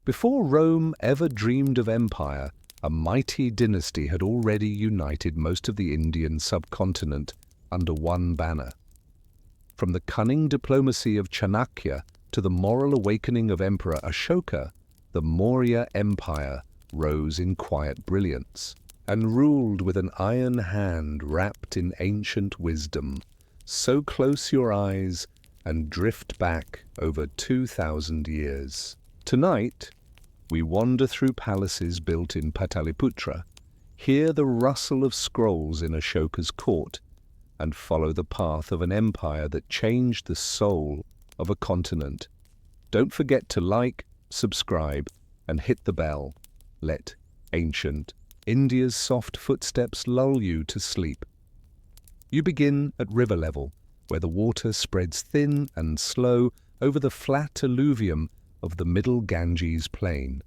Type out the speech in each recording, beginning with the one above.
Before Rome ever dreamed of empire, a mighty dynasty had already united most of the Indian subcontinent under one banner. From the cunning diplomacy of Chanakya to the moral awakening of Emperor Ashoka, the Maurya Empire rose in quiet brilliance and ruled with an iron hand wrapped in ancient wisdom. So close your eyes and drift back over 2,000 years. Tonight, we wander through palaces built in Pataliputra, hear the rustle of scrolls in Ashoka's court, and follow the path of an empire that changed the soul of a continent. Don't forget to like, subscribe, and hit the bell. Let ancient India's soft footsteps lull you to sleep. You begin at river level, where the water spreads thin and slow over the flat alluvium of the middle Ganges plain.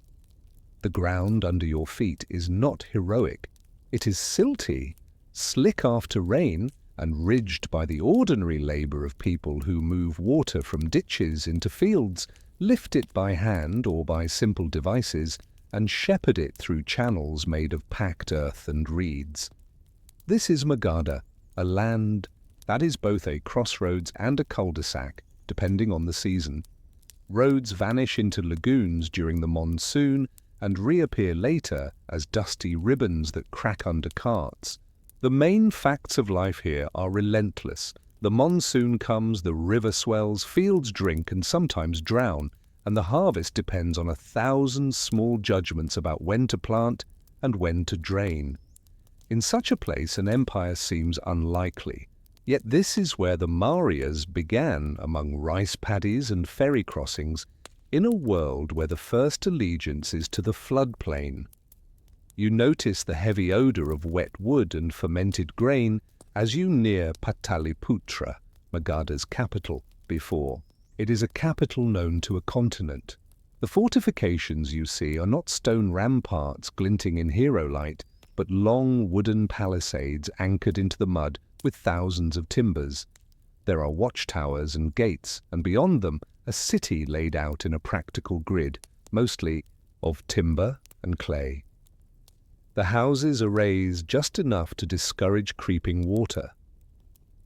The ground under your feet is not heroic. It is silty, slick after rain, and ridged by the ordinary labor of people who move water from ditches into fields, lift it by hand or by simple devices, and shepherd it through channels made of packed earth and reeds. This is Magadha, a land that is both a crossroads and a cul-de-sac, depending on the season. Roads vanish into lagoons during the monsoon and reappear later as dusty ribbons that crack under carts. The main facts of life here are relentless. The monsoon comes, the river swells, fields drink and sometimes drown, and the harvest depends on 1,000 small judgments about when to plant and when to drain. In such a place, an empire seems unlikely. Yet this is where the Mauryas began, among rice paddies and ferry crossings, in a world where the first allegiance is to the floodplain. You notice the heavy odor of wet wood and fermented grain as you near Pataliputra, Magadha's capital, before. It is a capital known to a continent. The fortifications you see are not stone ramparts glinting in hero light, but long wooden palisades anchored into the mud with thousands of timbers. There are watchtowers and gates, and beyond them a city laid out in a practical grid, mostly of timber and clay. The houses are raised just enough to discourage creeping water.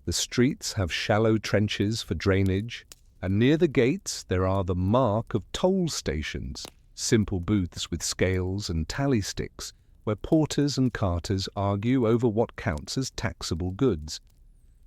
The streets have shallow trenches for drainage, and near the gates there are the mark of toll stations, simple booths with scales and tally sticks, where porters and carters argue over what counts as taxable goods.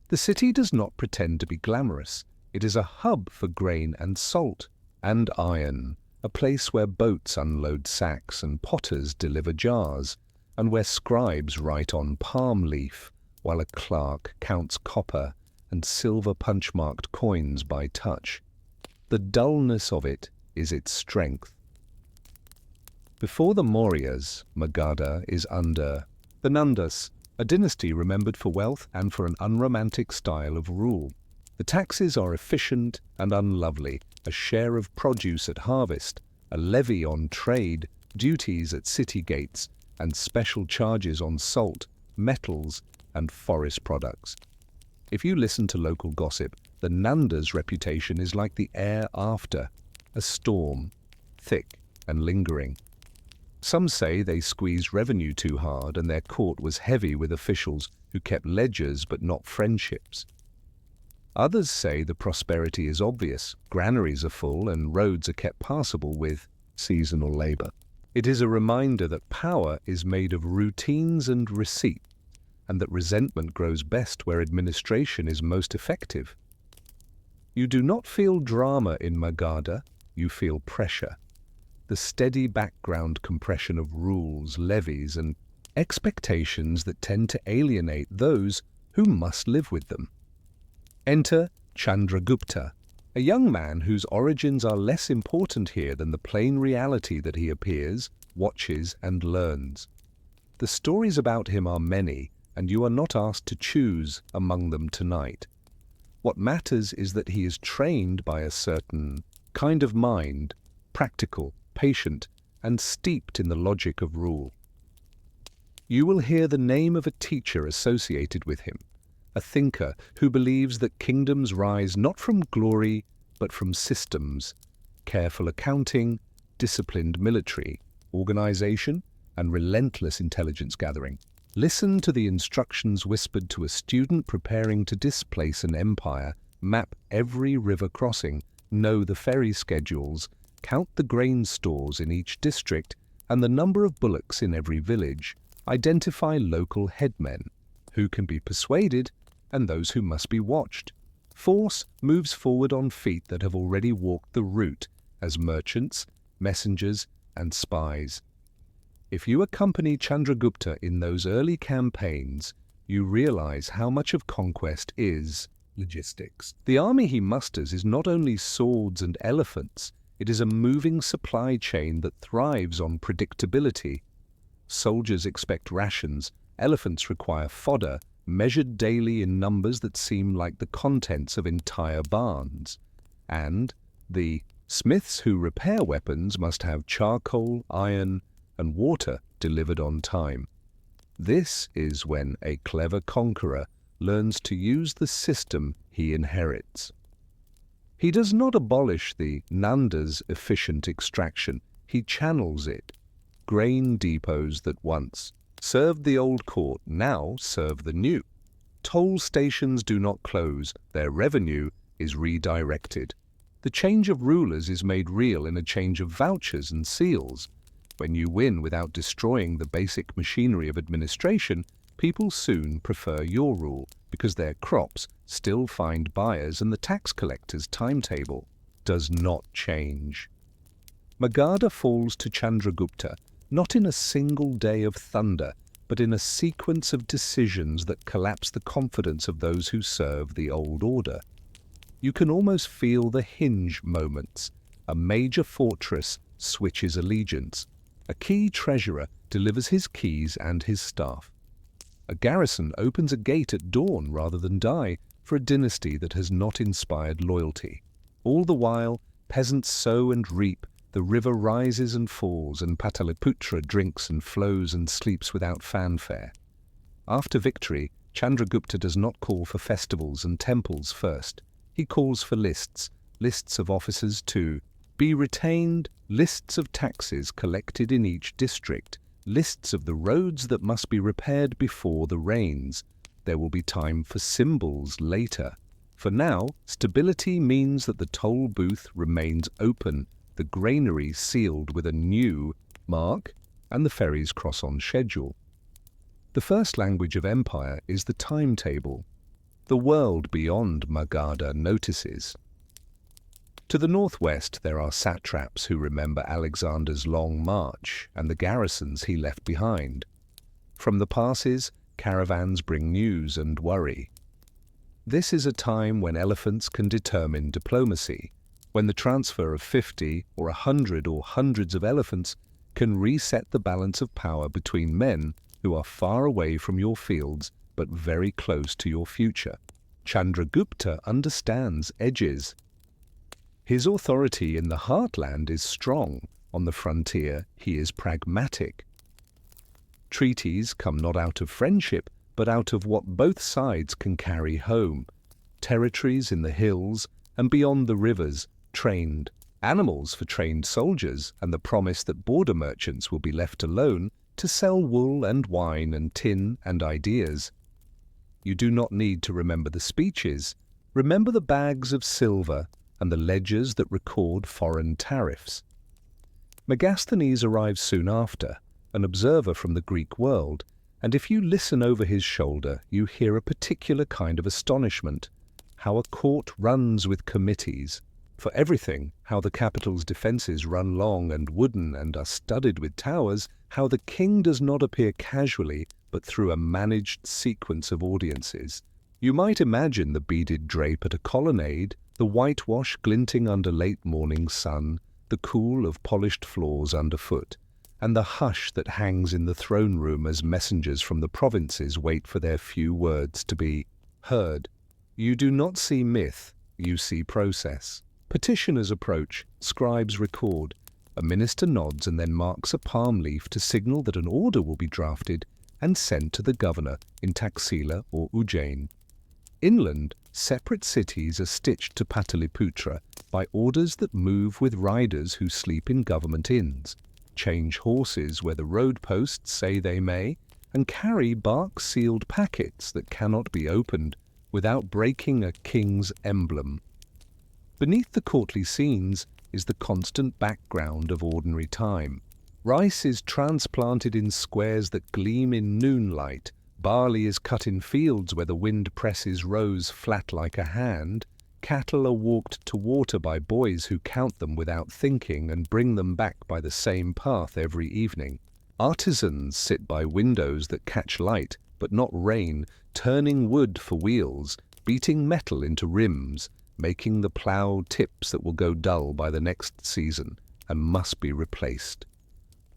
The city does not pretend to be glamorous. It is a hub for grain and salt and iron, a place where boats unload sacks and potters deliver jars, and where scribes write on palm leaf, while a clerk counts copper and silver punch-marked coins by touch. The dullness of it is its strength. Before the Mauryas, Magadha is under the Nandas, a dynasty remembered for wealth and for an unromantic style of rule. The taxes are efficient and unlovely, a share of produce at harvest, a levy on trade, duties at city gates, and special charges on salt, metals, and forest products. If you listen to local gossip, the Nandas' reputation is like the air after a storm, thick and lingering. Some say they squeezed revenue too hard and their court was heavy with officials who kept ledgers but not friendships. Others say the prosperity is obvious, granaries are full and roads are kept passable with seasonal labor. It is a reminder that power is made of routines and receipt, and that resentment grows best where administration is most effective. You do not feel drama in Magadha, you feel pressure. The steady background compression of rules, levies, and expectations that tend to alienate those who must live with them. Enter Chandragupta, a young man whose origins are less important here than the plain reality that he appears, watches, and learns. The stories about him are many, and you are not asked to choose among them tonight. What matters is that he is trained by a certain kind of mind, practical, patient, and steeped in the logic of rule. You will hear the name of a teacher associated with him, a thinker who believes that kingdoms rise not from glory but from systems, careful accounting, disciplined military, organization, and relentless intelligence gathering. Listen to the instructions whispered to a student preparing to displace an empire, map every river crossing, know the ferry schedules, count the grain stores in each district and the number of bullocks in every village, identify local headmen, who can be persuaded and those who must be watched. Force moves forward on feet that have already walked the route as merchants, messengers, and spies. If you accompany Chandragupta in those early campaigns, you realize how much of conquest is logistics. The army he musters is not only swords and elephants, it is a moving supply chain that thrives on predictability. Soldiers expect rations, elephants require fodder, measured daily in numbers that seem like the contents of entire barns. And the smiths who repair weapons must have charcoal, iron, and water delivered on time. This is when a clever conqueror learns to use the system he inherits. He does not abolish the Nanda's efficient extraction, he channels it. Grain depots that once served the old court now serve the new. Toll stations do not close, their revenue is redirected. The change of rulers is made real in a change of vouchers and seals. When you win without destroying the basic machinery of administration, people soon prefer your rule because their crops still find buyers and the tax collector's timetable does not change. Magadha falls to Chandragupta not in a single day of thunder, but in a sequence of decisions that collapse the confidence of those who serve the old order. You can almost feel the hinge moments. A major fortress switches allegiance. A key treasurer delivers his keys and his staff. A garrison opens a gate at dawn rather than die for a dynasty that has not inspired loyalty. All the while, peasants sow and reap, the river rises and falls, and Pataliputra drinks and flows and sleeps without fanfare. After victory, Chandragupta does not call for festivals and temples first. He calls for lists of officers to be retained, lists of taxes collected in each district, lists of the roads that must be repaired before the rains. There will be time for symbols later. For now, stability means that the toll booth remains open, the granary sealed with a new mark, and the ferries cross on schedule. The first language of empire is the timetable. The world beyond Magadha notices. To the northwest there are satraps who remember Alexander's long march and the garrisons he left behind. From the passes, caravans bring news and worry. This is a time when elephants can determine diplomacy, when the transfer of 50 or 100 or hundreds of elephants can reset the balance of power between men who are far away from your fields but very close to your future. Chandragupta understands edges. His authority in the heartland is strong. On the frontier, he is pragmatic. Treaties come not out of friendship, but out of what both sides can carry home. Territories in the hills and beyond the rivers, trained animals for trained soldiers, and the promise that border merchants will be left alone to sell wool and wine and tin and ideas. You do not need to remember the speeches. Remember the bags of silver and the ledgers that record foreign tariffs. Megasthenes arrives soon after, an observer from the Greek world, and if you listen over his shoulder, you hear a particular kind of astonishment, how a court runs with committees. For everything, how the capital's defences run long and wooden and are studded with towers, how the king does not appear casually, but through a managed sequence of audiences. You might imagine the beaded drape at a colonnade, the whitewash glinting under late morning sun, the cool of polished floors underfoot, and the hush that hangs in the throne room as messengers from the provinces wait for their few words to be heard. You do not see myth, you see process. Petitioners approach, scribes record. A minister nods and then marks a palm leaf to signal that an order will be drafted and sent to the governor in Taxila or Ujjain. Inland, separate cities are stitched to Pataliputra, by orders that move with riders who sleep in government inns, change horses where the road posts say they may, and carry bark-sealed packets that cannot be opened without breaking a king's emblem. Beneath the courtly scenes is the constant background of ordinary time. Rice is transplanted in squares that gleam in noonlight, barley is cut in fields where the wind presses rows flat like a hand, cattle are walked to water by boys who count them without thinking and bring them back by the same path every evening. Artisans sit by windows that catch light but not rain, turning wood for wheels, beating metal into rims, making the plough tips that will go dull by the next season and must be replaced.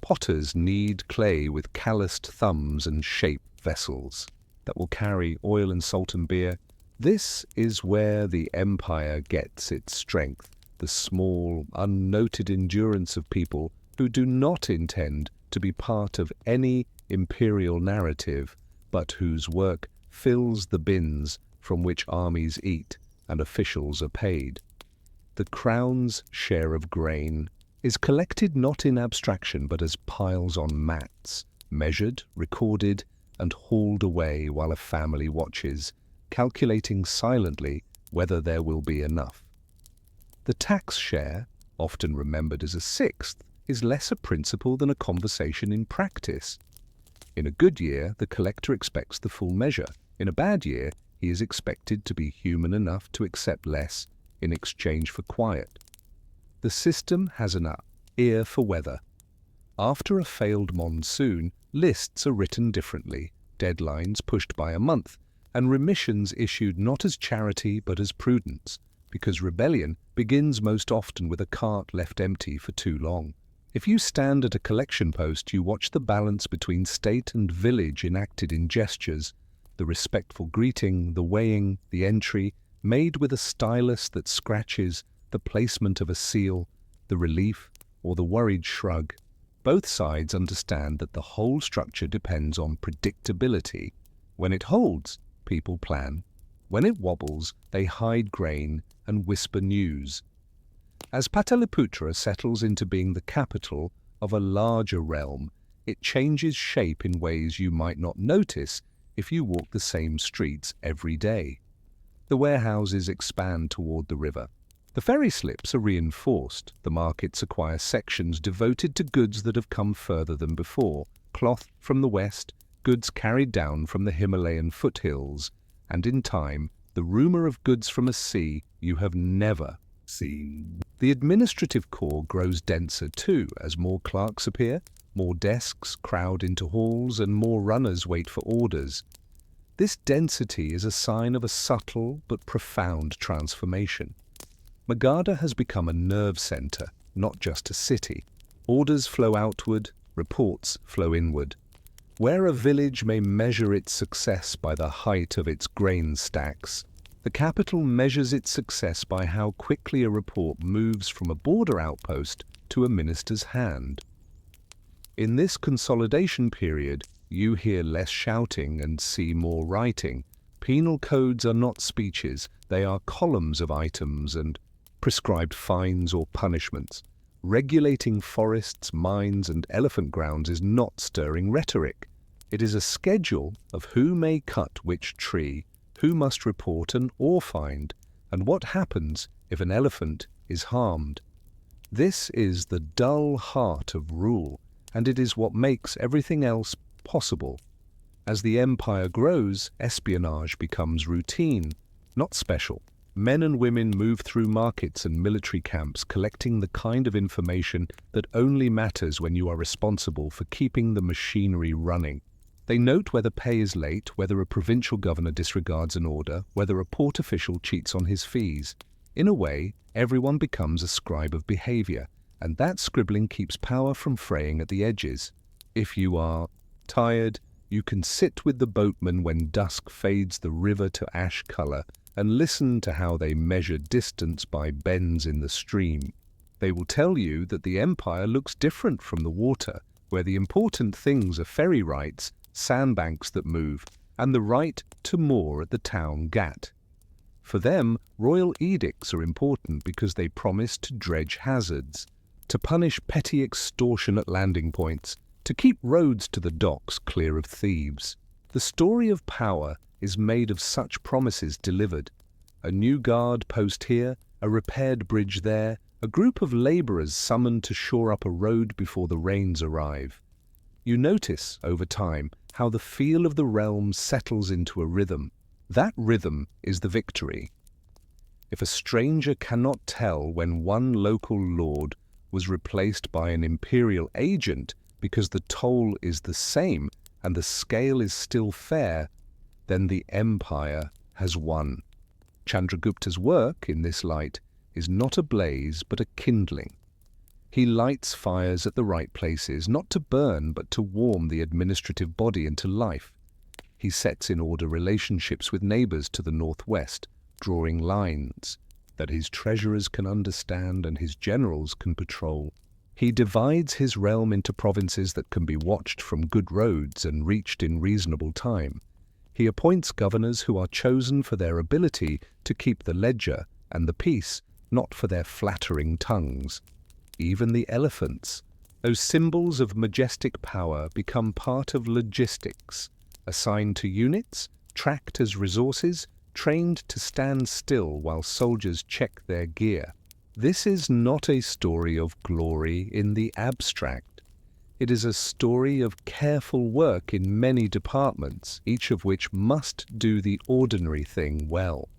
Potters knead clay with calloused thumbs and shape vessels that will carry oil and salt and beer. This is where the empire gets its strength, the small, unnoted endurance of people who do not intend to be part of any imperial narrative, but whose work fills the bins from which armies eat and officials are paid. The crown's share of grain is collected not in abstraction but as piles on mats, measured, recorded, and hauled away while a family watches, calculating silently whether there will be enough. The tax share, often remembered as a sixth, is less a principle than a conversation in practice. In a good year, the collector expects the full measure. In a bad year, he is expected to be human enough to accept less in exchange for quiet. The system has an ear for weather. After a failed monsoon, lists are written differently, deadlines pushed by a month, and remissions issued not as charity but as prudence, because rebellion begins most often with a cart left empty for too long. If you stand at a collection post, you watch the balance between state and village enacted in gestures, the respectful greeting, the weighing, the entry, made with a stylus that scratches, the placement of a seal, the relief, or the worried shrug. Both sides understand that the whole structure depends on predictability. When it holds, people plan. When it wobbles, they hide grain and whisper news. As Pataliputra settles into being the capital of a larger realm, it changes shape in ways you might not notice if you walk the same streets every day. The warehouses expand toward the river. The ferry slips are reinforced. The markets acquire sections devoted to goods that have come further than before, cloth from the west, goods carried down from the Himalayan foothills, and in time, the rumor of goods from a sea you have never seen. The administrative core grows denser too as more clerks appear, more desks crowd into halls, and more runners wait for orders. This density is a sign of a subtle but profound transformation. Magadha has become a nerve center, not just a city. Orders flow outward, reports flow inward. Where a village may measure its success by the height of its grain stacks, the capital measures its success by how quickly a report moves from a border outpost to a minister's hand. In this consolidation period, you hear less shouting and see more writing. Penal codes are not speeches, they are columns of items and prescribed fines or punishments. Regulating forests, mines, and elephant grounds is not stirring rhetoric. It is a schedule of who may cut which tree, who must report an ore find, and what happens if an elephant is harmed. This is the dull heart of rule, and it is what makes everything else possible. As the empire grows, espionage becomes routine, not special. Men and women move through markets and military camps collecting the kind of information that only matters when you are responsible for keeping the machinery running. They note whether pay is late, whether a provincial governor disregards an order, whether a port official cheats on his fees. In a way, everyone becomes a scribe of behavior, and that scribbling keeps power from fraying at the edges. If you are tired, you can sit with the boatmen when dusk fades the river to ash color and listen to how they measure distance by bends in the stream. They will tell you that the empire looks different from the water, where the important things are ferry rights, sandbanks that move, and the right to moor at the town ghat. For them, royal edicts are important because they promise to dredge hazards, to punish petty extortion at landing points, to keep roads to the docks clear of thieves. The story of power is made of such promises delivered. A new guard post here, a repaired bridge there, a group of labourers summoned to shore up a road before the rains arrive. You notice, over time, how the feel of the realm settles into a rhythm. That rhythm is the victory. If a stranger cannot tell when one local lord was replaced by an imperial agent because the toll is the same and the scale is still fair, then the empire has won. Chandragupta's work, in this light, is not a blaze but a kindling. He lights fires at the right places, not to burn but to warm the administrative body into life. He sets in order relationships with neighbours to the northwest, drawing lines that his treasurers can understand and his generals can patrol. He divides his realm into provinces that can be watched from good roads and reached in reasonable time. He appoints governors who are chosen for their ability to keep the ledger and the peace, not for their flattering tongues. Even the elephants, those symbols of majestic power, become part of logistics, assigned to units, tracked as resources, trained to stand still while soldiers check their gear. This is not a story of glory in the abstract. It is a story of careful work in many departments, each of which must do the ordinary thing well.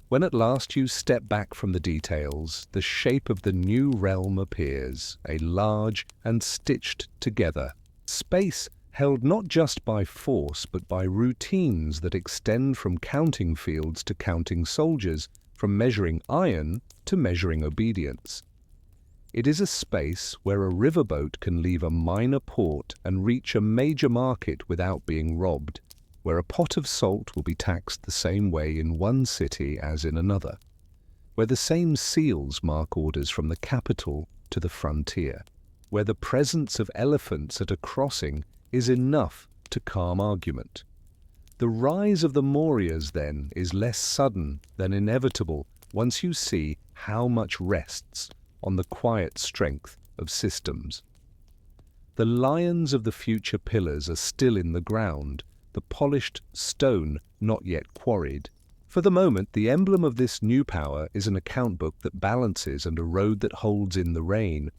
When at last you step back from the details, the shape of the new realm appears, a large and stitched together space held not just by force but by routines that extend from counting fields to counting soldiers, from measuring iron to measuring obedience. It is a space where a riverboat can leave a minor port and reach a major market without being robbed, where a pot of salt will be taxed the same way in one city as in another, where the same seals mark orders from the capital to the frontier, where the presence of elephants at a crossing is enough to calm argument. The rise of the Mauryas, then, is less sudden than inevitable once you see how much rests on the quiet strength of systems. The lions of the future pillars are still in the ground, the polished stone not yet quarried. For the moment, the emblem of this new power is an account book that balances and a road that holds in the rain.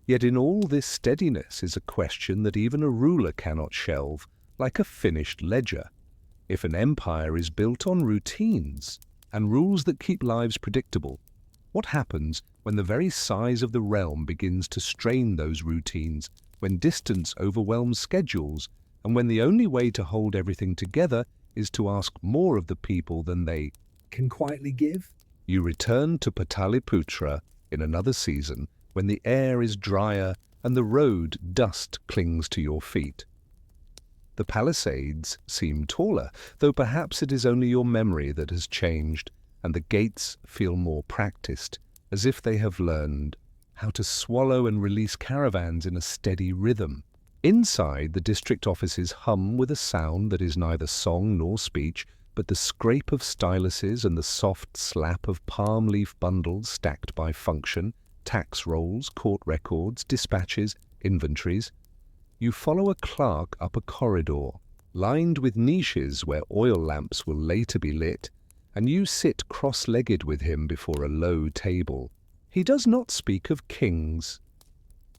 Yet in all this steadiness is a question that even a ruler cannot shelve, like a finished ledger. If an empire is built on routines and rules that keep lives predictable, what happens when the very size of the realm begins to strain those routines, when distance overwhelms schedules, and when the only way to hold everything together is to ask more of the people than they can quietly give? You return to Pataliputra in another season, when the air is drier and the road dust clings to your feet. The palisades seem taller, though perhaps it is only your memory that has changed, and the gates feel more practiced, as if they have learned how to swallow and release caravans in a steady rhythm. Inside, the district offices hum with a sound that is neither song nor speech, but the scrape of styluses and the soft slap of palm leaf bundles stacked by function, tax rolls, court records, dispatches, inventories. You follow a clerk up a corridor, lined with niches where oil lamps will later be lit, and you sit cross-legged with him before a low table. He does not speak of kings.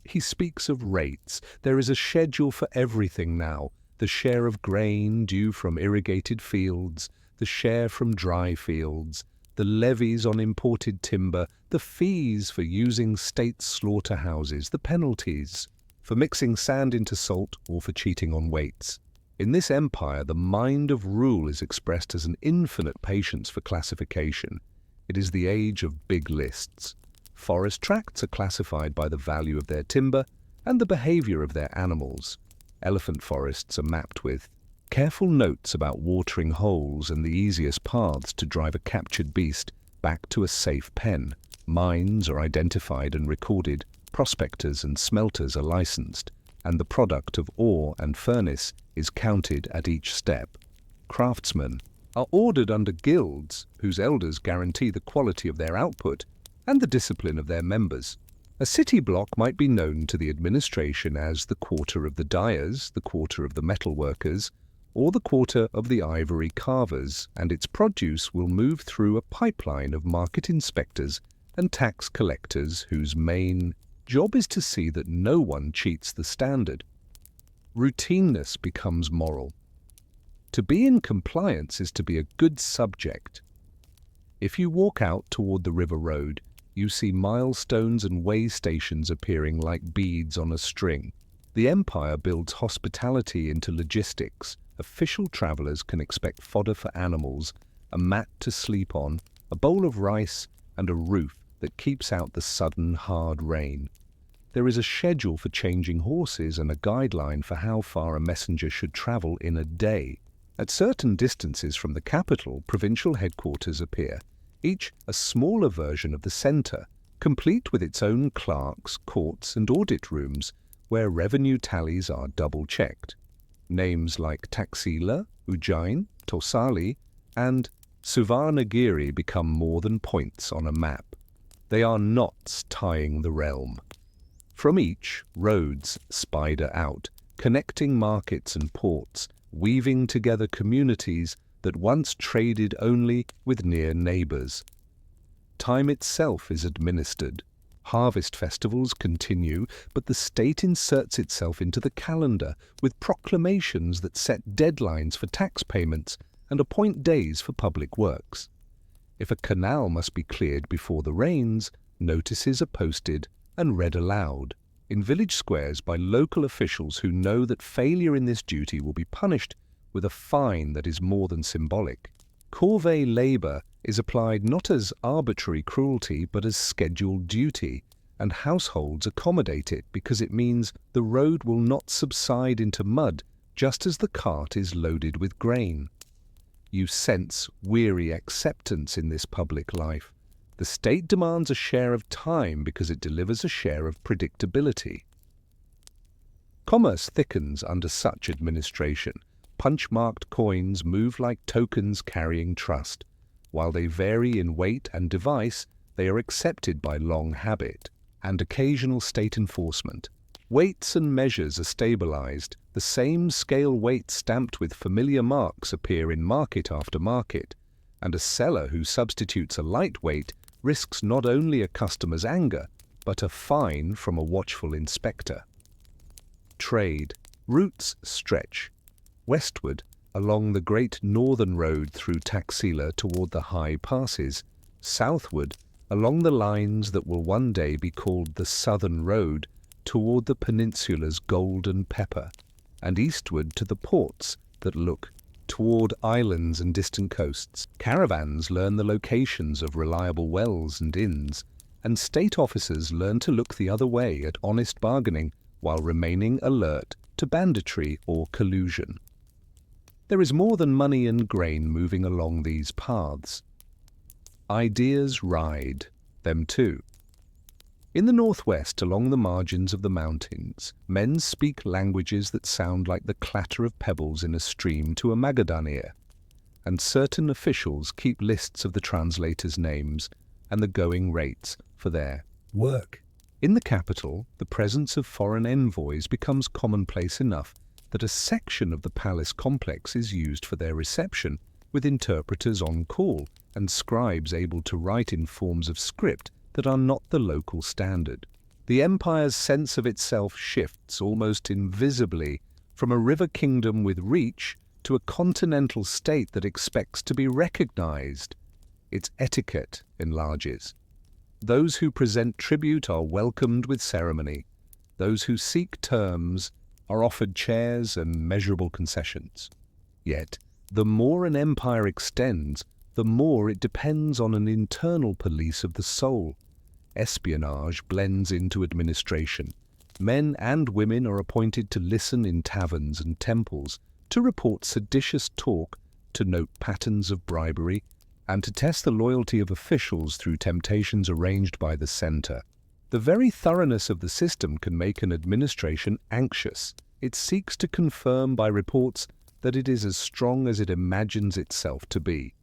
He speaks of rates. There is a schedule for everything now, the share of grain due from irrigated fields, the share from dry fields, the levies on imported timber, the fees for using state slaughterhouses, the penalties for mixing sand into salt or for cheating on weights. In this empire, the mind of rule is expressed as an infinite patience for classification. It is the age of big lists. Forest tracts are classified by the value of their timber and the behavior of their animals. Elephant forests are mapped with careful notes about watering holes and the easiest paths to drive a captured beast back to a safe pen. Mines are identified and recorded, prospectors and smelters are licensed, and the product of ore and furnace is counted at each step. Craftsmen are ordered under guilds whose elders guarantee the quality of their output and the discipline of their members. A city block might be known to the administration as the quarter of the dyers, the quarter of the metalworkers, or the quarter of the ivory carvers, and its produce will move through a pipeline of market inspectors and tax collectors whose main job is to see that no one cheats the standard. Routineness becomes moral. To be in compliance is to be a good subject. If you walk out toward the river road, you see milestones and way stations appearing like beads on a string. The empire builds hospitality into logistics. Official travelers can expect fodder for animals, a mat to sleep on, a bowl of rice, and a roof that keeps out the sudden hard rain. There is a schedule for changing horses and a guideline for how far a messenger should travel in a day. At certain distances from the capital, provincial headquarters appear, each a smaller version of the centre, complete with its own clerks, courts and audit rooms, where revenue tallies are double-checked. Names like Taxila, Ujjain, Tosali, and Suvarnagiri become more than points on a map. They are knots tying the realm. From each, roads spider out, connecting markets and ports, weaving together communities that once traded only with near neighbors. Time itself is administered. Harvest festivals continue, but the state inserts itself into the calendar with proclamations that set deadlines for tax payments and appoint days for public works. If a canal must be cleared before the rains, notices are posted and read aloud in village squares by local officials who know that failure in this duty will be punished with a fine that is more than symbolic. Corvée labor is applied not as arbitrary cruelty but as scheduled duty, and households accommodate it because it means the road will not subside into mud just as the cart is loaded with grain. You sense weary acceptance in this public life. The state demands a share of time because it delivers a share of predictability. Commerce thickens under such administration. Punch-marked coins move like tokens carrying trust. While they vary in weight and device, they are accepted by long habit and occasional state enforcement. Weights and measures are stabilized. The same scale weights stamped with familiar marks appear in market after market, and a seller who substitutes a light weight risks not only a customer's anger, but a fine from a watchful inspector. Trade. Routes stretch westward along the Great Northern Road through Taxila toward the high passes, southward along the lines that will one day be called the Southern Road toward the peninsula's golden pepper, and eastward to the ports that look toward islands and distant coasts. Caravans learn the locations of reliable wells and inns, and state officers learn to look the other way at honest bargaining while remaining alert to banditry or collusion. There is more than money and grain moving along these paths. Ideas ride them too. In the northwest, along the margins of the mountains, men speak languages that sound like the clatter of pebbles in a stream to a Magadan ear, and certain officials keep lists of the translators' names and the going rates for their work. In the capital, the presence of foreign envoys becomes commonplace enough that a section of the palace complex is used for their reception, with interpreters on call and scribes able to write in forms of script that are not the local standard. The empire's sense of itself shifts almost invisibly from a river kingdom with reach to a continental state that expects to be recognized. Its etiquette enlarges. Those who present tribute are welcomed with ceremony. Those who seek terms are offered chairs and measurable concessions. Yet, the more an empire extends, the more it depends on an internal police of the soul. Espionage blends into administration. Men and women are appointed to listen in taverns and temples, to report seditious talk, to note patterns of bribery, and to test the loyalty of officials through temptations arranged by the center. The very thoroughness of the system can make an administration anxious. It seeks to confirm by reports that it is as strong as it imagines itself to be.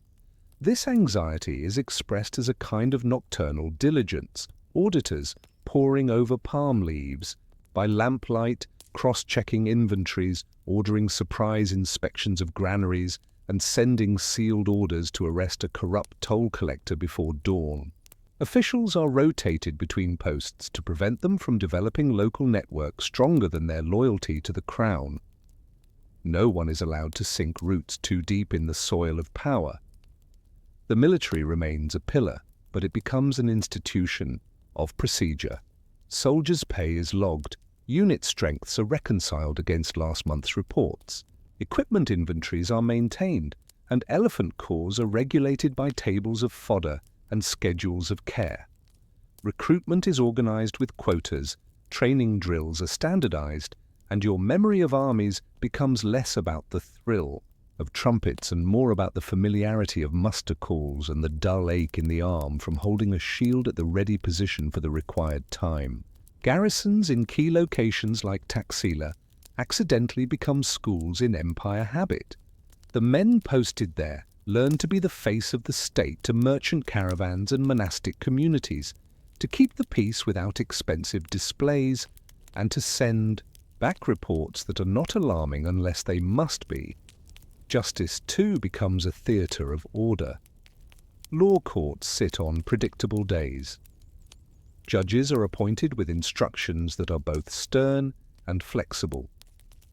This anxiety is expressed as a kind of nocturnal diligence, auditors poring over palm leaves, by lamplight, cross-checking inventories, ordering surprise inspections of granaries, and sending sealed orders to arrest a corrupt toll collector before dawn. Officials are rotated between posts to prevent them from developing local networks stronger than their loyalty to the crown. No one is allowed to sink roots too deep in the soil of power. The military remains a pillar, but it becomes an institution of procedure. Soldiers' pay is logged, unit strengths are reconciled against last month's reports, equipment inventories are maintained, and elephant corps are regulated by tables of fodder and schedules of care. Recruitment is organized with quotas, training drills are standardized, and your memory of armies becomes less about the thrill of trumpets and more about the familiarity of muster calls and the dull ache in the arm from holding a shield at the ready position for the required time. Garrisons in key locations like Taxila accidentally become schools in empire habit. The men posted there learn to be the face of the state to merchant caravans and monastic communities, to keep the peace without expensive displays, and to send back reports that are not alarming unless they must be. Justice, too, becomes a theatre of order. Law courts sit on predictable days. Judges are appointed with instructions that are both stern and flexible.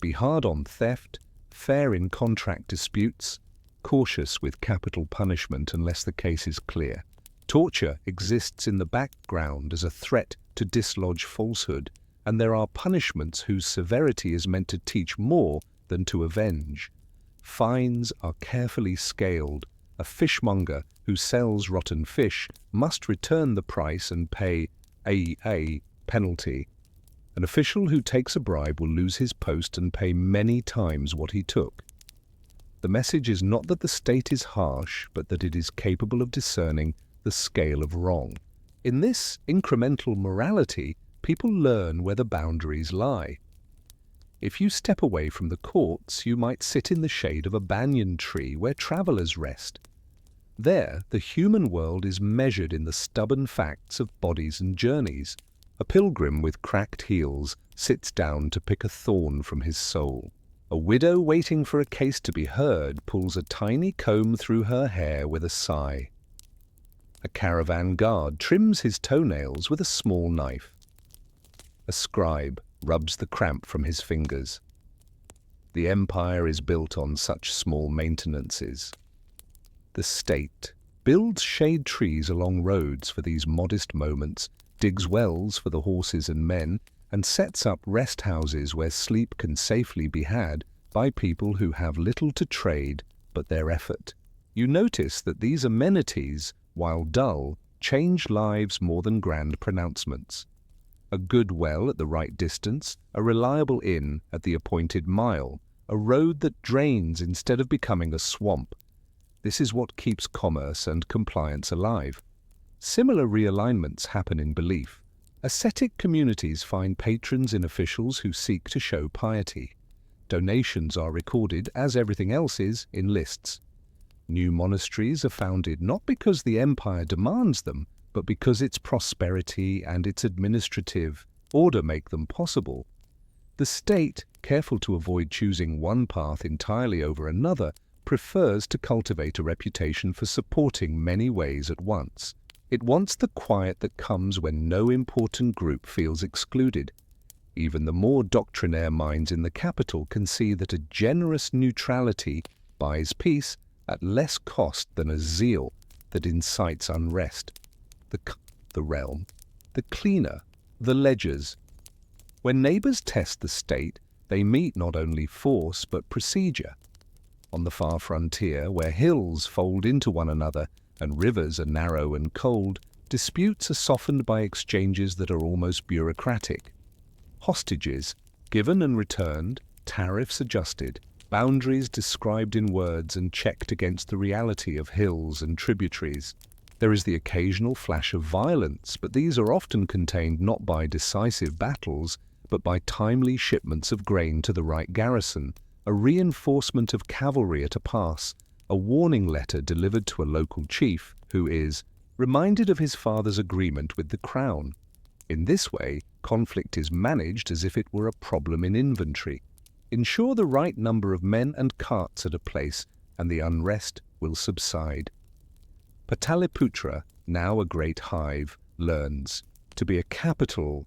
Be hard on theft, fair in contract disputes, cautious with capital punishment unless the case is clear. Torture exists in the background as a threat to dislodge falsehood, and there are punishments whose severity is meant to teach more than to avenge. Fines are carefully scaled. A fishmonger who sells rotten fish must return the price and pay a penalty. An official who takes a bribe will lose his post and pay many times what he took. The message is not that the state is harsh, but that it is capable of discerning the scale of wrong. In this incremental morality, people learn where the boundaries lie. If you step away from the courts, you might sit in the shade of a banyan tree where travelers rest. There, the human world is measured in the stubborn facts of bodies and journeys. A pilgrim with cracked heels sits down to pick a thorn from his soul. A widow waiting for a case to be heard pulls a tiny comb through her hair with a sigh. A caravan guard trims his toenails with a small knife. A scribe rubs the cramp from his fingers. The empire is built on such small maintenances. The state builds shade trees along roads for these modest moments, digs wells for the horses and men, and sets up rest houses where sleep can safely be had by people who have little to trade but their effort. You notice that these amenities, while dull, change lives more than grand pronouncements. A good well at the right distance, a reliable inn at the appointed mile, a road that drains instead of becoming a swamp. This is what keeps commerce and compliance alive. Similar realignments happen in belief. Ascetic communities find patrons in officials who seek to show piety. Donations are recorded, as everything else is, in lists. New monasteries are founded not because the empire demands them, but because its prosperity and its administrative order make them possible. The state, careful to avoid choosing one path entirely over another, prefers to cultivate a reputation for supporting many ways at once. It wants the quiet that comes when no important group feels excluded. Even the more doctrinaire minds in the capital can see that a generous neutrality buys peace at less cost than a zeal that incites unrest. The realm, the cleaner, the ledgers. When neighbors test the state, they meet not only force but procedure. On the far frontier, where hills fold into one another and rivers are narrow and cold, disputes are softened by exchanges that are almost bureaucratic. Hostages, given and returned, tariffs adjusted, boundaries described in words and checked against the reality of hills and tributaries. There is the occasional flash of violence, but these are often contained not by decisive battles, but by timely shipments of grain to the right garrison, a reinforcement of cavalry at a pass, a warning letter delivered to a local chief who is reminded of his father's agreement with the crown. In this way, conflict is managed as if it were a problem in inventory. Ensure the right number of men and carts at a place, and the unrest will subside. Pataliputra, now a great hive, learns to be a capital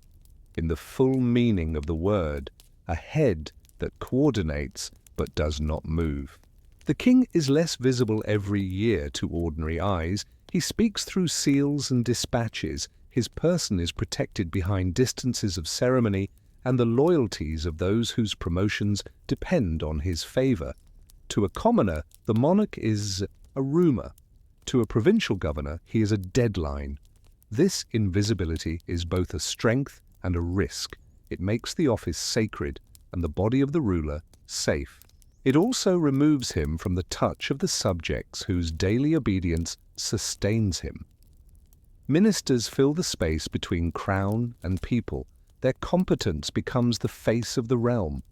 in the full meaning of the word, a head that coordinates but does not move. The king is less visible every year to ordinary eyes. He speaks through seals and dispatches. His person is protected behind distances of ceremony and the loyalties of those whose promotions depend on his favor. To a commoner, the monarch is a rumor. To a provincial governor, he is a deadline. This invisibility is both a strength and a risk. It makes the office sacred and the body of the ruler safe. It also removes him from the touch of the subjects whose daily obedience sustains him. Ministers fill the space between crown and people. Their competence becomes the face of the realm.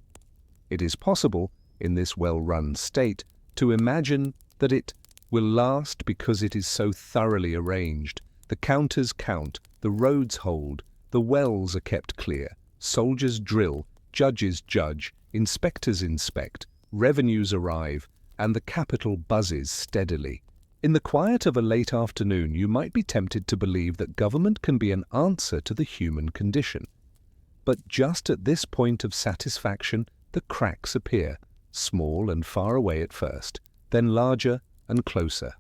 It is possible, in this well-run state, to imagine that it will last because it is so thoroughly arranged. The counters count, the roads hold, the wells are kept clear, soldiers drill, judges judge, inspectors inspect, revenues arrive, and the capital buzzes steadily. In the quiet of a late afternoon, you might be tempted to believe that government can be an answer to the human condition. But just at this point of satisfaction, the cracks appear, small and far away at first, then larger and closer.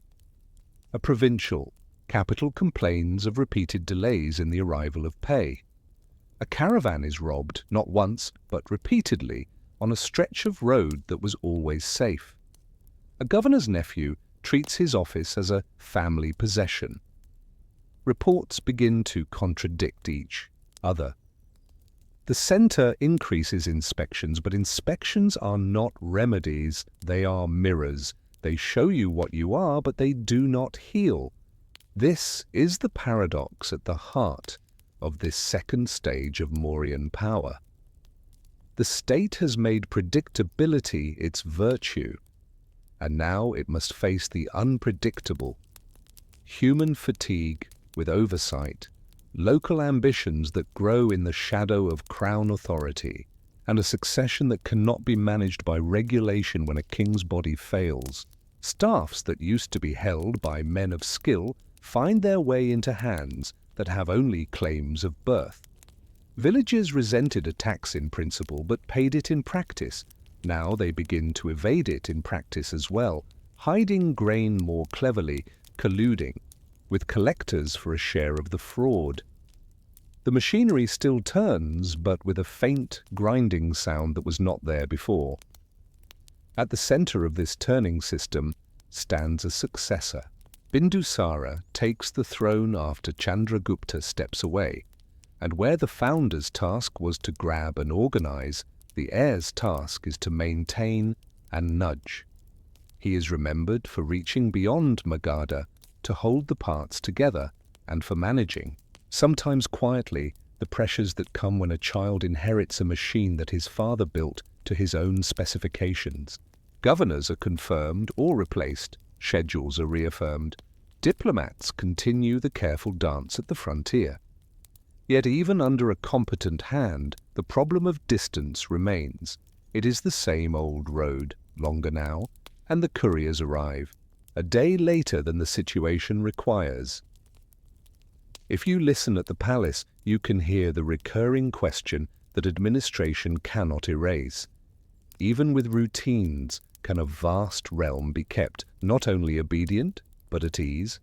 A provincial capital complains of repeated delays in the arrival of pay. A caravan is robbed, not once, but repeatedly, on a stretch of road that was always safe. A governor's nephew treats his office as a family possession. Reports begin to contradict each other. The centre increases inspections, but inspections are not remedies, they are mirrors. They show you what you are, but they do not heal. This is the paradox at the heart of this second stage of Mauryan power. The state has made predictability its virtue, and now it must face the unpredictable. Human fatigue with oversight, local ambitions that grow in the shadow of crown authority, and a succession that cannot be managed by regulation when a king's body fails. Staffs that used to be held by men of skill find their way into hands that have only claims of birth. Villages resented a tax in principle but paid it in practice. Now they begin to evade it in practice as well, hiding grain more cleverly, colluding with collectors for a share of the fraud. The machinery still turns, but with a faint, grinding sound that was not there before. At the center of this turning system stands a successor. Bindusara takes the throne after Chandragupta steps away, and where the founder's task was to grab and organize, the heir's task is to maintain and nudge. He is remembered for reaching beyond Magadha to hold the parts together and for managing, sometimes quietly, the pressures that come when a child inherits a machine that his father built to his own specifications. Governors are confirmed or replaced, schedules are reaffirmed. Diplomats continue the careful dance at the frontier. Yet even under a competent hand, the problem of distance remains. It is the same old road, longer now, and the couriers arrive, a day later than the situation requires. If you listen at the palace, you can hear the recurring question that administration cannot erase. Even with routines, can a vast realm be kept not only obedient, but at ease?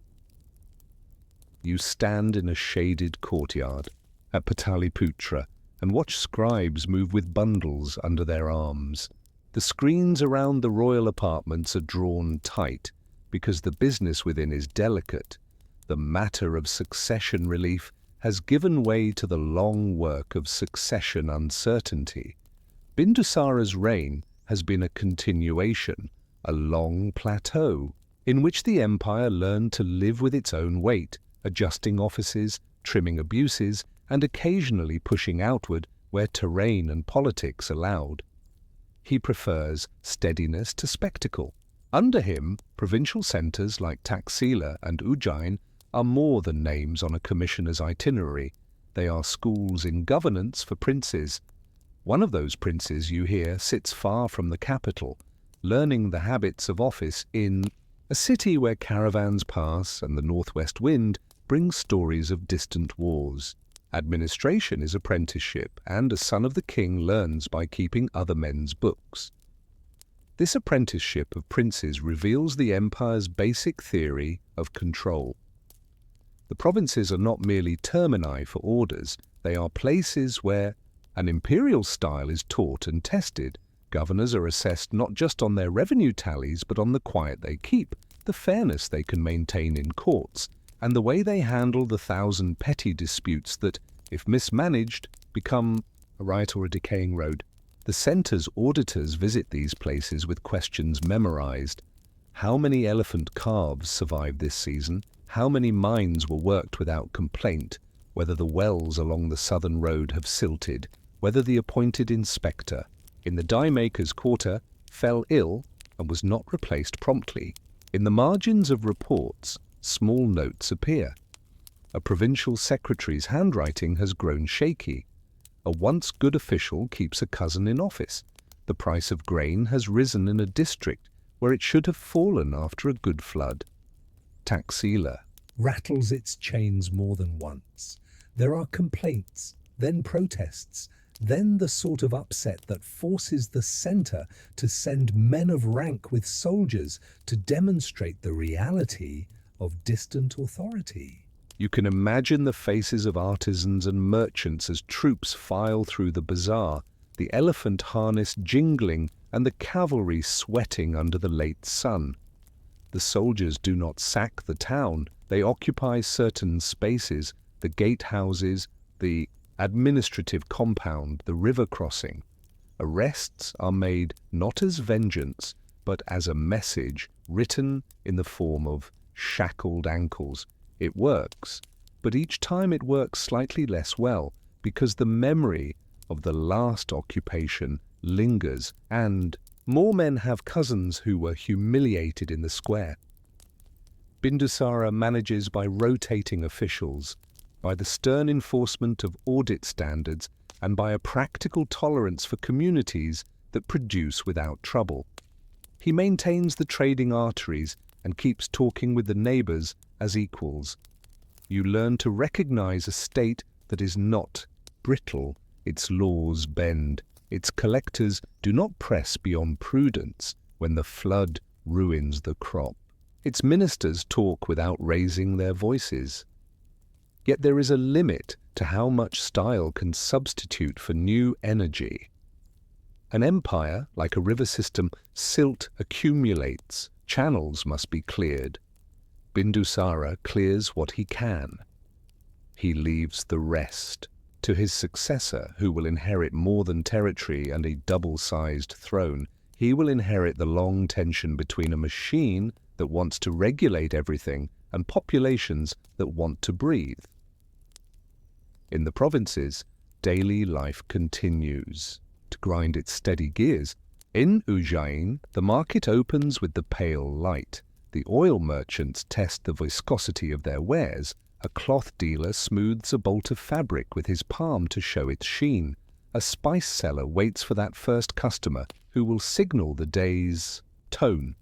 You stand in a shaded courtyard at Pataliputra and watch scribes move with bundles under their arms. The screens around the royal apartments are drawn tight because the business within is delicate. The matter of succession relief has given way to the long work of succession uncertainty. Bindusara's reign has been a continuation, a long plateau, in which the empire learned to live with its own weight, adjusting offices, trimming abuses, and occasionally pushing outward where terrain and politics allowed. He prefers steadiness to spectacle. Under him, provincial centres like Taxila and Ujjain are more than names on a commissioner's itinerary. They are schools in governance for princes. One of those princes, you hear, sits far from the capital, learning the habits of office in a city where caravans pass and the northwest wind brings stories of distant wars. Administration is apprenticeship, and a son of the king learns by keeping other men's books. This apprenticeship of princes reveals the empire's basic theory of control. The provinces are not merely termini for orders, they are places where an imperial style is taught and tested. Governors are assessed not just on their revenue tallies, but on the quiet they keep, the fairness they can maintain in courts, and the way they handle the 1,000 petty disputes that, if mismanaged, become a riot or a decaying road. The centre's auditors visit these places with questions memorized. How many elephant calves survived this season? How many mines were worked without complaint? Whether the wells along the southern road have silted? Whether the appointed inspector in the dye-maker's quarter fell ill and was not replaced promptly? In the margins of reports, small notes appear. A provincial secretary's handwriting has grown shaky. A once good official keeps a cousin in office. The price of grain has risen in a district where it should have fallen after a good flood. Taxila rattles its chains more than once. There are complaints, then protests, then the sort of upset that forces the centre to send men of rank with soldiers to demonstrate the reality of distant authority. You can imagine the faces of artisans and merchants as troops file through the bazaar, the elephant harness jingling and the cavalry sweating under the late sun. The soldiers do not sack the town, they occupy certain spaces, the gatehouses, the administrative compound, the river crossing. Arrests are made not as vengeance, but as a message written in the form of shackled ankles. It works, but each time it works slightly less well, because the memory of the last occupation lingers, and more men have cousins who were humiliated in the square. Bindusara manages by rotating officials, by the stern enforcement of audit standards, and by a practical tolerance for communities that produce without trouble. He maintains the trading arteries and keeps talking with the neighbors as equals. You learn to recognize a state that is not brittle, its laws bend, its collectors do not press beyond prudence when the flood ruins the crop. Its ministers talk without raising their voices. Yet there is a limit to how much style can substitute for new energy. An empire, like a river system, silt accumulates, channels must be cleared. Bindusara clears what he can. He leaves the rest to his successor, who will inherit more than territory and a double-sized throne. He will inherit the long tension between a machine that wants to regulate everything and populations that want to breathe. In the provinces, daily life continues to grind its steady gears. In Ujjain, the market opens with the pale light. The oil merchants test the viscosity of their wares. A cloth dealer smooths a bolt of fabric with his palm to show its sheen. A spice seller waits for that first customer who will signal the day's tone.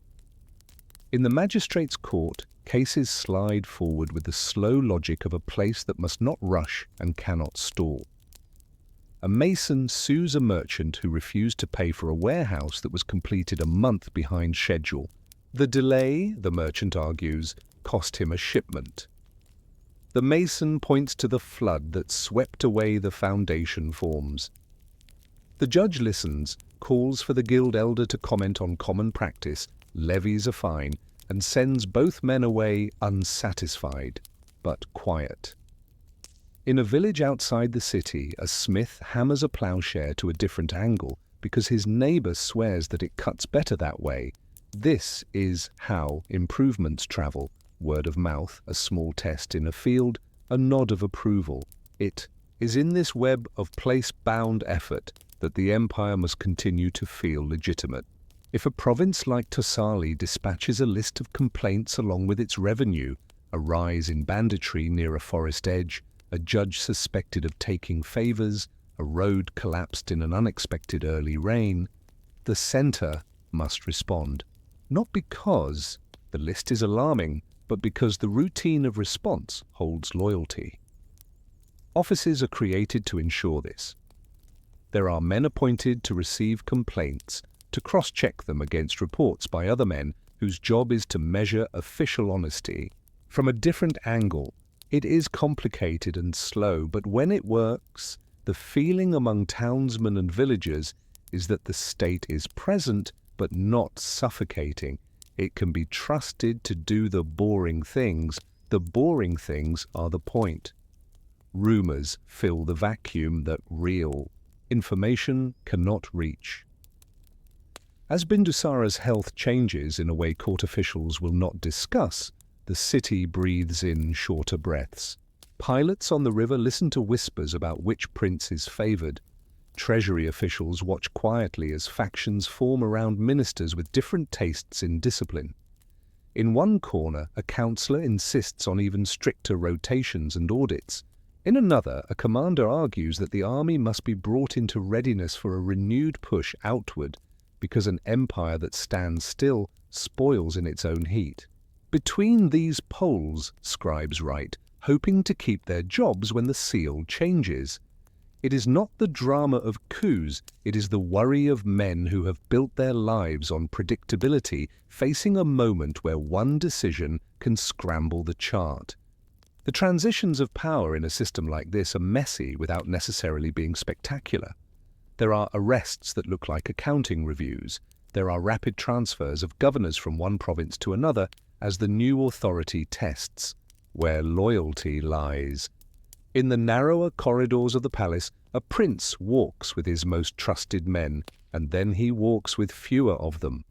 In the magistrate's court, cases slide forward with the slow logic of a place that must not rush and cannot stall. A mason sues a merchant who refused to pay for a warehouse that was completed a month behind schedule. The delay, the merchant argues, cost him a shipment. The mason points to the flood that swept away the foundation forms. The judge listens, calls for the guild elder to comment on common practice, levies a fine, and sends both men away unsatisfied, but quiet. In a village outside the city, a smith hammers a ploughshare to a different angle because his neighbor swears that it cuts better that way. This is how improvements travel. Word of mouth, a small test in a field, a nod of approval. It is in this web of place-bound effort that the empire must continue to feel legitimate. If a province like Tosali dispatches a list of complaints along with its revenue, a rise in banditry near a forest edge, a judge suspected of taking favors, a road collapsed in an unexpected early rain, the center must respond. Not because the list is alarming, but because the routine of response holds loyalty. Offices are created to ensure this. There are men appointed to receive complaints, to cross-check them against reports by other men whose job is to measure official honesty. From a different angle, it is complicated and slow, but when it works, the feeling among townsmen and villagers is that the state is present but not suffocating. It can be trusted to do the boring things. The boring things are the point. Rumors fill the vacuum that real information cannot reach. As Bindusara's health changes in a way court officials will not discuss, the city breathes in shorter breaths. Pilots on the river listen to whispers about which prince is favored. Treasury officials watch quietly as factions form around ministers with different tastes in discipline. In one corner, a councillor insists on even stricter rotations and audits. In another, a commander argues that the army must be brought into readiness for a renewed push outward, because an empire that stands still spoils in its own heat. Between these poles, scribes write, hoping to keep their jobs when the seal changes. It is not the drama of coups, it is the worry of men who have built their lives on predictability, facing a moment where one decision can scramble the chart. The transitions of power in a system like this are messy without necessarily being spectacular. There are arrests that look like accounting reviews. There are rapid transfers of governors from one province to another as the new authority tests where loyalty lies. In the narrower corridors of the palace, a prince walks with his most trusted men, and then he walks with fewer of them.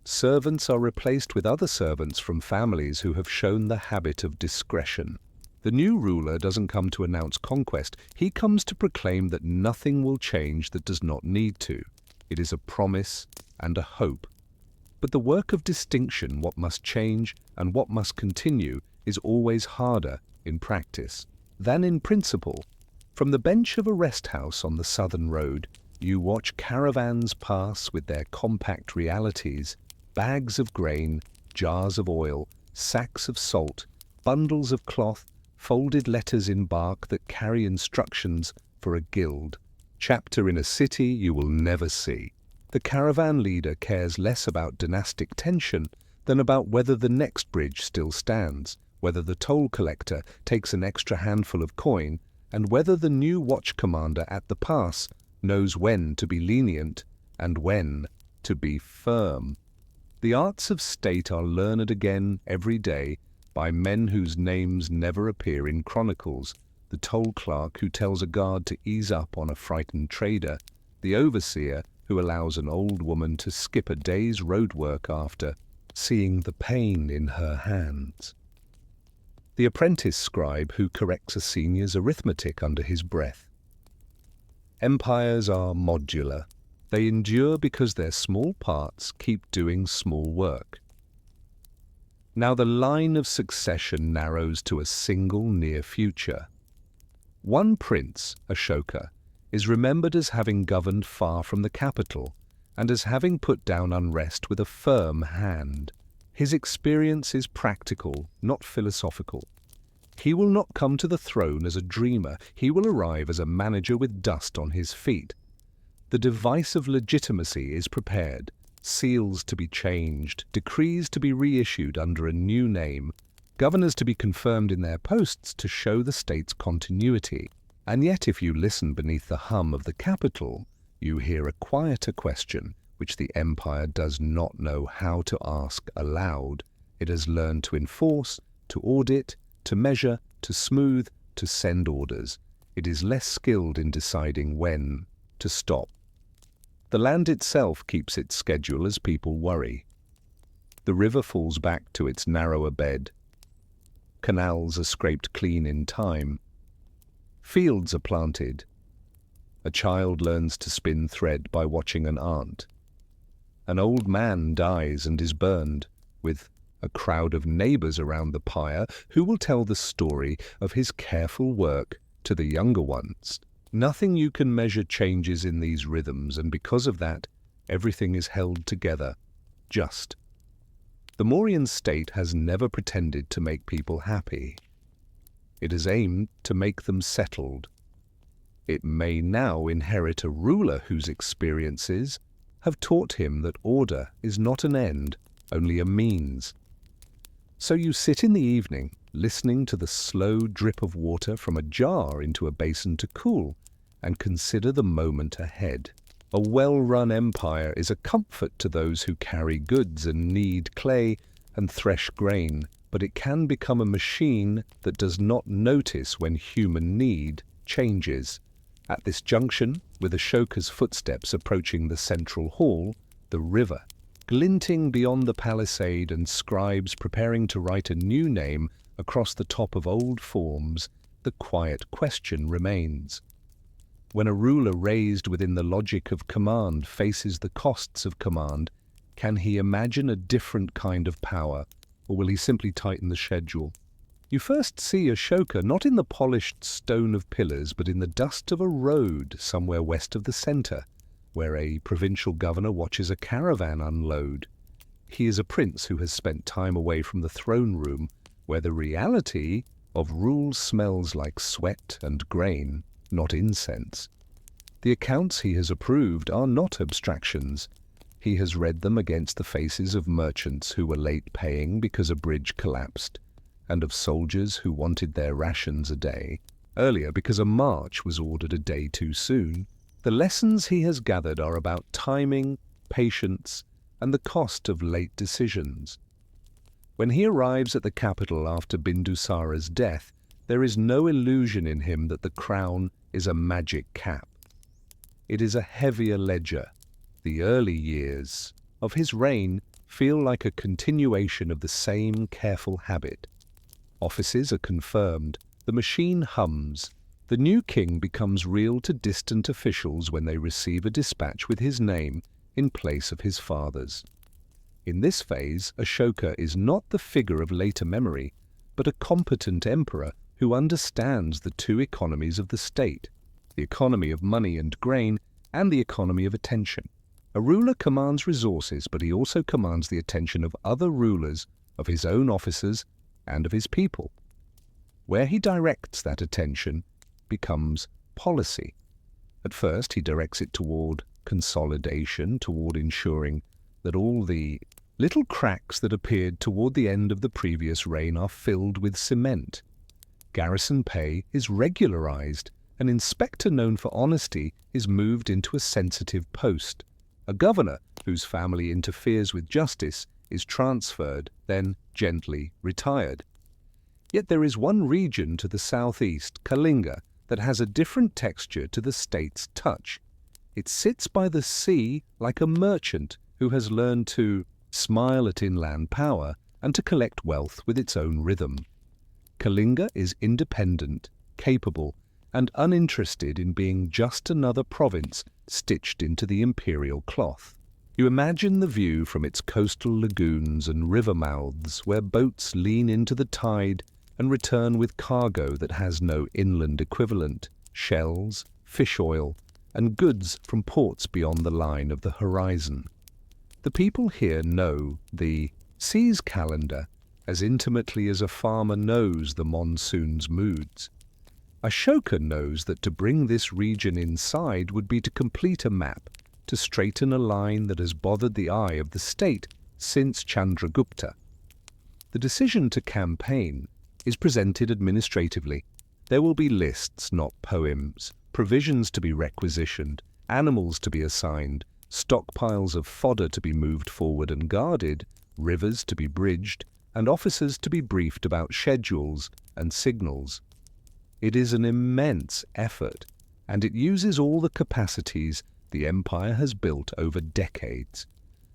Servants are replaced with other servants from families who have shown the habit of discretion. The new ruler doesn't come to announce conquest, he comes to proclaim that nothing will change that does not need to. It is a promise and a hope. But the work of distinction, what must change and what must continue, is always harder in practice than in principle. From the bench of a rest house on the southern road, you watch caravans pass with their compact realities, bags of grain, jars of oil, sacks of salt, bundles of cloth, folded letters in bark that carry instructions for a guild, chapter in a city you will never see. The caravan leader cares less about dynastic tension than about whether the next bridge still stands, whether the toll collector takes an extra handful of coin, and whether the new watch commander at the pass knows when to be lenient and when to be firm. The arts of state are learned again every day by men whose names never appear in chronicles, the toll clerk who tells a guard to ease up on a frightened trader, the overseer who allows an old woman to skip a day's road work after seeing the pain in her hands, the apprentice scribe who corrects a senior's arithmetic under his breath. Empires are modular. They endure because their small parts keep doing small work. Now the line of succession narrows to a single near future. One prince, Ashoka, is remembered as having governed far from the capital and as having put down unrest with a firm hand. His experience is practical, not philosophical. He will not come to the throne as a dreamer, he will arrive as a manager with dust on his feet. The device of legitimacy is prepared, seals to be changed, decrees to be reissued under a new name, governors to be confirmed in their posts to show the state's continuity. And yet if you listen beneath the hum of the capital, you hear a quieter question which the empire does not know how to ask aloud. It has learned to enforce, to audit, to measure, to smooth, to send orders. It is less skilled in deciding when to stop. The land itself keeps its schedule as people worry. The river falls back to its narrower bed. Canals are scraped clean in time. Fields are planted. A child learns to spin thread by watching an aunt. An old man dies and is burned, with a crowd of neighbors around the pyre who will tell the story of his careful work to the younger ones. Nothing you can measure changes in these rhythms, and because of that, everything is held together, just. The Mauryan state has never pretended to make people happy. It has aimed to make them settled. It may now inherit a ruler whose experiences have taught him that order is not an end, only a means. So you sit in the evening, listening to the slow drip of water from a jar into a basin to cool, and consider the moment ahead. A well-run empire is a comfort to those who carry goods and knead clay and thresh grain, but it can become a machine that does not notice when human need changes. At this junction, with Ashoka's footsteps approaching the central hall, the river, glinting beyond the palisade, and scribes preparing to write a new name across the top of old forms, the quiet question remains. When a ruler raised within the logic of command faces the costs of command, can he imagine a different kind of power, or will he simply tighten the schedule? You first see Ashoka not in the polished stone of pillars, but in the dust of a road somewhere west of the center, where a provincial governor watches a caravan unload. He is a prince who has spent time away from the throne room, where the reality of rule smells like sweat and grain, not incense. The accounts he has approved are not abstractions. He has read them against the faces of merchants who were late paying because a bridge collapsed, and of soldiers who wanted their rations a day earlier because a march was ordered a day too soon. The lessons he has gathered are about timing, patience, and the cost of late decisions. When he arrives at the capital after Bindusara's death, there is no illusion in him that the crown is a magic cap. It is a heavier ledger. The early years of his reign feel like a continuation of the same careful habit. Offices are confirmed, the machine hums. The new king becomes real to distant officials when they receive a dispatch with his name in place of his father's. In this phase, Ashoka is not the figure of later memory, but a competent emperor who understands the two economies of the state, the economy of money and grain, and the economy of attention. A ruler commands resources, but he also commands the attention of other rulers, of his own officers, and of his people. Where he directs that attention becomes policy. At first, he directs it toward consolidation, toward ensuring that all the little cracks that appeared toward the end of the previous reign are filled with cement. Garrison pay is regularized. An inspector known for honesty is moved into a sensitive post. A governor whose family interferes with justice is transferred, then gently retired. Yet there is one region to the southeast, Kalinga, that has a different texture to the state's touch. It sits by the sea like a merchant who has learned to smile at inland power and to collect wealth with its own rhythm. Kalinga is independent, capable, and uninterested in being just another province stitched into the imperial cloth. You imagine the view from its coastal lagoons and river mouths where boats lean into the tide and return with cargo that has no inland equivalent, shells, fish oil, and goods from ports beyond the line of the horizon. The people here know the sea's calendar as intimately as a farmer knows the monsoon's moods. Ashoka knows that to bring this region inside would be to complete a map, to straighten a line that has bothered the eye of the state since Chandragupta. The decision to campaign is presented administratively. There will be lists, not poems, provisions to be requisitioned, animals to be assigned, stockpiles of fodder to be moved forward and guarded, rivers to be bridged, and officers to be briefed about schedules and signals. It is an immense effort, and it uses all the capacities the empire has built over decades.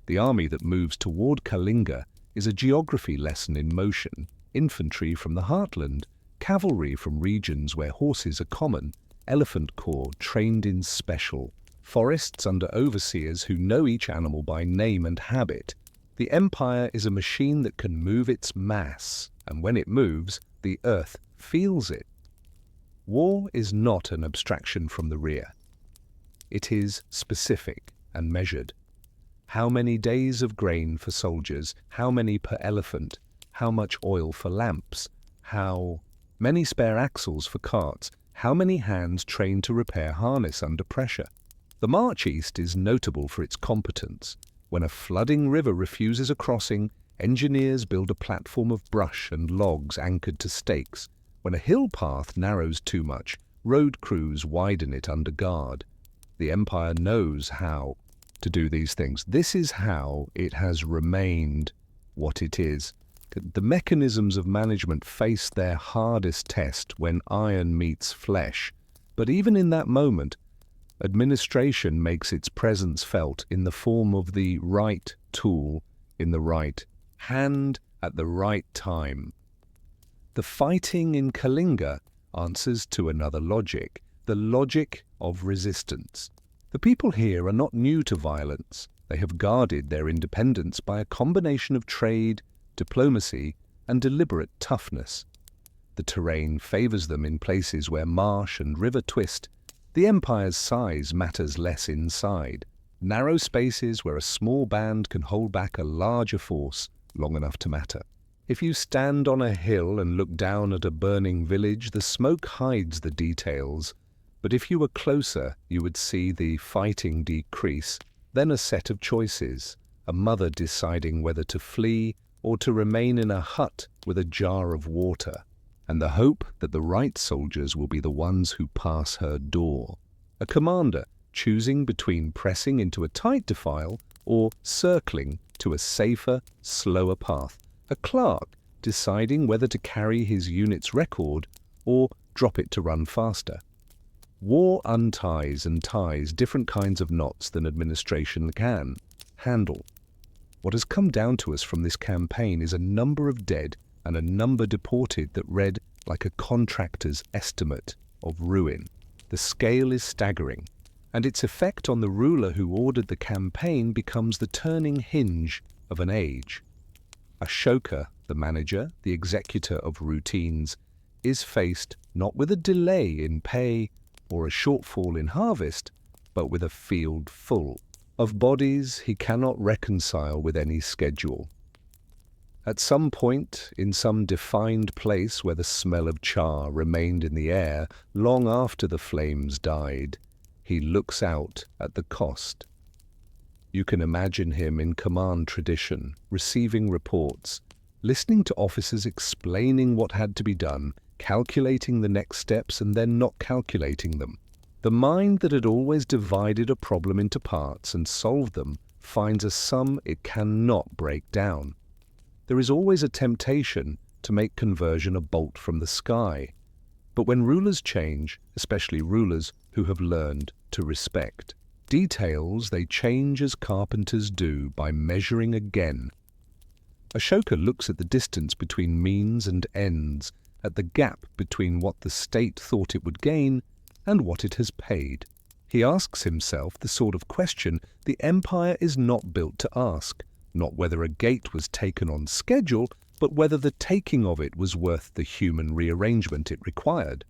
The army that moves toward Kalinga is a geography lesson in motion, infantry from the heartland, cavalry from regions where horses are common, elephant corps trained in special, forests under overseers who know each animal by name and habit. The empire is a machine that can move its mass, and when it moves, the earth feels it. War is not an abstraction from the rear. It is specific and measured. How many days of grain for soldiers? How many per elephant? How much oil for lamps? How many spare axles for carts? How many hands trained to repair harness under pressure? The march east is notable for its competence. When a flooding river refuses a crossing, engineers build a platform of brush and logs anchored to stakes. When a hill path narrows too much, road crews widen it under guard. The empire knows how to do these things. This is how it has remained what it is. The mechanisms of management face their hardest test when iron meets flesh. But even in that moment, administration makes its presence felt in the form of the right tool in the right hand at the right time. The fighting in Kalinga answers to another logic, the logic of resistance. The people here are not new to violence. They have guarded their independence by a combination of trade, diplomacy, and deliberate toughness. The terrain favors them in places where marsh and river twist. The empire's size matters less inside. Narrow spaces where a small band can hold back a larger force long enough to matter. If you stand on a hill and look down at a burning village, the smoke hides the details. But if you were closer, you would see the fighting decrease. Then a set of choices, a mother deciding whether to flee or to remain in a hut with a jar of water, and the hope that the right soldiers will be the ones who pass her door. A commander choosing between pressing into a tight defile or circling to a safer, slower path. A clerk deciding whether to carry his unit's record or drop it to run faster. War unties and ties different kinds of knots than administration can handle. What has come down to us from this campaign is a number of dead and a number deported that read like a contractor's estimate of ruin. The scale is staggering, and its effect on the ruler who ordered the campaign becomes the turning hinge of an age. Ashoka, the manager, the executor of routines, is faced not with a delay in pay or a shortfall in harvest, but with a field full of bodies he cannot reconcile with any schedule. At some point, in some defined place where the smell of char remained in the air long after the flames died, he looks out at the cost. You can imagine him in command tradition, receiving reports, listening to officers explaining what had to be done, calculating the next steps and then not calculating them. The mind that had always divided a problem into parts and solved them finds a sum it cannot break down. There is always a temptation to make conversion a bolt from the sky. But when rulers change, especially rulers who have learned to respect details, they change as carpenters do by measuring again. Ashoka looks at the distance between means and ends, at the gap between what the state thought it would gain and what it has paid. He asks himself the sort of question the empire is not built to ask, not whether a gate was taken on schedule, but whether the taking of it was worth the human rearrangement it required.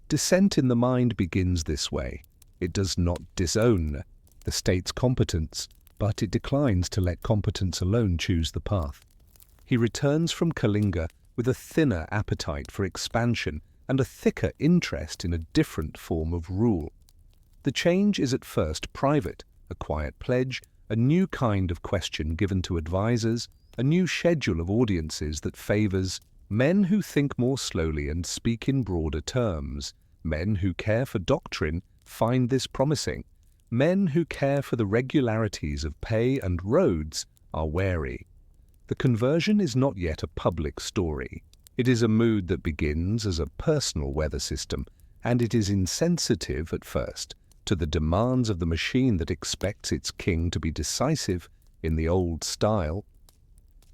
Dissent in the mind begins this way. It does not disown the state's competence, but it declines to let competence alone choose the path. He returns from Kalinga with a thinner appetite for expansion and a thicker interest in a different form of rule. The change is at first private, a quiet pledge, a new kind of question given to advisers, a new schedule of audiences that favors men who think more slowly and speak in broader terms. Men who care for doctrine find this promising. Men who care for the regularities of pay and roads are wary. The conversion is not yet a public story. It is a mood that begins as a personal weather system, and it is insensitive at first to the demands of the machine that expects its king to be decisive in the old style.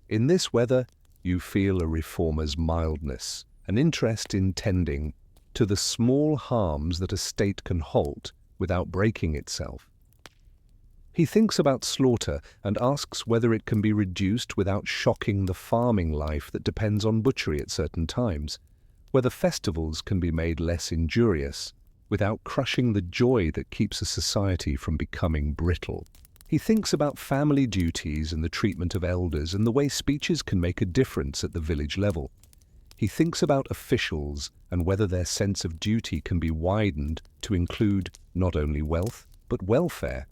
In this weather, you feel a reformer's mildness, an interest in tending to the small harms that a state can halt without breaking itself. He thinks about slaughter and asks whether it can be reduced without shocking the farming life that depends on butchery at certain times, whether festivals can be made less injurious without crushing the joy that keeps a society from becoming brittle. He thinks about family duties and the treatment of elders and the way speeches can make a difference at the village level. He thinks about officials and whether their sense of duty can be widened to include not only wealth, but welfare.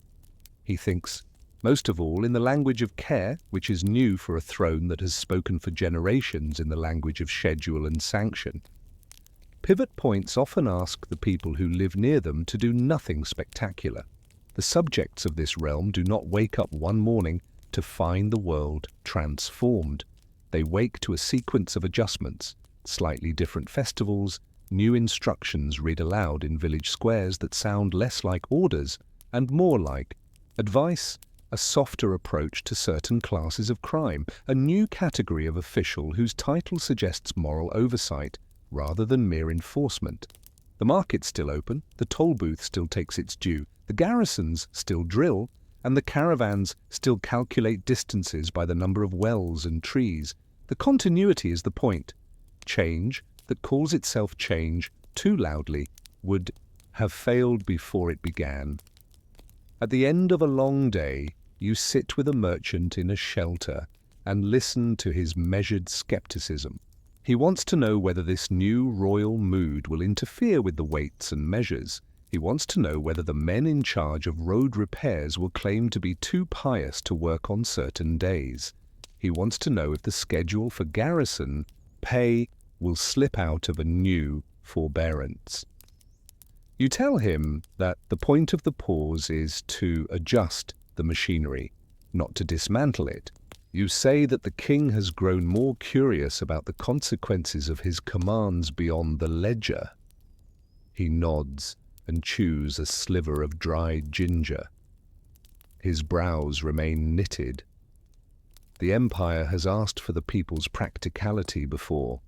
He thinks, most of all, in the language of care, which is new for a throne that has spoken for generations in the language of schedule and sanction. Pivot points often ask the people who live near them to do nothing spectacular. The subjects of this realm do not wake up one morning to find the world transformed. They wake to a sequence of adjustments, slightly different festivals, new instructions read aloud in village squares that sound less like orders and more like advice, a softer approach to certain classes of crime, a new category of official whose title suggests moral oversight rather than mere enforcement. The market's still open, the toll booth still takes its due, the garrisons still drill, and the caravans still calculate distances by the number of wells and trees. The continuity is the point. Change that calls itself change too loudly would have failed before it began. At the end of a long day, you sit with a merchant in a shelter and listen to his measured skepticism. He wants to know whether this new royal mood will interfere with the weights and measures. He wants to know whether the men in charge of road repairs will claim to be too pious to work on certain days. He wants to know if the schedule for garrison pay will slip out of a new forbearance. You tell him that the point of the pause is to adjust the machinery, not to dismantle it. You say that the king has grown more curious about the consequences of his commands beyond the ledger. He nods and chews a sliver of dried ginger. His brows remain knitted. The empire has asked for the people's practicality before.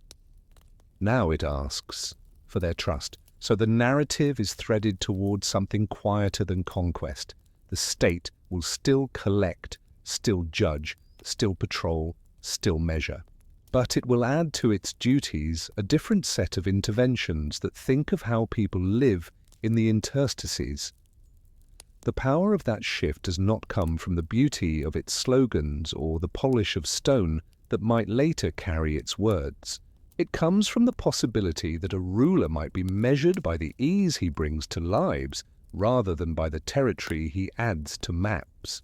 Now it asks for their trust. So the narrative is threaded towards something quieter than conquest. The state will still collect, still judge, still patrol, still measure. But it will add to its duties a different set of interventions that think of how people live in the interstices. The power of that shift does not come from the beauty of its slogans or the polish of stone that might later carry its words. It comes from the possibility that a ruler might be measured by the ease he brings to lives rather than by the territory he adds to maps.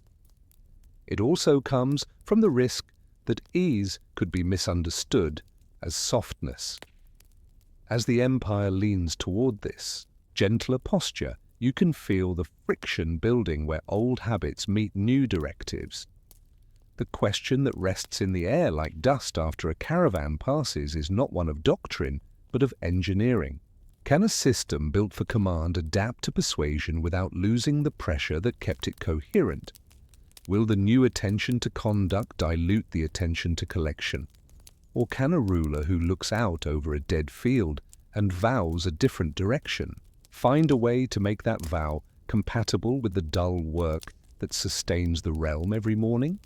It also comes from the risk that ease could be misunderstood as softness. As the empire leans toward this gentler posture, you can feel the friction building where old habits meet new directives. The question that rests in the air like dust after a caravan passes is not one of doctrine, but of engineering. Can a system built for command adapt to persuasion without losing the pressure that kept it coherent? Will the new attention to conduct dilute the attention to collection? Or can a ruler who looks out over a dead field and vows a different direction find a way to make that vow compatible with the dull work that sustains the realm every morning?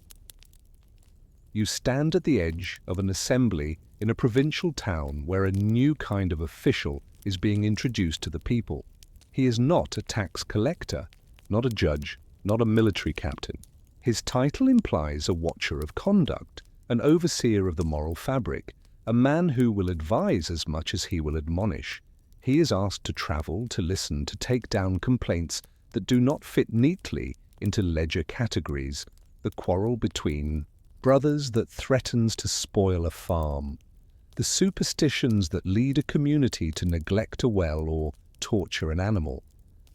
You stand at the edge of an assembly in a provincial town where a new kind of official is being introduced to the people. He is not a tax collector, not a judge, not a military captain. His title implies a watcher of conduct, an overseer of the moral fabric, a man who will advise as much as he will admonish. He is asked to travel, to listen, to take down complaints that do not fit neatly into ledger categories, the quarrel between brothers that threatens to spoil a farm, the superstitions that lead a community to neglect a well or torture an animal,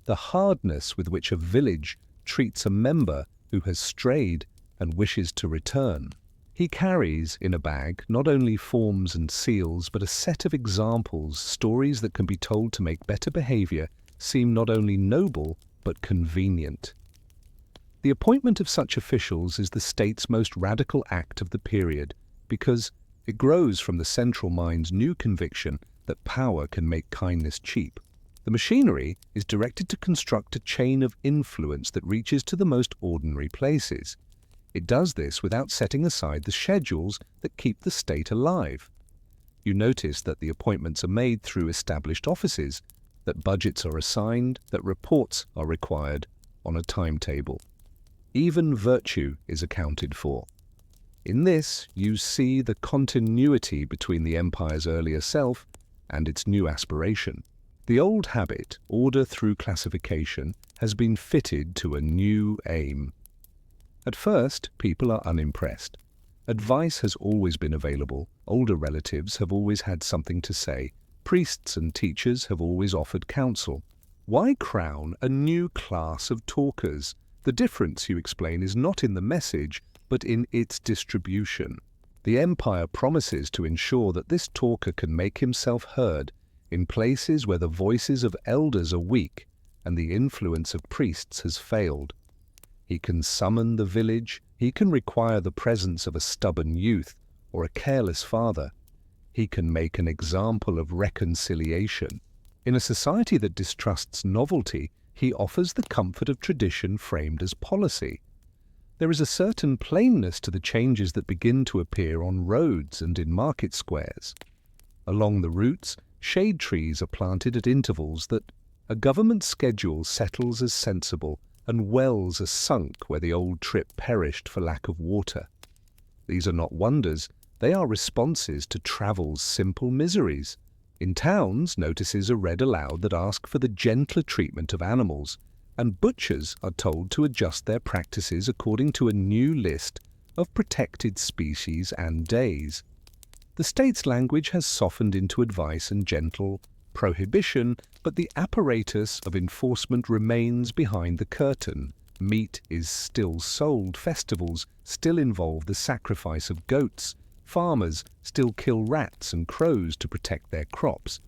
the hardness with which a village treats a member who has strayed and wishes to return. He carries in a bag not only forms and seals, but a set of examples, stories that can be told to make better behavior seem not only noble, but convenient. The appointment of such officials is the state's most radical act of the period because it grows from the central mind's new conviction that power can make kindness cheap. The machinery is directed to construct a chain of influence that reaches to the most ordinary places. It does this without setting aside the schedules that keep the state alive. You notice that the appointments are made through established offices, that budgets are assigned, that reports are required on a timetable. Even virtue is accounted for. In this, you see the continuity between the empire's earlier self and its new aspiration. The old habit, order through classification, has been fitted to a new aim. At first, people are unimpressed. Advice has always been available, older relatives have always had something to say, priests and teachers have always offered counsel. Why crown a new class of talkers? The difference, you explain, is not in the message, but in its distribution. The empire promises to ensure that this talker can make himself heard in places where the voices of elders are weak and the influence of priests has failed. He can summon the village, he can require the presence of a stubborn youth or a careless father. He can make an example of reconciliation. In a society that distrusts novelty, he offers the comfort of tradition framed as policy. There is a certain plainness to the changes that begin to appear on roads and in market squares. Along the routes, shade trees are planted at intervals that a government schedule settles as sensible, and wells are sunk where the old trip perished for lack of water. These are not wonders, they are responses to travel's simple miseries. In towns, notices are read aloud that ask for the gentler treatment of animals, and butchers are told to adjust their practices according to a new list of protected species and days. The state's language has softened into advice and gentle prohibition, but the apparatus of enforcement remains behind the curtain. Meat is still sold, festivals still involve the sacrifice of goats, farmers still kill rats and crows to protect their crops.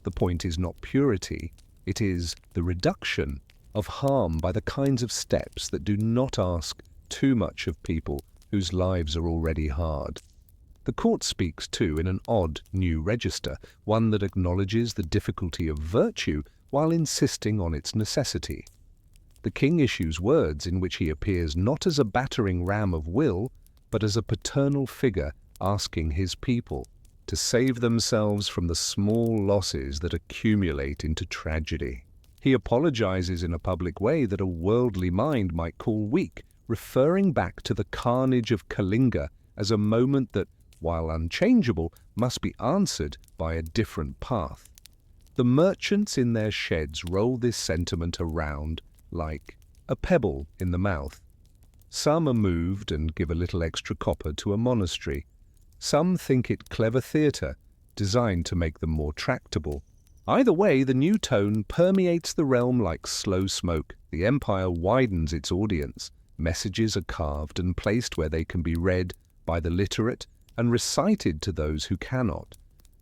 The point is not purity, it is the reduction of harm by the kinds of steps that do not ask too much of people whose lives are already hard. The court speaks too in an odd new register, one that acknowledges the difficulty of virtue while insisting on its necessity. The king issues words in which he appears not as a battering ram of will, but as a paternal figure asking his people to save themselves from the small losses that accumulate into tragedy. He apologizes in a public way that a worldly mind might call weak, referring back to the carnage of Kalinga as a moment that, while unchangeable, must be answered by a different path. The merchants in their sheds roll this sentiment around like a pebble in the mouth. Some are moved and give a little extra copper to a monastery. Some think it clever theatre, designed to make them more tractable. Either way, the new tone permeates the realm like slow smoke. The empire widens its audience. Messages are carved and placed where they can be read by the literate and recited to those who cannot.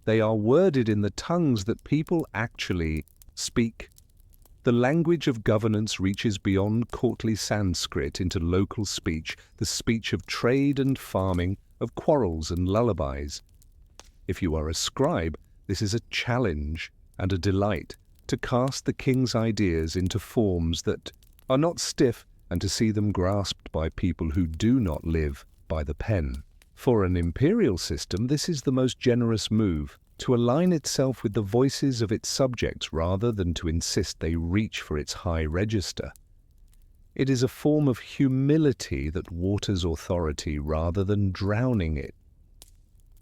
They are worded in the tongues that people actually speak. The language of governance reaches beyond courtly Sanskrit into local speech, the speech of trade and farming, of quarrels and lullabies. If you are a scribe, this is a challenge and a delight to cast the king's ideas into forms that are not stiff and to see them grasped by people who do not live by the pen. For an imperial system, this is the most generous move, to align itself with the voices of its subjects rather than to insist they reach for its high register. It is a form of humility that waters authority rather than drowning it.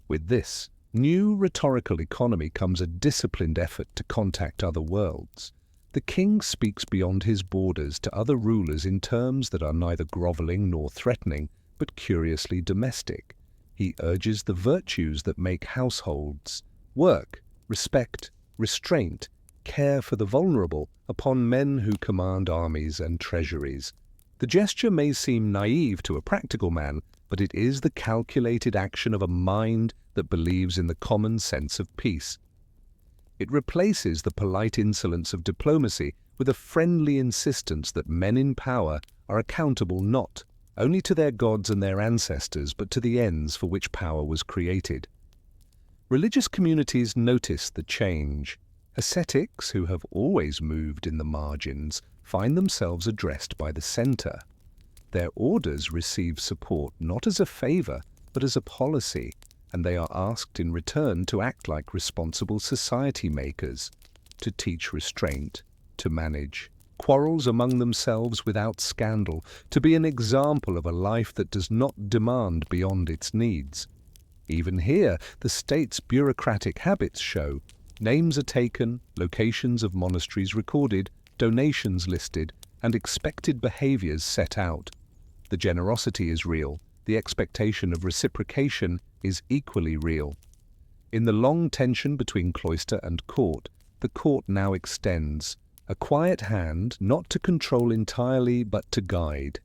With this new rhetorical economy comes a disciplined effort to contact other worlds. The king speaks beyond his borders to other rulers in terms that are neither groveling nor threatening, but curiously domestic. He urges the virtues that make households work, respect, restraint, care for the vulnerable upon men who command armies and treasuries. The gesture may seem naive to a practical man, but it is the calculated action of a mind that believes in the common sense of peace. It replaces the polite insolence of diplomacy with a friendly insistence that men in power are accountable not only to their gods and their ancestors, but to the ends for which power was created. Religious communities notice the change. Ascetics, who have always moved in the margins, find themselves addressed by the center. Their orders receive support not as a favor, but as a policy, and they are asked in return to act like responsible society makers, to teach restraint, to manage quarrels among themselves without scandal, to be an example of a life that does not demand beyond its needs. Even here, the state's bureaucratic habits show. Names are taken, locations of monasteries recorded, donations listed, and expected behaviors set out. The generosity is real. The expectation of reciprocation is equally real. In the long tension between cloister and court, the court now extends, a quiet hand not to control entirely but to guide.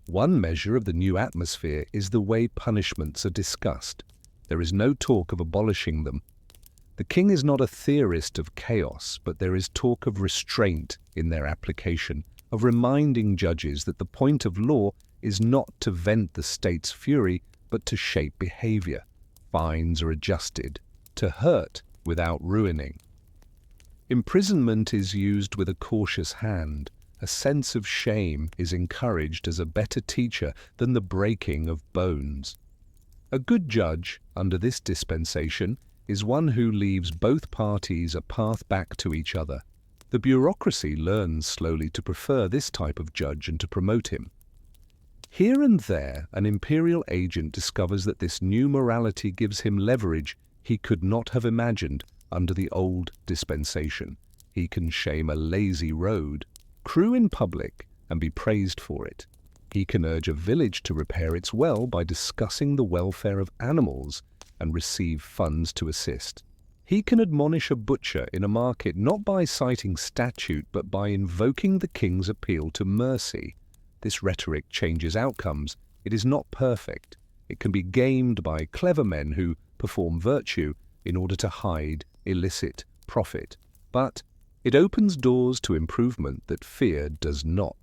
One measure of the new atmosphere is the way punishments are discussed. There is no talk of abolishing them. The king is not a theorist of chaos, but there is talk of restraint in their application, of reminding judges that the point of law is not to vent the state's fury, but to shape behavior. Fines are adjusted, to hurt without ruining. Imprisonment is used with a cautious hand. A sense of shame is encouraged as a better teacher than the breaking of bones. A good judge, under this dispensation, is one who leaves both parties a path back to each other. The bureaucracy learns slowly to prefer this type of judge and to promote him. Here and there, an imperial agent discovers that this new morality gives him leverage he could not have imagined under the old dispensation. He can shame a lazy road, crew in public, and be praised for it. He can urge a village to repair its well by discussing the welfare of animals and receive funds to assist. He can admonish a butcher in a market not by citing statute but by invoking the king's appeal to mercy. This rhetoric changes outcomes. It is not perfect. It can be gamed by clever men who perform virtue in order to hide illicit profit. But it opens doors to improvement that fear does not.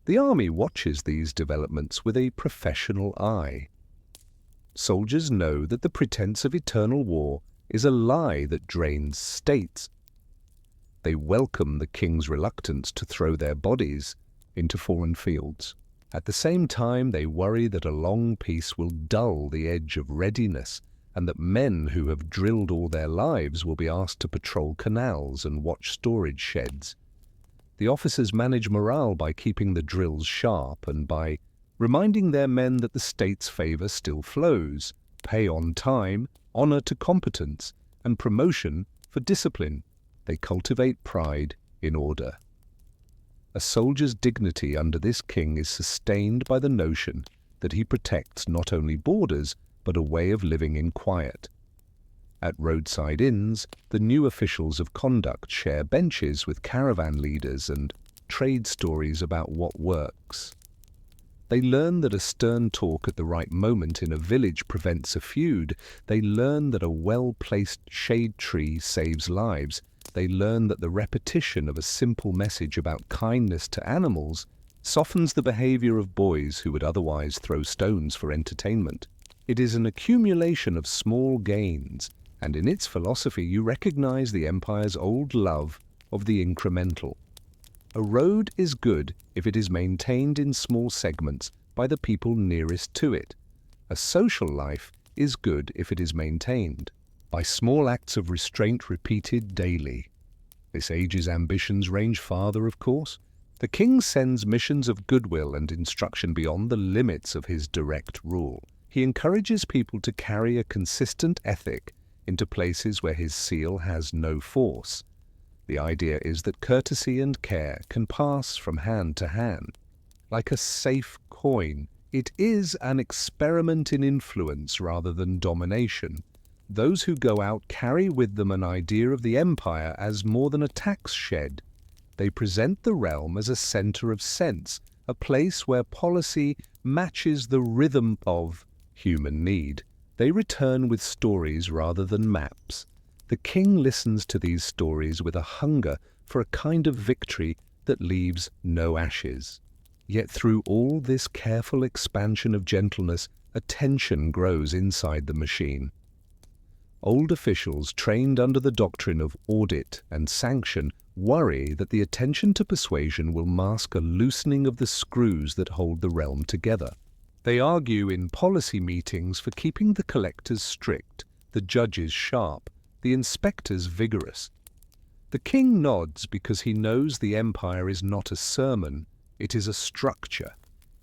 The army watches these developments with a professional eye. Soldiers know that the pretense of eternal war is a lie that drains states. They welcome the king's reluctance to throw their bodies into foreign fields. At the same time, they worry that a long peace will dull the edge of readiness, and that men who have drilled all their lives will be asked to patrol canals and watch storage sheds. The officers manage morale by keeping the drills sharp and by reminding their men that the state's favor still flows, pay on time, honor to competence, and promotion for discipline. They cultivate pride in order. A soldier's dignity under this king is sustained by the notion that he protects not only borders, but a way of living in quiet. At roadside inns, the new officials of conduct share benches with caravan leaders and trade stories about what works. They learn that a stern talk at the right moment in a village prevents a feud. They learn that a well-placed shade tree saves lives. They learn that the repetition of a simple message about kindness to animals softens the behavior of boys who would otherwise throw stones for entertainment. It is an accumulation of small gains, and in its philosophy you recognize the empire's old love of the incremental. A road is good if it is maintained in small segments by the people nearest to it. A social life is good if it is maintained by small acts of restraint repeated daily. This age's ambitions range farther, of course. The king sends missions of goodwill and instruction beyond the limits of his direct rule. He encourages people to carry a consistent ethic into places where his seal has no force. The idea is that courtesy and care can pass from hand to hand. Like a safe coin, it is an experiment in influence rather than domination. Those who go out carry with them an idea of the empire as more than a tax shed. They present the realm as a center of sense, a place where policy matches the rhythm of human need. They return with stories rather than maps. The king listens to these stories with a hunger for a kind of victory that leaves no ashes. Yet through all this careful expansion of gentleness, a tension grows inside the machine. Old officials trained under the doctrine of audit and sanction worry that the attention to persuasion will mask a loosening of the screws that hold the realm together. They argue in policy meetings for keeping the collectors strict, the judges sharp, the inspectors vigorous. The king nods because he knows the empire is not a sermon, it is a structure.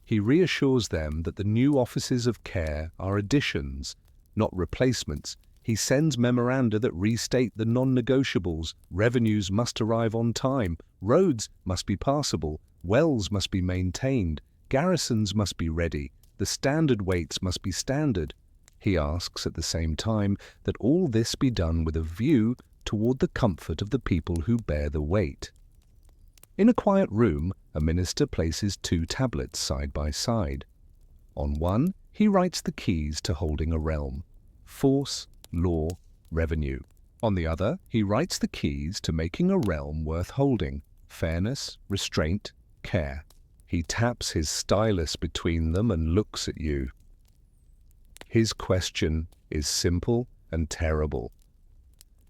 He reassures them that the new offices of care are additions, not replacements. He sends memoranda that restate the non-negotiables. Revenues must arrive on time, roads must be passable, wells must be maintained, garrisons must be ready, the standard weights must be standard. He asks at the same time that all this be done with a view toward the comfort of the people who bear the weight. In a quiet room, a minister places two tablets side by side. On one, he writes the keys to holding a realm: force, law, revenue. On the other, he writes the keys to making a realm worth holding: fairness, restraint, care. He taps his stylus between them and looks at you. His question is simple and terrible.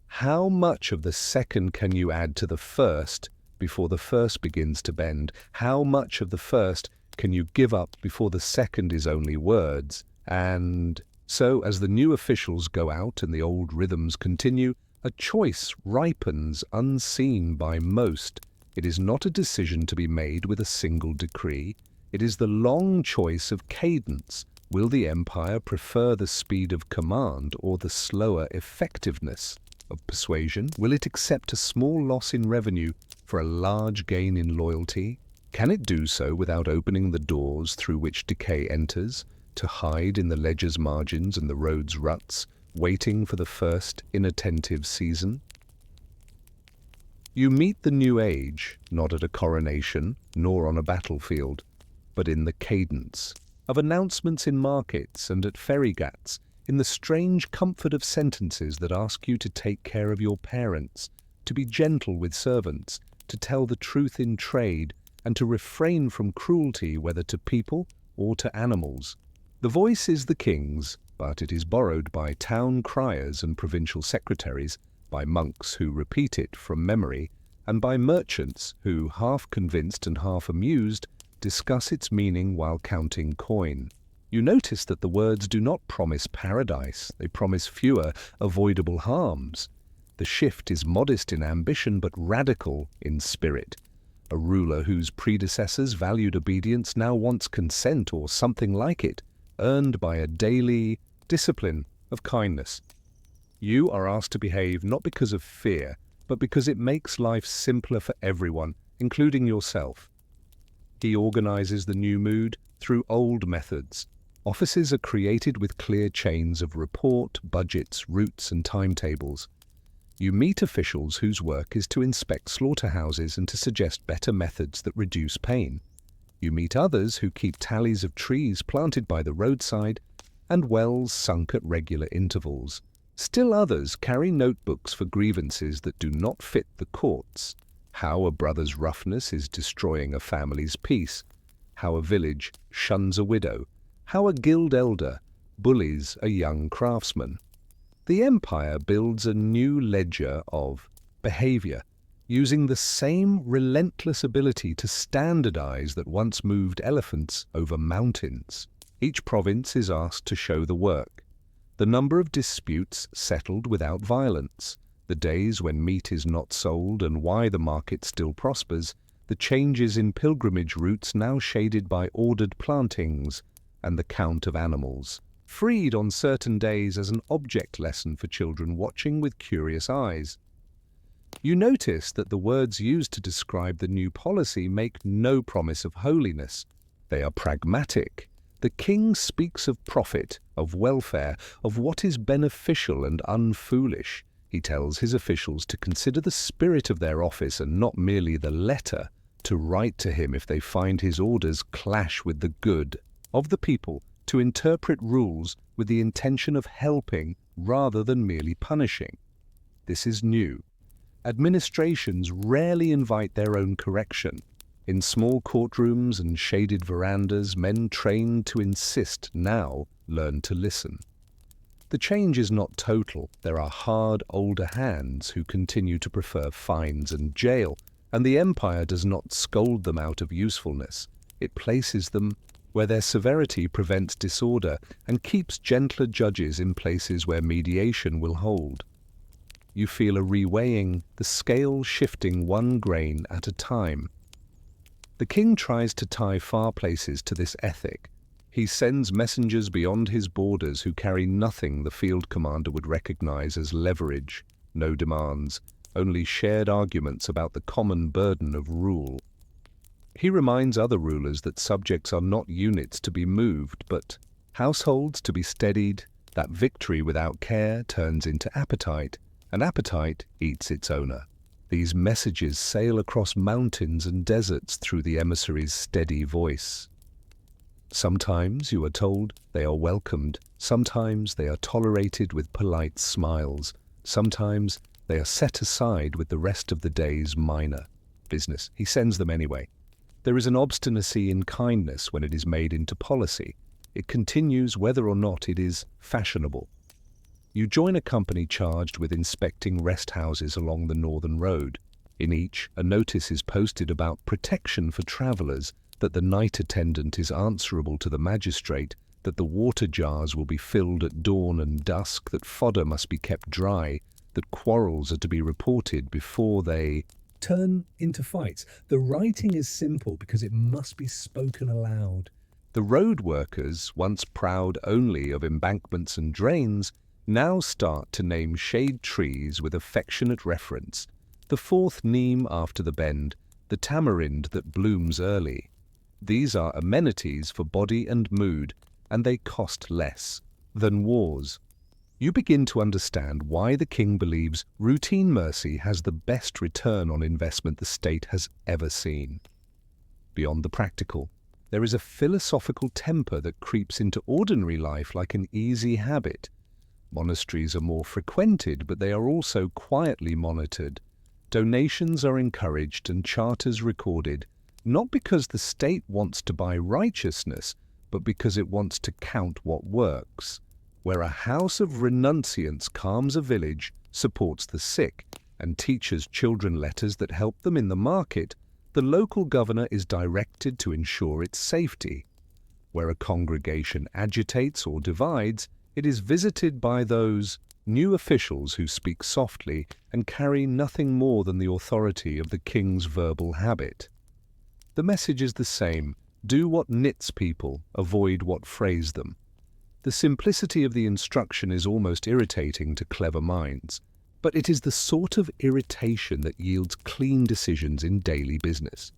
How much of the second can you add to the first before the first begins to bend? How much of the first can you give up before the second is only words? And so, as the new officials go out and the old rhythms continue, a choice ripens unseen by most. It is not a decision to be made with a single decree. It is the long choice of cadence. Will the empire prefer the speed of command or the slower effectiveness of persuasion? Will it accept a small loss in revenue for a large gain in loyalty? Can it do so without opening the doors through which decay enters, to hide in the ledger's margins and the road's ruts, waiting for the first inattentive season? You meet the new age, not at a coronation, nor on a battlefield, but in the cadence of announcements in markets and at ferrygats, in the strange comfort of sentences that ask you to take care of your parents, to be gentle with servants, to tell the truth in trade, and to refrain from cruelty whether to people or to animals. The voice is the king's, but it is borrowed by town criers and provincial secretaries, by monks who repeat it from memory, and by merchants who, half convinced and half amused, discuss its meaning while counting coin. You notice that the words do not promise paradise, they promise fewer avoidable harms. The shift is modest in ambition but radical in spirit. A ruler whose predecessors valued obedience now wants consent or something like it, earned by a daily discipline of kindness. You are asked to behave not because of fear, but because it makes life simpler for everyone, including yourself. He organizes the new mood through old methods. Offices are created with clear chains of report, budgets, routes, and timetables. You meet officials whose work is to inspect slaughterhouses and to suggest better methods that reduce pain. You meet others who keep tallies of trees planted by the roadside and wells sunk at regular intervals. Still others carry notebooks for grievances that do not fit the courts. How a brother's roughness is destroying a family's peace. How a village shuns a widow. How a guild elder bullies a young craftsman. The empire builds a new ledger of behavior, using the same relentless ability to standardize that once moved elephants over mountains. Each province is asked to show the work, the number of disputes settled without violence, the days when meat is not sold and why the market still prospers, the changes in pilgrimage routes now shaded by ordered plantings, and the count of animals, freed on certain days as an object lesson for children watching with curious eyes. You notice that the words used to describe the new policy make no promise of holiness. They are pragmatic. The king speaks of profit, of welfare, of what is beneficial and unfoolish. He tells his officials to consider the spirit of their office and not merely the letter, to write to him if they find his orders clash with the good of the people, to interpret rules with the intention of helping rather than merely punishing. This is new. Administrations rarely invite their own correction. In small courtrooms and shaded verandas, men trained to insist now learn to listen. The change is not total. There are hard, older hands who continue to prefer fines and jail, and the empire does not scold them out of usefulness. It places them where their severity prevents disorder and keeps gentler judges in places where mediation will hold. You feel a reweighing, the scale shifting one grain at a time. The king tries to tie far places to this ethic. He sends messengers beyond his borders who carry nothing the field commander would recognize as leverage, no demands, only shared arguments about the common burden of rule. He reminds other rulers that subjects are not units to be moved, but households to be steadied, that victory without care turns into appetite, and appetite eats its owner. These messages sail across mountains and deserts through the emissary's steady voice. Sometimes, you are told, they are welcomed. Sometimes they are tolerated with polite smiles. Sometimes they are set aside with the rest of the day's minor business. He sends them anyway. There is an obstinacy in kindness when it is made into policy. It continues whether or not it is fashionable. You join a company charged with inspecting rest houses along the northern road. In each, a notice is posted about protection for travelers, that the night attendant is answerable to the magistrate, that the water jars will be filled at dawn and dusk, that fodder must be kept dry, that quarrels are to be reported before they turn into fights. The writing is simple because it must be spoken aloud. The road workers, once proud only of embankments and drains, now start to name shade trees with affectionate reference. The fourth neem after the bend, the tamarind that blooms early. These are amenities for body and mood, and they cost less than wars. You begin to understand why the king believes routine mercy has the best return on investment the state has ever seen. Beyond the practical, there is a philosophical temper that creeps into ordinary life like an easy habit. Monasteries are more frequented, but they are also quietly monitored. Donations are encouraged and charters recorded, not because the state wants to buy righteousness, but because it wants to count what works. Where a house of renunciants calms a village, supports the sick, and teaches children letters that help them in the market, the local governor is directed to ensure its safety. Where a congregation agitates or divides, it is visited by those new officials who speak softly and carry nothing more than the authority of the king's verbal habit. The message is the same: do what knits people, avoid what frays them. The simplicity of the instruction is almost irritating to clever minds, but it is the sort of irritation that yields clean decisions in daily business.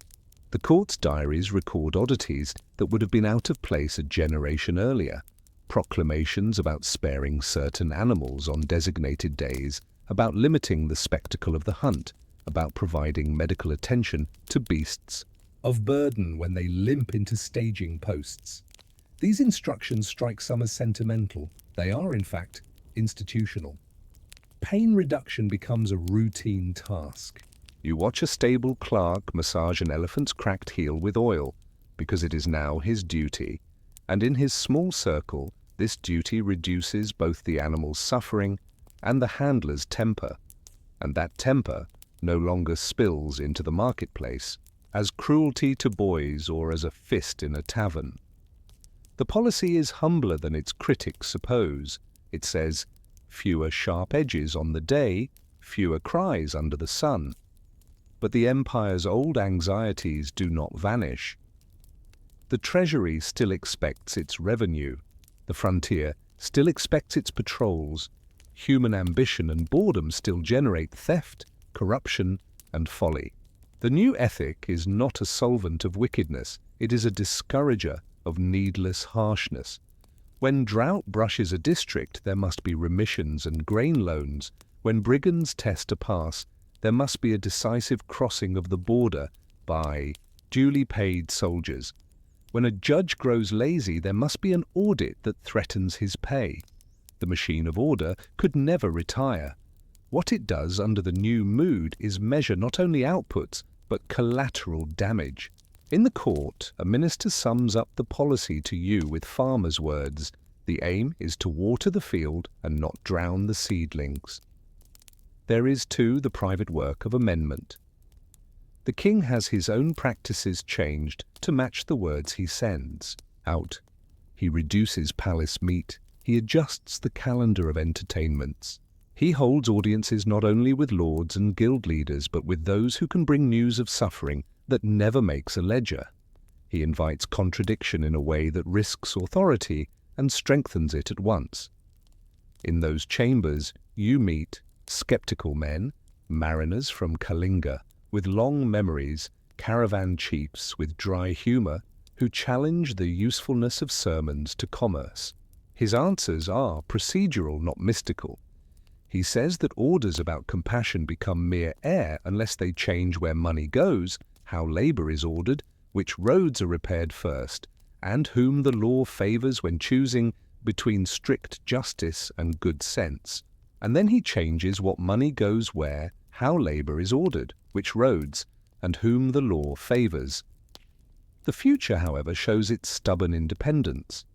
The court's diaries record oddities that would have been out of place a generation earlier. Proclamations about sparing certain animals on designated days, about limiting the spectacle of the hunt, about providing medical attention to beasts of burden when they limp into staging posts. These instructions strike some as sentimental. They are, in fact, institutional. Pain reduction becomes a routine task. You watch a stable clerk massage an elephant's cracked heel with oil, because it is now his duty, and in his small circle, this duty reduces both the animal's suffering and the handler's temper, and that temper no longer spills into the marketplace as cruelty to boys or as a fist in a tavern. The policy is humbler than its critics suppose. It says, fewer sharp edges on the day, fewer cries under the sun. But the empire's old anxieties do not vanish. The treasury still expects its revenue. The frontier still expects its patrols. Human ambition and boredom still generate theft, corruption, and folly. The new ethic is not a solvent of wickedness, it is a discourager of needless harshness. When drought brushes a district, there must be remissions and grain loans. When brigands test a pass, there must be a decisive crossing of the border by duly paid soldiers. When a judge grows lazy, there must be an audit that threatens his pay. The machine of order could never retire. What it does under the new mood is measure not only outputs, but collateral damage. In the court, a minister sums up the policy to you with farmers' words. The aim is to water the field and not drown the seedlings. There is, too, the private work of amendment. The king has his own practices changed to match the words he sends out. He reduces palace meat. He adjusts the calendar of entertainments. He holds audiences not only with lords and guild leaders, but with those who can bring news of suffering that never makes a ledger. He invites contradiction in a way that risks authority and strengthens it at once. In those chambers you meet skeptical men, mariners from Kalinga, with long memories, caravan chiefs with dry humor, who challenge the usefulness of sermons to commerce. His answers are procedural, not mystical. He says that orders about compassion become mere air unless they change where money goes, how labor is ordered, which roads are repaired first, and whom the law favors when choosing between strict justice and good sense. And then he changes what money goes where, how labor is ordered, which roads, and whom the law favors. The future, however, shows its stubborn independence.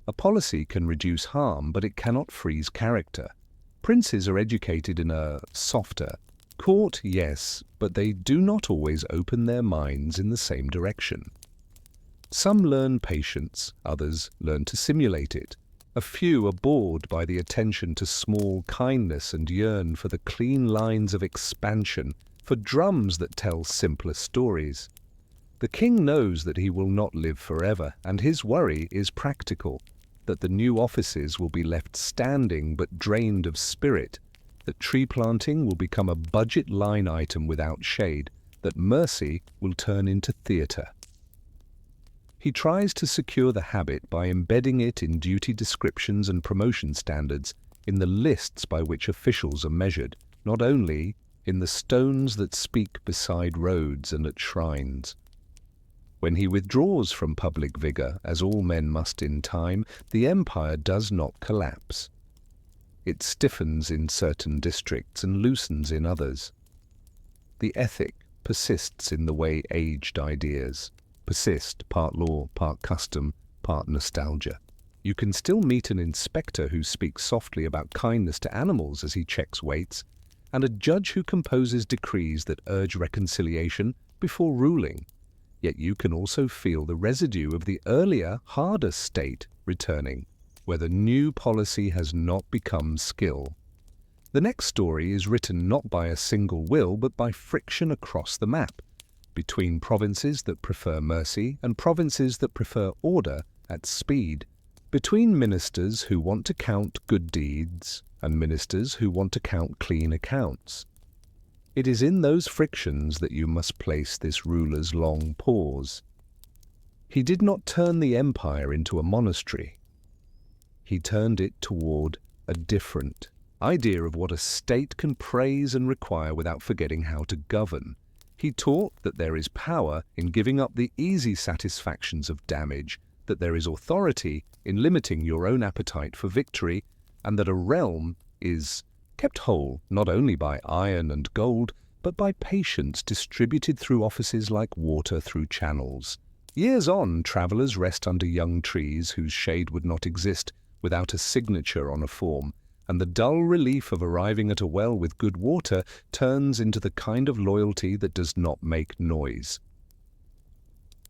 A policy can reduce harm, but it cannot freeze character. Princes are educated in a softer court, yes, but they do not always open their minds in the same direction. Some learn patience, others learn to simulate it. A few are bored by the attention to small kindness and yearn for the clean lines of expansion, for drums that tell simpler stories. The king knows that he will not live forever, and his worry is practical, that the new offices will be left standing but drained of spirit, that tree planting will become a budget line item without shade, that mercy will turn into theatre. He tries to secure the habit by embedding it in duty descriptions and promotion standards, in the lists by which officials are measured, not only in the stones that speak beside roads and at shrines. When he withdraws from public vigor, as all men must in time, the empire does not collapse. It stiffens in certain districts and loosens in others. The ethic persists in the way aged ideas persist, part law, part custom, part nostalgia. You can still meet an inspector who speaks softly about kindness to animals as he checks weights, and a judge who composes decrees that urge reconciliation before ruling. Yet you can also feel the residue of the earlier, harder state returning, where the new policy has not become skill. The next story is written not by a single will, but by friction across the map, between provinces that prefer mercy and provinces that prefer order at speed, between ministers who want to count good deeds and ministers who want to count clean accounts. It is in those frictions that you must place this ruler's long pause. He did not turn the empire into a monastery. He turned it toward a different idea of what a state can praise and require without forgetting how to govern. He taught that there is power in giving up the easy satisfactions of damage, that there is authority in limiting your own appetite for victory, and that a realm is kept whole not only by iron and gold, but by patience distributed through offices like water through channels. Years on, travelers rest under young trees whose shade would not exist without a signature on a form, and the dull relief of arriving at a well with good water turns into the kind of loyalty that does not make noise.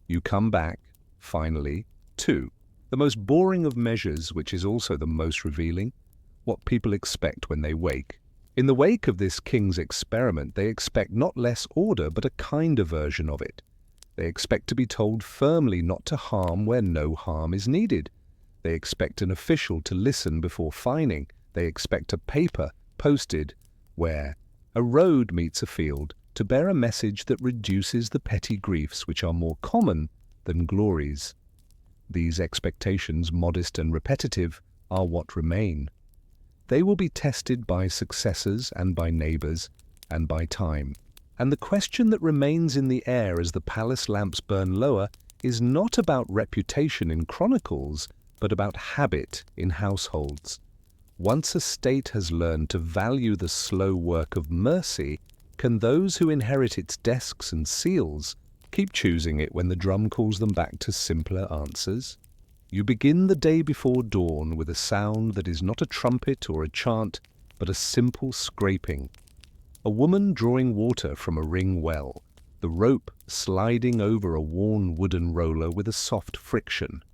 You come back, finally, to the most boring of measures, which is also the most revealing, what people expect when they wake. In the wake of this king's experiment, they expect not less order, but a kinder version of it. They expect to be told firmly not to harm where no harm is needed. They expect an official to listen before fining. They expect a paper posted where a road meets a field to bear a message that reduces the petty griefs which are more common than glories. These expectations, modest and repetitive, are what remain. They will be tested by successors and by neighbors and by time. And the question that remains in the air as the palace lamps burn lower is not about reputation in chronicles, but about habit in households. Once a state has learned to value the slow work of mercy, can those who inherit its desks and seals keep choosing it when the drum calls them back to simpler answers? You begin the day before dawn with a sound that is not a trumpet or a chant, but a simple scraping. A woman drawing water from a ring well, the rope sliding over a worn wooden roller with a soft friction.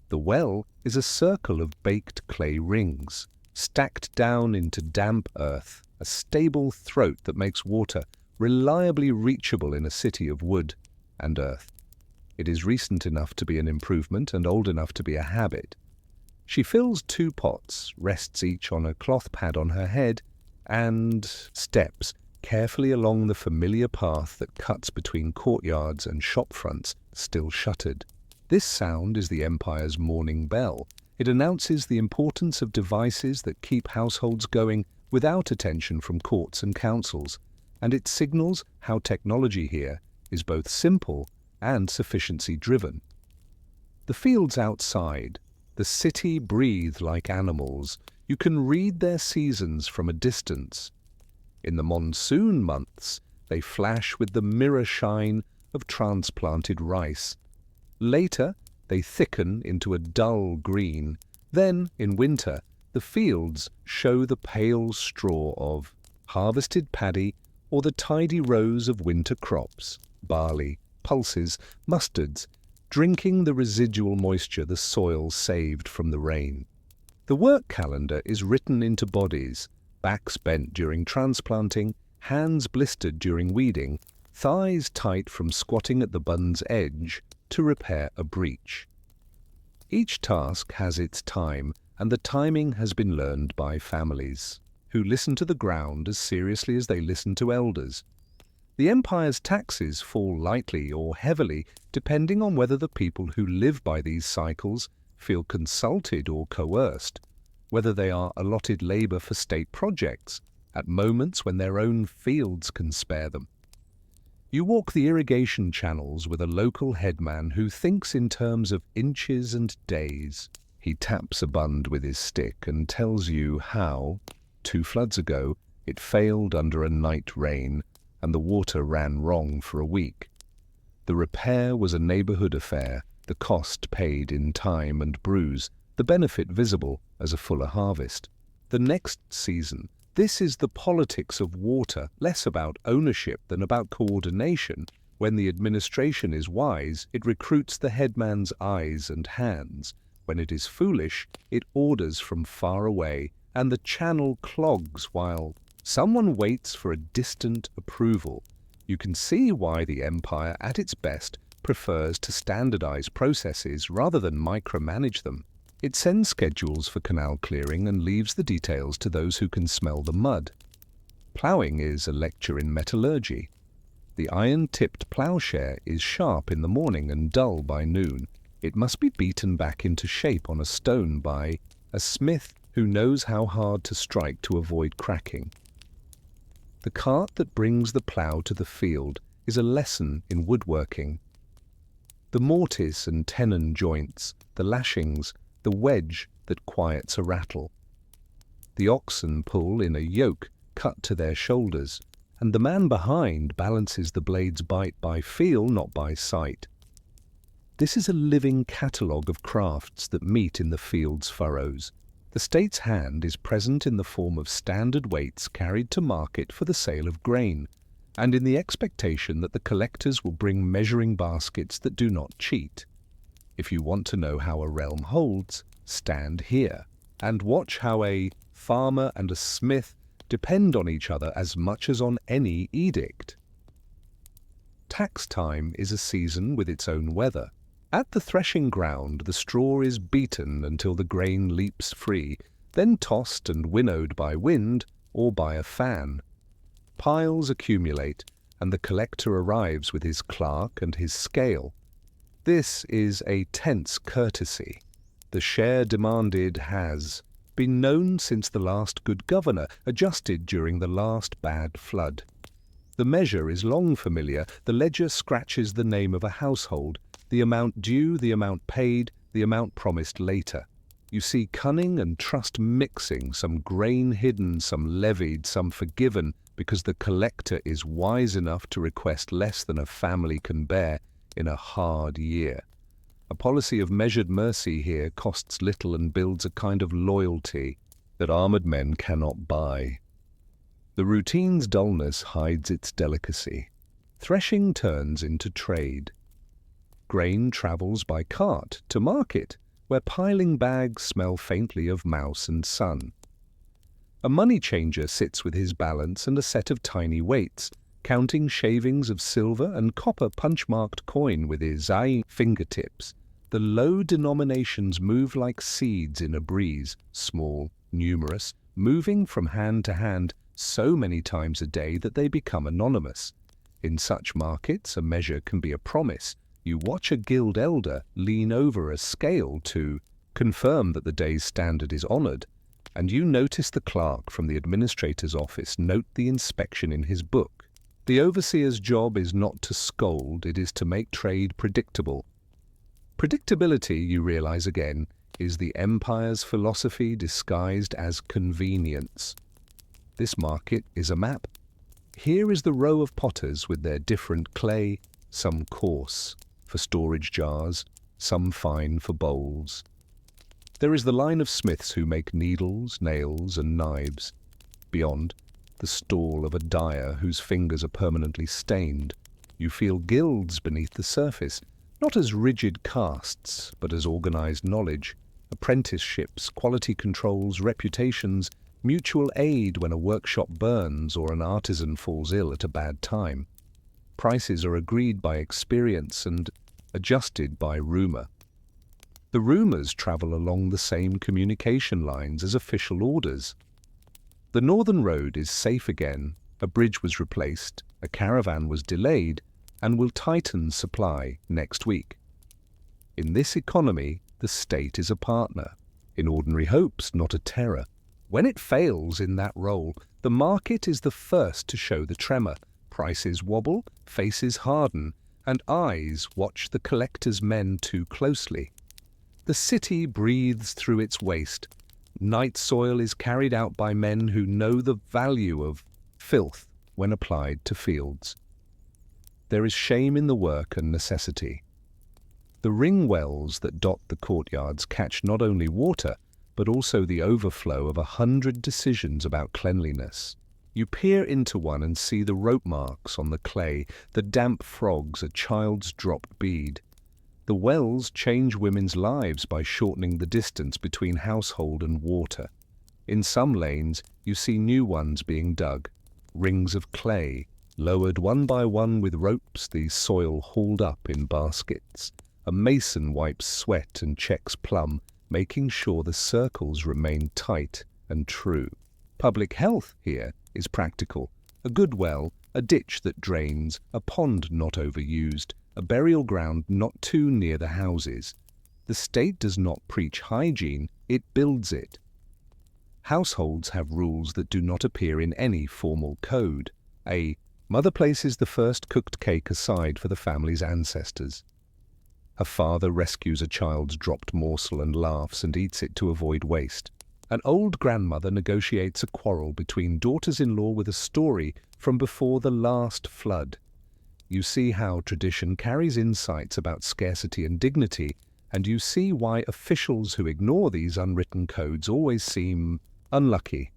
The well is a circle of baked clay rings, stacked down into damp earth, a stable throat that makes water reliably reachable in a city of wood and earth. It is recent enough to be an improvement and old enough to be a habit. She fills 2 pots, rests each on a cloth pad on her head, and steps carefully along the familiar path that cuts between courtyards and shop fronts still shuttered. This sound is the Empire's morning bell. It announces the importance of devices that keep households going without attention from courts and councils, and it signals how technology here is both simple and sufficiency-driven. The fields outside, the city breathe like animals. You can read their seasons from a distance. In the monsoon months, they flash with the mirror shine of transplanted rice. Later, they thicken into a dull green. Then, in winter, the fields show the pale straw of harvested paddy or the tidy rows of winter crops, barley, pulses, mustards, drinking the residual moisture the soil saved from the rain. The work calendar is written into bodies, backs bent during transplanting, hands blistered during weeding, thighs tight from squatting at the bund's edge to repair a breach. Each task has its time, and the timing has been learned by families, who listen to the ground as seriously as they listen to elders. The Empire's taxes fall lightly or heavily depending on whether the people who live by these cycles feel consulted or coerced, whether they are allotted labour for state projects at moments when their own fields can spare them. You walk the irrigation channels with a local headman who thinks in terms of inches and days. He taps a bund with his stick and tells you how, 2 floods ago, it failed under a night rain and the water ran wrong for a week. The repair was a neighbourhood affair, the cost paid in time and bruise, the benefit visible as a fuller harvest. The next season, this is the politics of water, less about ownership than about coordination. When the administration is wise, it recruits the headman's eyes and hands. When it is foolish, it orders from far away, and the channel clogs while someone waits for a distant approval. You can see why the Empire, at its best, prefers to standardize processes rather than micromanage them. It sends schedules for canal clearing and leaves the details to those who can smell the mud. Ploughing is a lecture in metallurgy. The iron-tipped ploughshare is sharp in the morning and dull by noon. It must be beaten back into shape on a stone by a smith who knows how hard to strike to avoid cracking. The cart that brings the plough to the field is a lesson in woodworking. The mortise and tenon joints, the lashings, the wedge that quiets a rattle. The oxen pull in a yoke cut to their shoulders, and the man behind balances the blade's bite by feel, not by sight. This is a living catalogue of crafts that meet in the field's furrows. The state's hand is present in the form of standard weights carried to market for the sale of grain, and in the expectation that the collectors will bring measuring baskets that do not cheat. If you want to know how a realm holds, stand here, and watch how a farmer and a smith depend on each other as much as on any edict. Tax time is a season with its own weather. At the threshing ground, the straw is beaten until the grain leaps free, then tossed and winnowed by wind or by a fan. Piles accumulate, and the collector arrives with his clerk and his scale. This is a tense courtesy. The share demanded has been known since the last good governor, adjusted during the last bad flood. The measure is long familiar. The ledger scratches the name of a household, the amount due, the amount paid, the amount promised later. You see cunning and trust mixing, some grain hidden, some levied, some forgiven, because the collector is wise enough to request less than a family can bear in a hard year. A policy of measured mercy here costs little and builds a kind of loyalty that armored men cannot buy. The routine's dullness hides its delicacy. Threshing turns into trade. Grain travels by cart to market, where piling bags smell faintly of mouse and sun. A money changer sits with his balance and a set of tiny weights, counting shavings of silver and copper punch-marked coin with his fingertips. The low denominations move like seeds in a breeze, small, numerous, moving from hand to hand so many times a day that they become anonymous. In such markets, a measure can be a promise. You watch a guild elder lean over a scale to confirm that the day's standard is honored, and you notice the clerk from the administrator's office note the inspection in his book. The overseer's job is not to scold, it is to make trade predictable. Predictability, you realize again, is the empire's philosophy disguised as convenience. This market is a map. Here is the row of potters with their different clay, some coarse for storage jars, some fine for bowls. There is the line of smiths who make needles, nails, and knives. Beyond, the stall of a dyer whose fingers are permanently stained. You feel guilds beneath the surface, not as rigid castes, but as organized knowledge, apprenticeships, quality controls, reputations, mutual aid when a workshop burns or an artisan falls ill at a bad time. Prices are agreed by experience and adjusted by rumor. The rumors travel along the same communication lines as official orders. The northern road is safe again, a bridge was replaced, a caravan was delayed, and will tighten supply next week. In this economy, the state is a partner. In ordinary hopes, not a terror. When it fails in that role, the market is the first to show the tremor. Prices wobble, faces harden, and eyes watch the collector's men too closely. The city breathes through its waste. Night soil is carried out by men who know the value of filth when applied to fields. There is shame in the work and necessity. The ring wells that dot the courtyards catch not only water, but also the overflow of 100 decisions about cleanliness. You peer into one and see the rope marks on the clay, the damp frogs, a child's dropped bead. The wells change women's lives by shortening the distance between household and water. In some lanes, you see new ones being dug, rings of clay, lowered one by one with ropes, the soil hauled up in baskets. A mason wipes sweat and checks plumb, making sure the circles remain tight and true. Public health here is practical. A good well, a ditch that drains, a pond not overused, a burial ground not too near the houses. The state does not preach hygiene, it builds it. Households have rules that do not appear in any formal code. A mother places the first cooked cake aside for the family's ancestors. A father rescues a child's dropped morsel and laughs and eats it to avoid waste. An old grandmother negotiates a quarrel between daughters-in-law with a story from before the last flood. You see how tradition carries insights about scarcity and dignity, and you see why officials who ignore these unwritten codes always seem unlucky.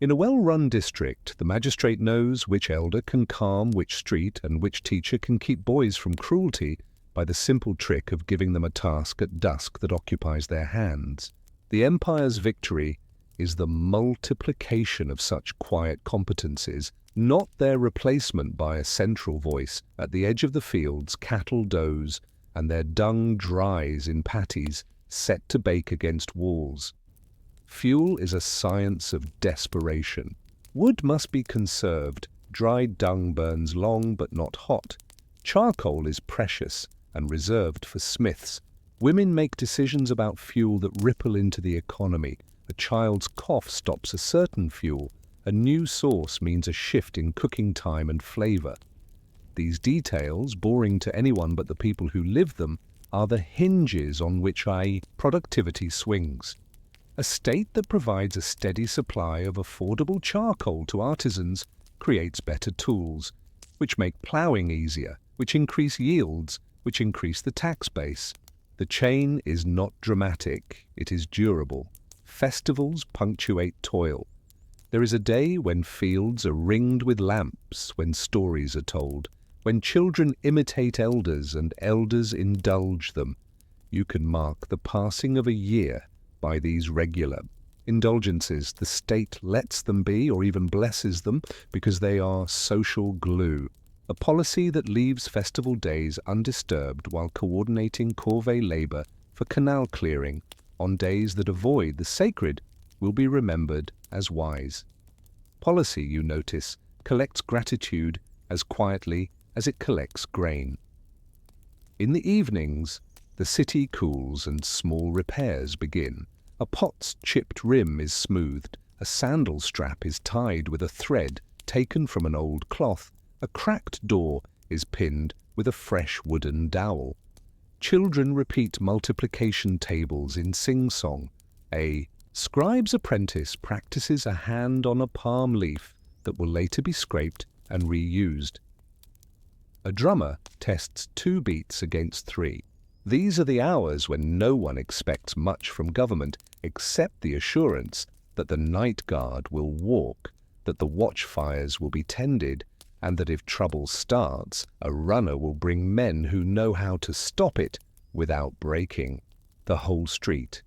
In a well-run district, the magistrate knows which elder can calm which street and which teacher can keep boys from cruelty by the simple trick of giving them a task at dusk that occupies their hands. The empire's victory is the multiplication of such quiet competencies, not their replacement by a central voice. At the edge of the fields, cattle doze, and their dung dries in patties set to bake against walls. Fuel is a science of desperation. Wood must be conserved. Dried dung burns long but not hot. Charcoal is precious and reserved for smiths. Women make decisions about fuel that ripple into the economy. A child's cough stops a certain fuel. A new source means a shift in cooking time and flavor. These details, boring to anyone but the people who live them, are the hinges on which productivity swings. A state that provides a steady supply of affordable charcoal to artisans creates better tools, which make ploughing easier, which increase yields, which increase the tax base. The chain is not dramatic, it is durable. Festivals punctuate toil. There is a day when fields are ringed with lamps, when stories are told, when children imitate elders and elders indulge them. You can mark the passing of a year by these regular indulgences. The state lets them be or even blesses them because they are social glue. A policy that leaves festival days undisturbed while coordinating corvée labor for canal clearing on days that avoid the sacred will be remembered as wise. Policy, you notice, collects gratitude as quietly as it collects grain. In the evenings, the city cools and small repairs begin. A pot's chipped rim is smoothed, a sandal strap is tied with a thread taken from an old cloth, a cracked door is pinned with a fresh wooden dowel. Children repeat multiplication tables in sing-song. A scribe's apprentice practices a hand on a palm leaf that will later be scraped and reused. A drummer tests 2 beats against 3. These are the hours when no one expects much from government except the assurance that the night guard will walk, that the watchfires will be tended, and that if trouble starts, a runner will bring men who know how to stop it without breaking the whole street.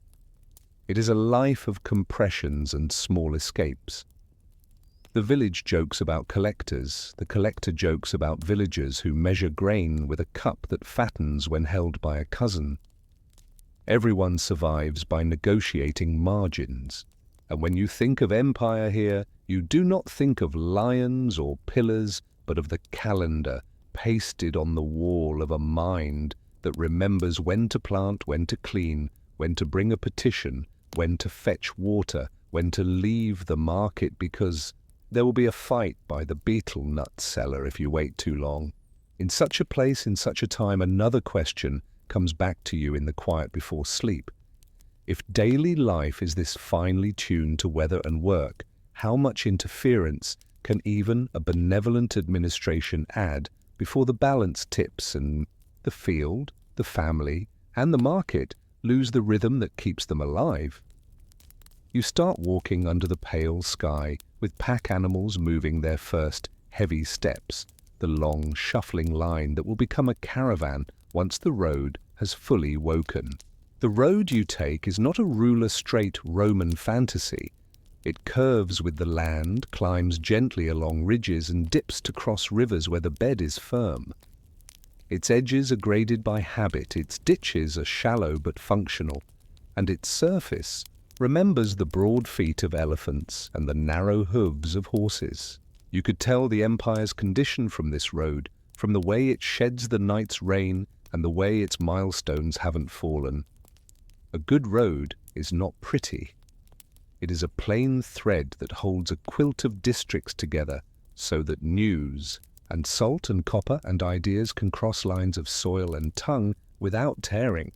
It is a life of compressions and small escapes. The village jokes about collectors, the collector jokes about villagers who measure grain with a cup that fattens when held by a cousin. Everyone survives by negotiating margins, and when you think of empire here, you do not think of lions or pillars, but of the calendar pasted on the wall of a mind that remembers when to plant, when to clean, when to bring a petition, when to fetch water, when to leave the market because there will be a fight by the betel nut seller if you wait too long. In such a place, in such a time, another question comes back to you in the quiet before sleep. If daily life is this finely tuned to weather and work, how much interference can even a benevolent administration add before the balance tips and the field, the family, and the market lose the rhythm that keeps them alive? You start walking under the pale sky, with pack animals moving their first heavy steps, the long shuffling line that will become a caravan once the road has fully woken. The road you take is not a ruler-straight Roman fantasy. It curves with the land, climbs gently along ridges, and dips to cross rivers where the bed is firm. Its edges are graded by habit, its ditches are shallow but functional, and its surface remembers the broad feet of elephants and the narrow hooves of horses. You could tell the empire's condition from this road, from the way it sheds the night's rain and the way its milestones haven't fallen. A good road is not pretty. It is a plain thread that holds a quilt of districts together so that news and salt and copper and ideas can cross lines of soil and tongue without tearing.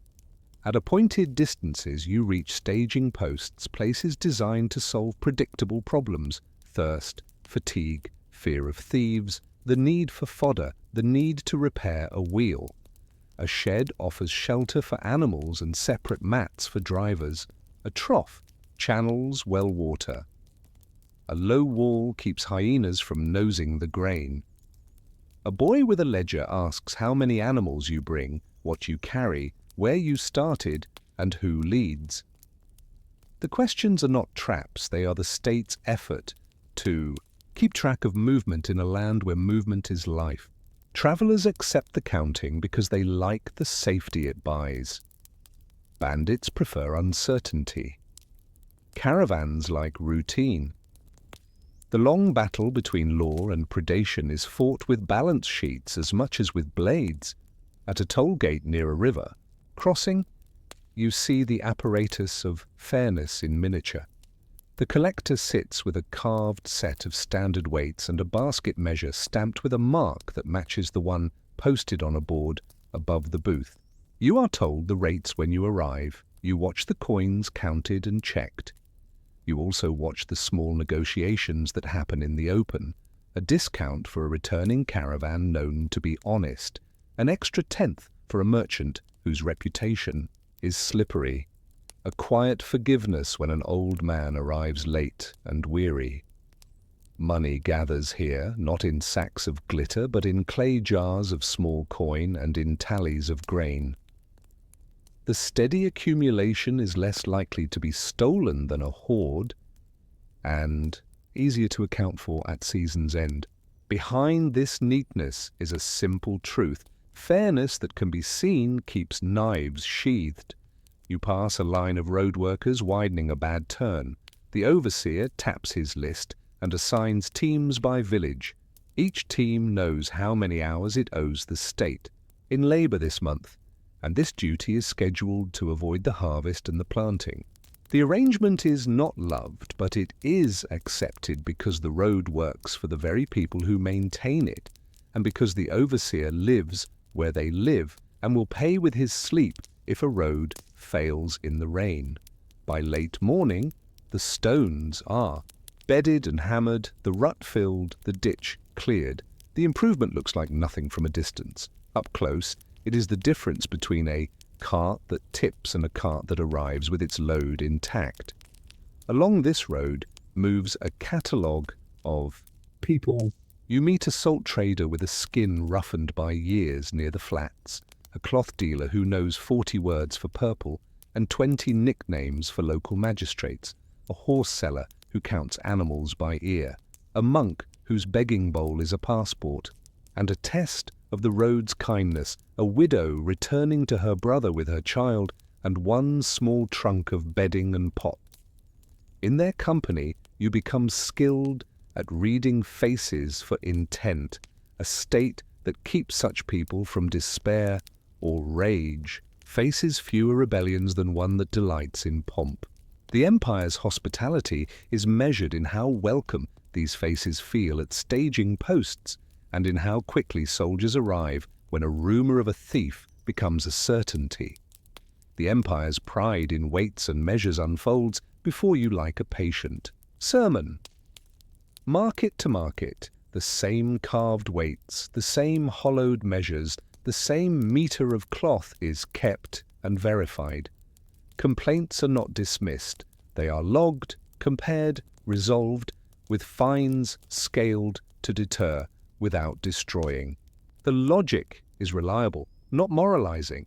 At appointed distances, you reach staging posts, places designed to solve predictable problems: thirst, fatigue, fear of thieves, the need for fodder, the need to repair a wheel. A shed offers shelter for animals and separate mats for drivers. A trough channels well water. A low wall keeps hyenas from nosing the grain. A boy with a ledger asks how many animals you bring, what you carry, where you started, and who leads. The questions are not traps, they are the state's effort to keep track of movement in a land where movement is life. Travelers accept the counting because they like the safety it buys. Bandits prefer uncertainty. Caravans like routine. The long battle between law and predation is fought with balance sheets as much as with blades. At a toll gate near a river, crossing, you see the apparatus of fairness in miniature. The collector sits with a carved set of standard weights and a basket measure stamped with a mark that matches the one posted on a board above the booth. You are told the rates when you arrive. You watch the coins counted and checked. You also watch the small negotiations that happen in the open. A discount for a returning caravan known to be honest. An extra tenth for a merchant whose reputation is slippery, a quiet forgiveness when an old man arrives late and weary. Money gathers here, not in sacks of glitter, but in clay jars of small coin and in tallies of grain. The steady accumulation is less likely to be stolen than a hoard, and easier to account for at season's end. Behind this neatness is a simple truth. Fairness that can be seen keeps knives sheathed. You pass a line of road workers widening a bad turn. The overseer taps his list and assigns teams by village. Each team knows how many hours it owes the state in labor this month, and this duty is scheduled to avoid the harvest and the planting. The arrangement is not loved, but it is accepted because the road works for the very people who maintain it, and because the overseer lives where they live and will pay with his sleep if a road fails in the rain. By late morning, the stones are bedded and hammered, the rut filled, the ditch cleared. The improvement looks like nothing from a distance. Up close, it is the difference between a cart that tips and a cart that arrives with its load intact. Along this road moves a catalogue of people. You meet a salt trader with a skin roughened by years near the flats, a cloth dealer who knows 40 words for purple and 20 nicknames for local magistrates, a horse seller who counts animals by ear, a monk whose begging bowl is a passport, and a test of the road's kindness, a widow returning to her brother with her child and one small trunk of bedding and pot. In their company, you become skilled at reading faces for intent, a state that keeps such people from despair or rage, faces fewer rebellions than one that delights in pomp. The empire's hospitality is measured in how welcome these faces feel at staging posts and in how quickly soldiers arrive when a rumor of a thief becomes a certainty. The empire's pride in weights and measures unfolds before you like a patient. Sermon. Market to market, the same carved weights, the same hollowed measures, the same meter of cloth is kept and verified. Complaints are not dismissed. They are logged, compared, resolved, with fines scaled to deter without destroying. The logic is reliable, not moralizing.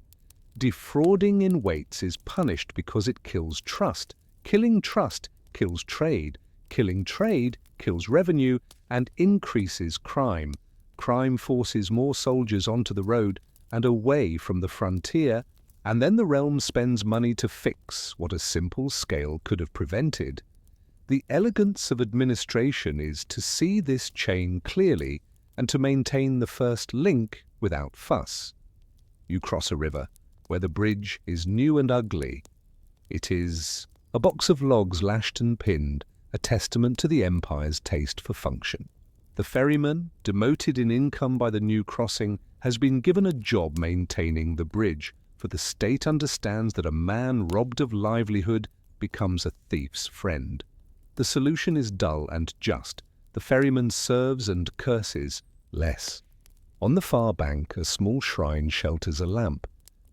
Defrauding in weights is punished because it kills trust. Killing trust kills trade. Killing trade kills revenue and increases crime. Crime forces more soldiers onto the road and away from the frontier, and then the realm spends money to fix what a simple scale could have prevented. The elegance of administration is to see this chain clearly and to maintain the first link without fuss. You cross a river where the bridge is new and ugly. It is a box of logs lashed and pinned, a testament to the empire's taste for function. The ferryman, demoted in income by the new crossing, has been given a job maintaining the bridge, for the state understands that a man robbed of livelihood becomes a thief's friend. The solution is dull and just. The ferryman serves and curses less. On the far bank, a small shrine shelters a lamp.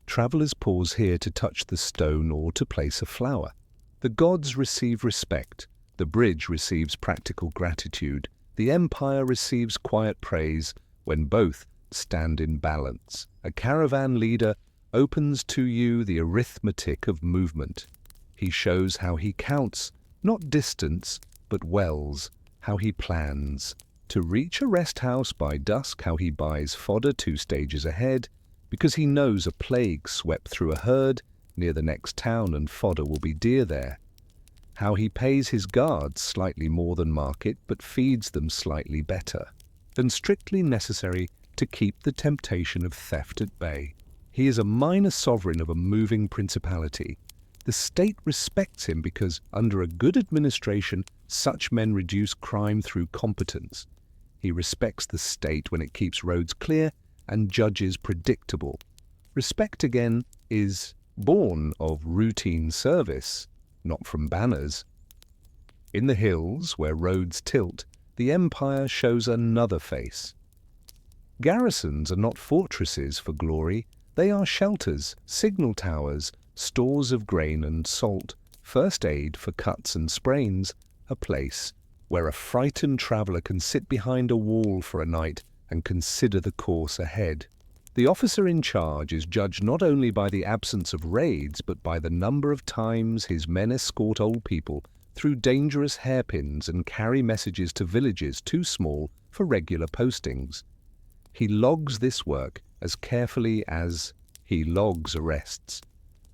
Travellers pause here to touch the stone or to place a flower. The gods receive respect. The bridge receives practical gratitude. The empire receives quiet praise when both stand in balance. A caravan leader opens to you the arithmetic of movement. He shows how he counts, not distance, but wells, how he plans. To reach a rest house by dusk, how he buys fodder 2 stages ahead, because he knows a plague swept through a herd near the next town and fodder will be dear there. How he pays his guards slightly more than market, but feeds them slightly better than strictly necessary to keep the temptation of theft at bay. He is a minor sovereign of a moving principality. The state respects him because, under a good administration, such men reduce crime through competence. He respects the state when it keeps roads clear and judges predictable. Respect, again, is born of routine service, not from banners. In the hills, where roads tilt, the empire shows another face. Garrisons are not fortresses for glory. They are shelters, signal towers, stores of grain and salt, first aid for cuts and sprains, a place where a frightened traveller can sit behind a wall for a night and consider the course ahead. The officer in charge is judged not only by the absence of raids, but by the number of times his men escort old people through dangerous hairpins and carry messages to villages too small for regular postings. He logs this work as carefully as he logs arrests.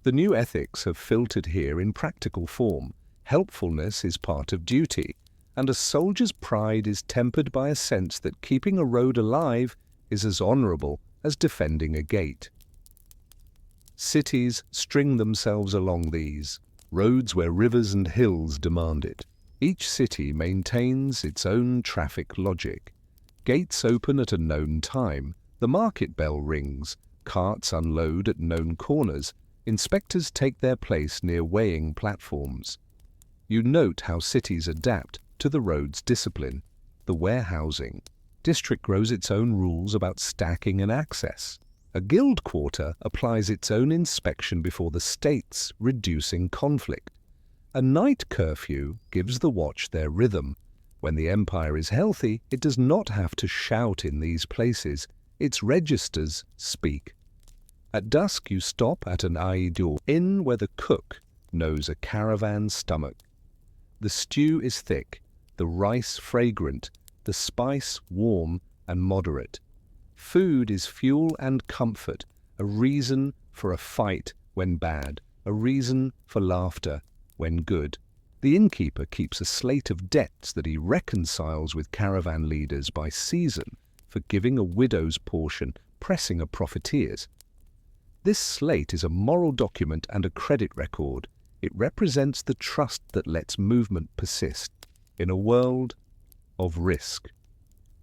The new ethics have filtered here in practical form. Helpfulness is part of duty, and a soldier's pride is tempered by a sense that keeping a road alive is as honourable as defending a gate. Cities string themselves along these roads where rivers and hills demand it. Each city maintains its own traffic logic. Gates open at a known time, the market bell rings, carts unload at known corners, inspectors take their place near weighing platforms. You note how cities adapt to the road's discipline. The warehousing district grows its own rules about stacking and access. A guild quarter applies its own inspection before the state's, reducing conflict. A night curfew gives the watch their rhythm. When the empire is healthy, it does not have to shout in these places. Its registers speak. At dusk you stop at an aido inn where the cook knows a caravan's stomach. The stew is thick, the rice fragrant, the spice warm and moderate. Food is fuel and comfort, a reason for a fight when bad, a reason for laughter when good. The innkeeper keeps a slate of debts that he reconciles with caravan leaders by season, forgiving a widow's portion, pressing a profiteer's. This slate is a moral document and a credit record. It represents the trust that lets movement persist in a world of risk.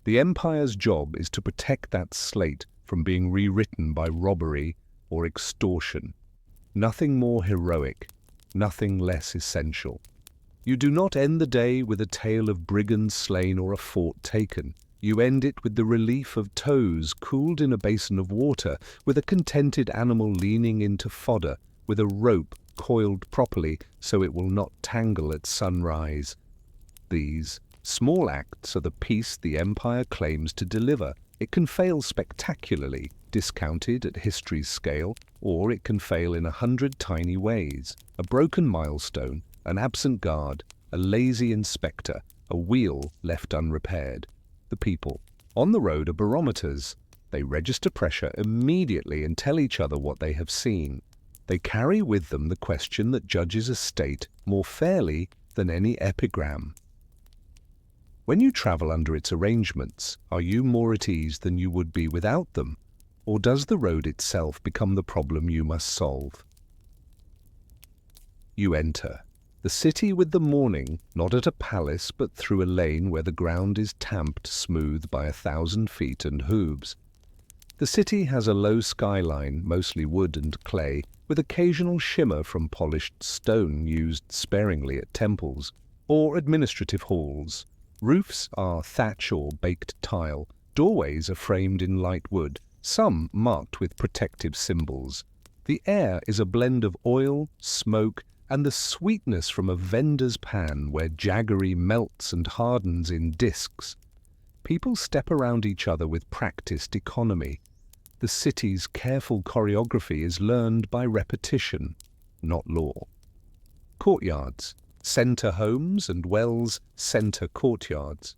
The empire's job is to protect that slate from being rewritten by robbery or extortion. Nothing more heroic, nothing less essential. You do not end the day with a tale of brigands slain or a fort taken. You end it with the relief of toes cooled in a basin of water, with a contented animal leaning into fodder, with a rope coiled properly so it will not tangle at sunrise. These small acts are the peace the empire claims to deliver. It can fail spectacularly, discounted at history's scale, or it can fail in 100 tiny ways. A broken milestone, an absent guard, a lazy inspector, a wheel left unrepaired. The people on the road are barometers. They register pressure immediately and tell each other what they have seen. They carry with them the question that judges a state more fairly than any epigram. When you travel under its arrangements, are you more at ease than you would be without them? Or does the road itself become the problem you must solve? You enter the city with the morning, not at a palace but through a lane where the ground is tamped smooth by 1,000 feet and hooves. The city has a low skyline, mostly wood and clay, with occasional shimmer from polished stone used sparingly at temples or administrative halls. Roofs are thatch or baked tile. Doorways are framed in light wood, some marked with protective symbols. The air is a blend of oil, smoke, and the sweetness from a vendor's pan where jaggery melts and hardens in discs. People step around each other with practiced economy. The city's careful choreography is learned by repetition, not law. Courtyards, centre homes, and wells, centre courtyards.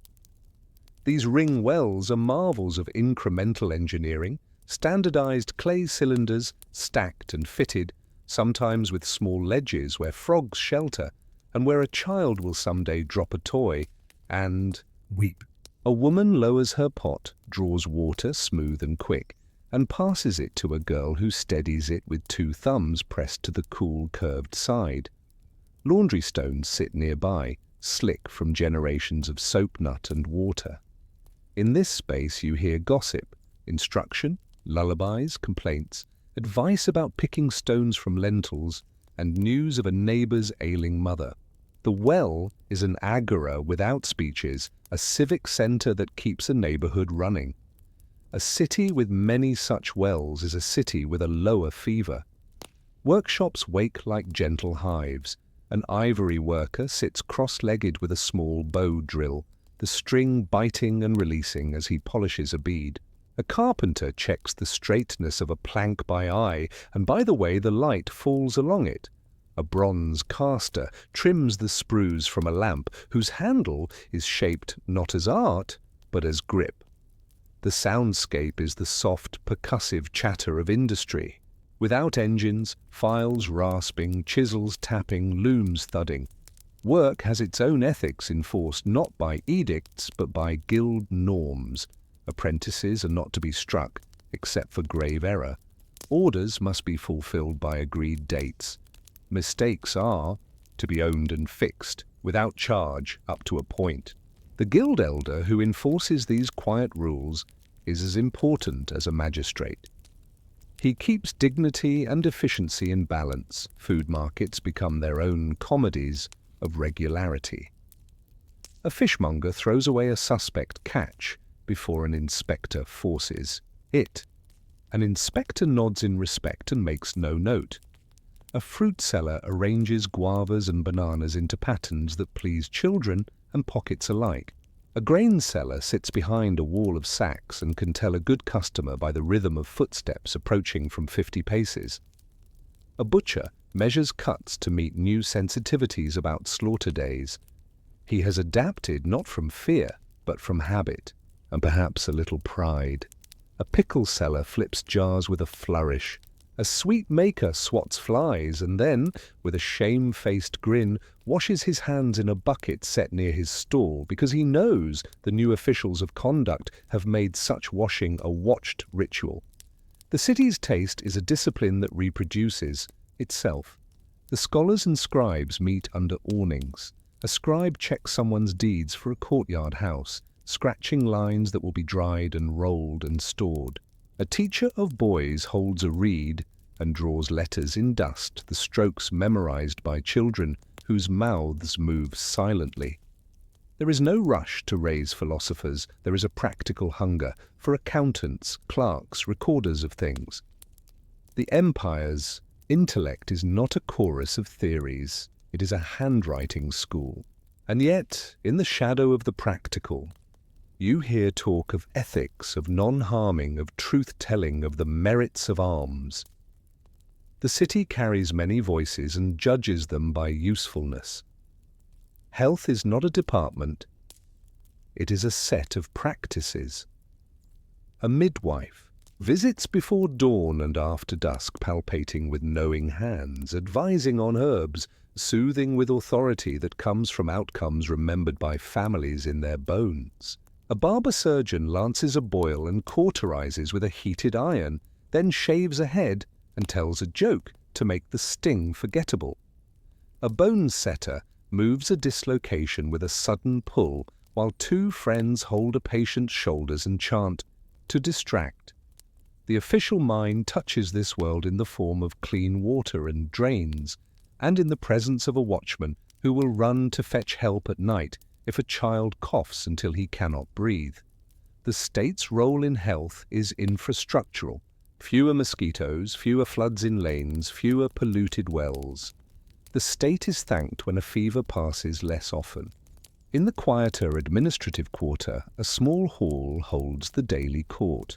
These ring wells are marvels of incremental engineering, standardized clay cylinders, stacked and fitted, sometimes with small ledges where frogs shelter, and where a child will someday drop a toy and weep. A woman lowers her pot, draws water smooth and quick, and passes it to a girl who steadies it with 2 thumbs pressed to the cool curved side. Laundry stones sit nearby, slick from generations of soap nut and water. In this space you hear gossip, instruction, lullabies, complaints, advice about picking stones from lentils, and news of a neighbour's ailing mother. The well is an agora without speeches, a civic centre that keeps a neighbourhood running. A city with many such wells is a city with a lower fever. Workshops wake like gentle hives. An ivory worker sits cross-legged with a small bow drill, the string biting and releasing as he polishes a bead. A carpenter checks the straightness of a plank by eye, and by the way the light falls along it. A bronze caster trims the sprues from a lamp whose handle is shaped not as art, but as grip. The soundscape is the soft, percussive chatter of industry. Without engines, files rasping, chisels tapping, looms thudding. Work has its own ethics enforced not by edicts but by guild norms. Apprentices are not to be struck, except for grave error. Orders must be fulfilled by agreed dates. Mistakes are to be owned and fixed, without charge, up to a point. The guild elder who enforces these quiet rules is as important as a magistrate. He keeps dignity and efficiency in balance. Food markets become their own comedies of regularity. A fishmonger throws away a suspect catch before an inspector forces it. An inspector nods in respect and makes no note. A fruit seller arranges guavas and bananas into patterns that please children and pockets alike. A grain seller sits behind a wall of sacks and can tell a good customer by the rhythm of footsteps approaching from 50 paces. A butcher measures cuts to meet new sensitivities about slaughter days. He has adapted not from fear, but from habit, and perhaps a little pride. A pickle seller flips jars with a flourish. A sweet maker swats flies and then, with a shame-faced grin, washes his hands in a bucket set near his stall because he knows the new officials of conduct have made such washing a watched ritual. The city's taste is a discipline that reproduces itself. The scholars and scribes meet under awnings. A scribe checks someone's deeds for a courtyard house, scratching lines that will be dried and rolled and stored. A teacher of boys holds a reed and draws letters in dust, the strokes memorized by children whose mouths move silently. There is no rush to raise philosophers. There is a practical hunger for accountants, clerks, recorders of things. The empire's intellect is not a chorus of theories. It is a handwriting school. And yet, in the shadow of the practical, you hear talk of ethics, of non-harming, of truth-telling, of the merits of alms. The city carries many voices and judges them by usefulness. Health is not a department, it is a set of practices. A midwife visits before dawn and after dusk, palpating with knowing hands, advising on herbs, soothing with authority that comes from outcomes remembered by families in their bones. A barber surgeon lances a boil and cauterizes with a heated iron, then shaves a head and tells a joke to make the sting forgettable. A bone setter moves a dislocation with a sudden pull, while two friends hold a patient's shoulders and chant, to distract. The official mind touches this world in the form of clean water and drains, and in the presence of a watchman who will run to fetch help at night if a child coughs until he cannot breathe. The state's role in health is infrastructural. Fewer mosquitoes, fewer floods in lanes, fewer polluted wells. The state is thanked when a fever passes less often. In the quieter administrative quarter, a small hall holds the daily court.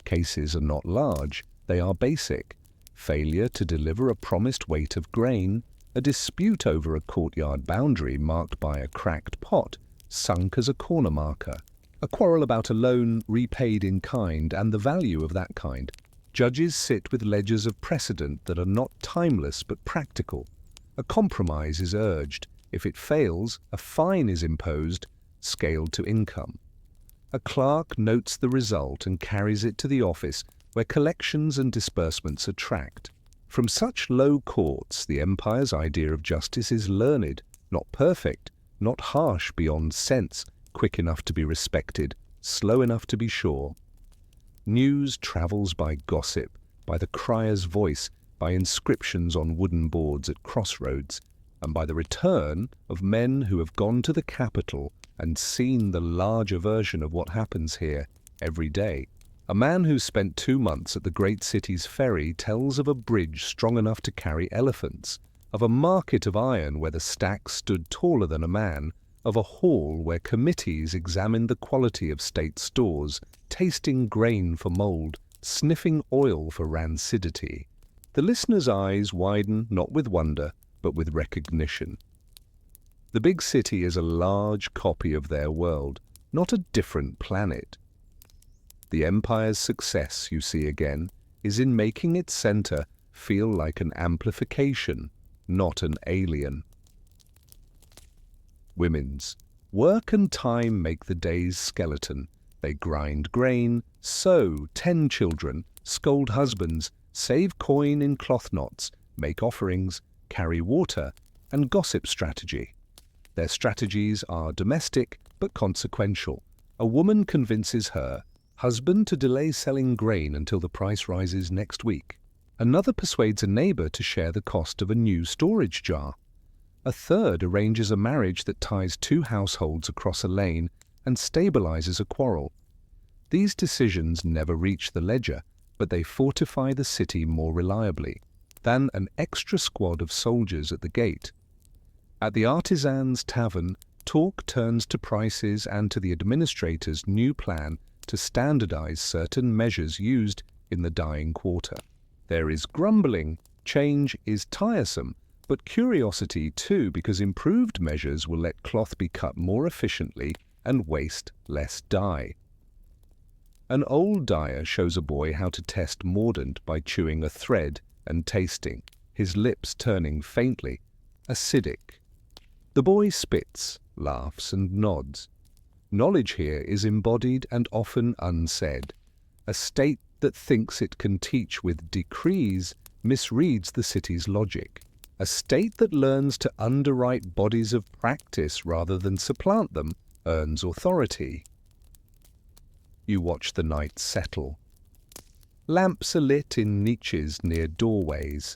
Cases are not large, they are basic. Failure to deliver a promised weight of grain, a dispute over a courtyard boundary marked by a cracked pot, sunk as a corner marker, a quarrel about a loan repaid in kind and the value of that kind. Judges sit with ledgers of precedent that are not timeless but practical. A compromise is urged. If it fails, a fine is imposed, scaled to income. A clerk notes the result and carries it to the office where collections and disbursements are tracked. From such low courts, the empire's idea of justice is learned, not perfect, not harsh beyond sense, quick enough to be respected, slow enough to be sure. News travels by gossip, by the crier's voice, by inscriptions on wooden boards at crossroads, and by the return of men who have gone to the capital and seen the larger version of what happens here every day. A man who spent 2 months at the great city's ferry tells of a bridge strong enough to carry elephants, of a market of iron where the stacks stood taller than a man, of a hall where committees examined the quality of state stores, tasting grain for mold, sniffing oil for rancidity. The listener's eyes widen not with wonder, but with recognition. The big city is a large copy of their world, not a different planet. The empire's success, you see again, is in making its center feel like an amplification, not an alien. Women's work and time make the day's skeleton. They grind grain, sew, tend children, scold husbands, save coin in cloth knots, make offerings, carry water, and gossip strategy. Their strategies are domestic but consequential. A woman convinces her husband to delay selling grain until the price rises next week. Another persuades a neighbor to share the cost of a new storage jar. A third arranges a marriage that ties two households across a lane and stabilizes a quarrel. These decisions never reach the ledger, but they fortify the city more reliably than an extra squad of soldiers at the gate. At the artisan's tavern, talk turns to prices and to the administrator's new plan to standardize certain measures used in the dying quarter. There is grumbling, change is tiresome, but curiosity too, because improved measures will let cloth be cut more efficiently and waste less dye. An old dyer shows a boy how to test mordant by chewing a thread and tasting, his lips turning faintly acidic. The boy spits, laughs, and nods. Knowledge here is embodied and often unsaid. A state that thinks it can teach with decrees misreads the city's logic. A state that learns to underwrite bodies of practice rather than supplant them earns authority. You watch the night settle. Lamps are lit in niches near doorways.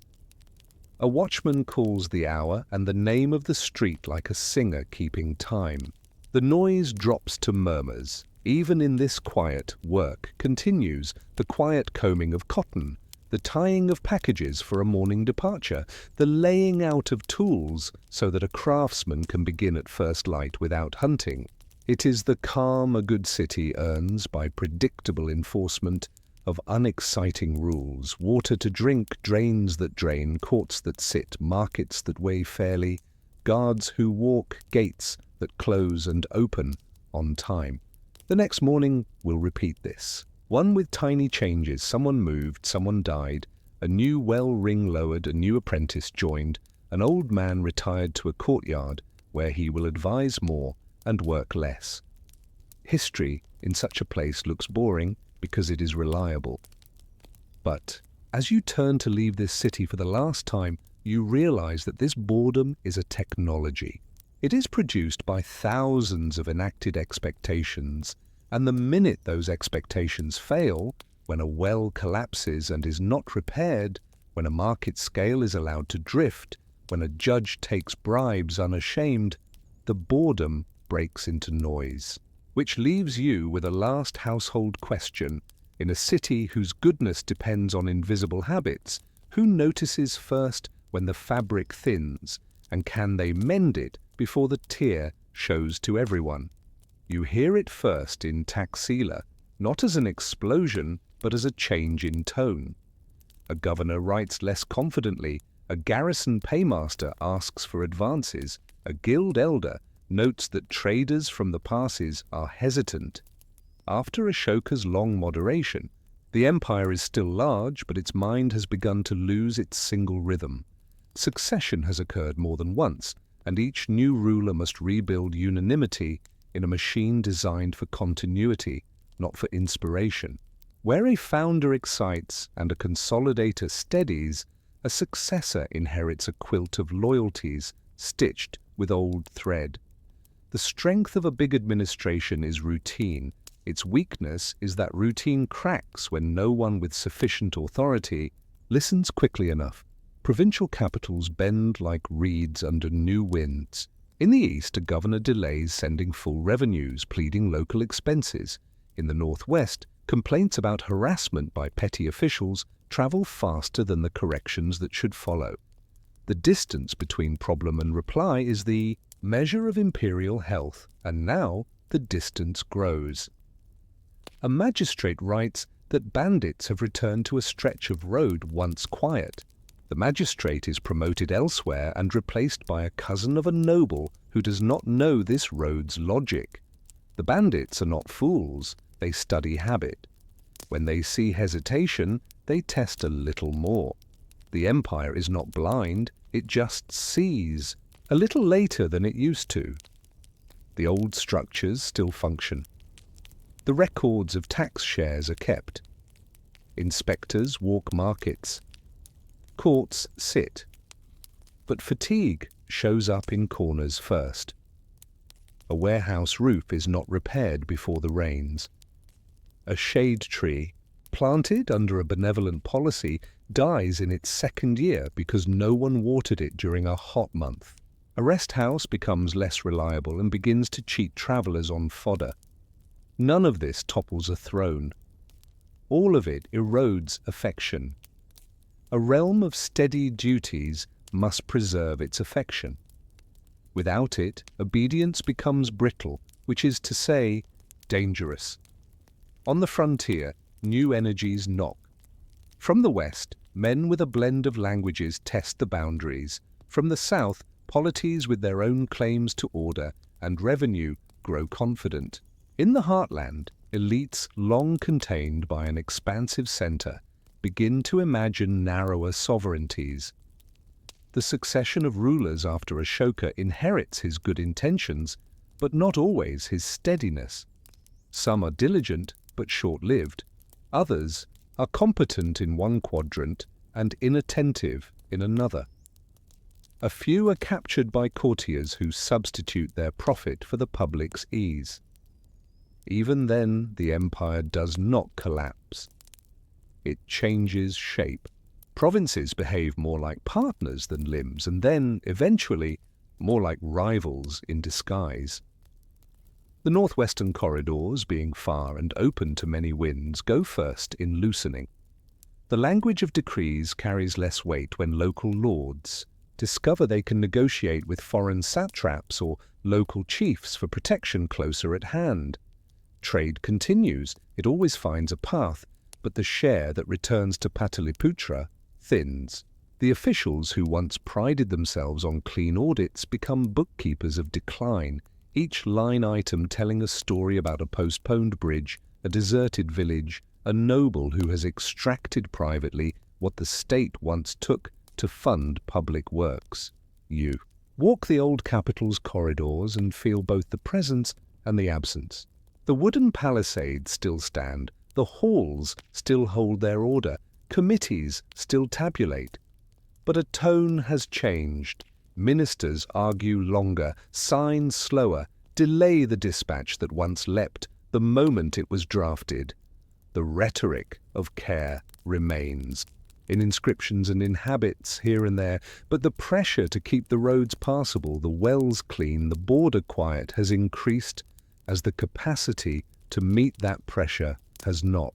A watchman calls the hour and the name of the street like a singer keeping time. The noise drops to murmurs. Even in this quiet, work continues. The quiet combing of cotton, the tying of packages for a morning departure, the laying out of tools so that a craftsman can begin at first light without hunting. It is the calm a good city earns by predictable enforcement of unexciting rules, water to drink, drains that drain, courts that sit, markets that weigh fairly, guards who walk, gates that close and open on time. The next morning we'll repeat this. One with tiny changes, someone moved, someone died, a new well ring lowered, a new apprentice joined, an old man retired to a courtyard where he will advise more and work less. History in such a place looks boring because it is reliable. But as you turn to leave this city for the last time, you realize that this boredom is a technology. It is produced by thousands of enacted expectations, and the minute those expectations fail, when a well collapses and is not repaired, when a market scale is allowed to drift, when a judge takes bribes unashamed, the boredom breaks into noise, which leaves you with a last household question. In a city whose goodness depends on invisible habits, who notices first when the fabric thins, and can they mend it before the tear shows to everyone? You hear it first in Taxila, not as an explosion, but as a change in tone. A governor writes less confidently, a garrison paymaster asks for advances, a guild elder notes that traders from the passes are hesitant. After Ashoka's long moderation, the empire is still large, but its mind has begun to lose its single rhythm. Succession has occurred more than once, and each new ruler must rebuild unanimity in a machine designed for continuity, not for inspiration. Where a founder excites and a consolidator steadies, a successor inherits a quilt of loyalties stitched with old thread. The strength of a big administration is routine. Its weakness is that routine cracks when no one with sufficient authority listens quickly enough. Provincial capitals bend like reeds under new winds. In the east, a governor delays sending full revenues, pleading local expenses. In the northwest, Complaints about harassment by petty officials travel faster than the corrections that should follow. The distance between problem and reply is the measure of imperial health, and now the distance grows. A magistrate writes that bandits have returned to a stretch of road once quiet. The magistrate is promoted elsewhere and replaced by a cousin of a noble who does not know this road's logic. The bandits are not fools, they study habit. When they see hesitation, they test a little more. The empire is not blind, it just sees, a little later than it used to. The old structures still function. The records of tax shares are kept. Inspectors walk markets. Courts sit. But fatigue shows up in corners first. A warehouse roof is not repaired before the rains. A shade tree, planted under a benevolent policy, dies in its second year because no one watered it during a hot month. A rest house becomes less reliable and begins to cheat travellers on fodder. None of this topples a throne. All of it erodes affection. A realm of steady duties must preserve its affection. Without it, obedience becomes brittle, which is to say, dangerous. On the frontier, new energies knock. From the west, men with a blend of languages test the boundaries. From the south, polities with their own claims to order and revenue grow confident. In the heartland, elites long contained by an expansive center begin to imagine narrower sovereignties. The succession of rulers after Ashoka inherits his good intentions, but not always his steadiness. Some are diligent but short-lived. Others are competent in one quadrant and inattentive in another. A few are captured by courtiers who substitute their profit for the public's ease. Even then, the empire does not collapse. It changes shape. Provinces behave more like partners than limbs, and then, eventually, more like rivals in disguise. The northwestern corridors, being far and open to many winds, go first in loosening. The language of decrees carries less weight when local lords discover they can negotiate with foreign satraps or local chiefs for protection closer at hand. Trade continues, it always finds a path, but the share that returns to Pataliputra thins. The officials who once prided themselves on clean audits become bookkeepers of decline, each line item telling a story about a postponed bridge, a deserted village, a noble who has extracted privately what the state once took to fund public works. You walk the old capital's corridors and feel both the presence and the absence. The wooden palisades still stand, the halls still hold their order, committees still tabulate. But a tone has changed. Ministers argue longer, sign slower, delay the dispatch that once leapt the moment it was drafted. The rhetoric of care remains, in inscriptions and in habits here and there, but the pressure to keep the roads passable, the wells clean, the border quiet has increased as the capacity to meet that pressure has not.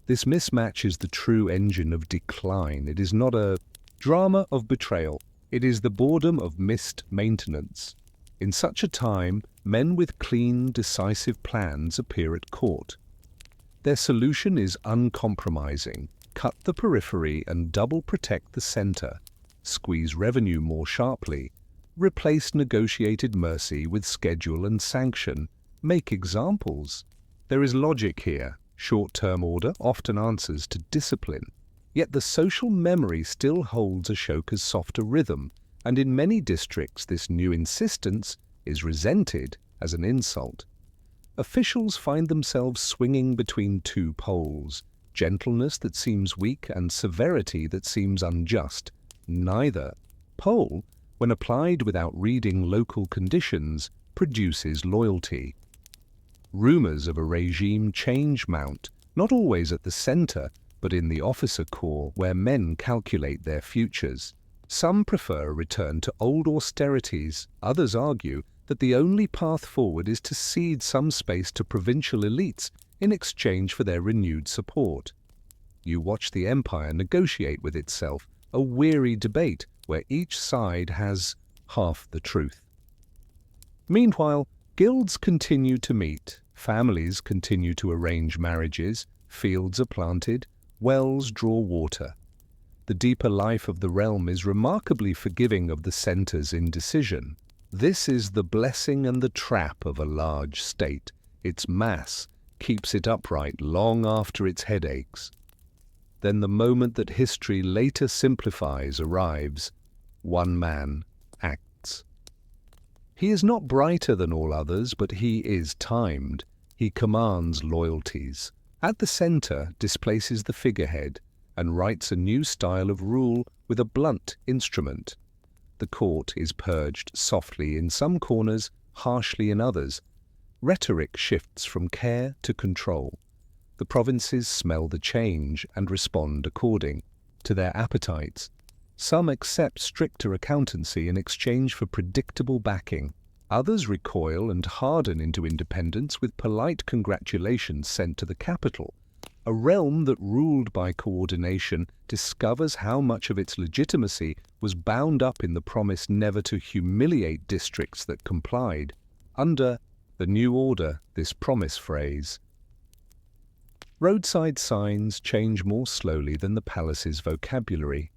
This mismatch is the true engine of decline. It is not a drama of betrayal. It is the boredom of missed maintenance. In such a time, men with clean, decisive plans appear at court. Their solution is uncompromising. Cut the periphery and double protect the center. Squeeze revenue more sharply. Replace negotiated mercy with schedule and sanction. Make examples. There is logic here. Short-term order often answers to discipline. Yet the social memory still holds Ashoka's softer rhythm, and in many districts this new insistence is resented as an insult. Officials find themselves swinging between two poles, gentleness that seems weak and severity that seems unjust. Neither pole, when applied without reading local conditions, produces loyalty. Rumors of a regime change mount, not always at the center, but in the officer corps where men calculate their futures. Some prefer a return to old austerities, others argue that the only path forward is to cede some space to provincial elites in exchange for their renewed support. You watch the empire negotiate with itself, a weary debate where each side has half the truth. Meanwhile, guilds continue to meet, families continue to arrange marriages, fields are planted, wells draw water. The deeper life of the realm is remarkably forgiving of the center's indecision. This is the blessing and the trap of a large state. Its mass keeps it upright long after its headaches. Then the moment that history later simplifies arrives. One man acts. He is not brighter than all others, but he is timed. He commands loyalties. At the center displaces the figurehead and writes a new style of rule with a blunt instrument. The court is purged softly in some corners, harshly in others. Rhetoric shifts from care to control. The provinces smell the change and respond according to their appetites. Some accept stricter accountancy in exchange for predictable backing. Others recoil and harden into independence with polite congratulations sent to the capital. A realm that ruled by coordination discovers how much of its legitimacy was bound up in the promise never to humiliate districts that complied. Under the new order, this promise phrase. Roadside signs change more slowly than the palace's vocabulary.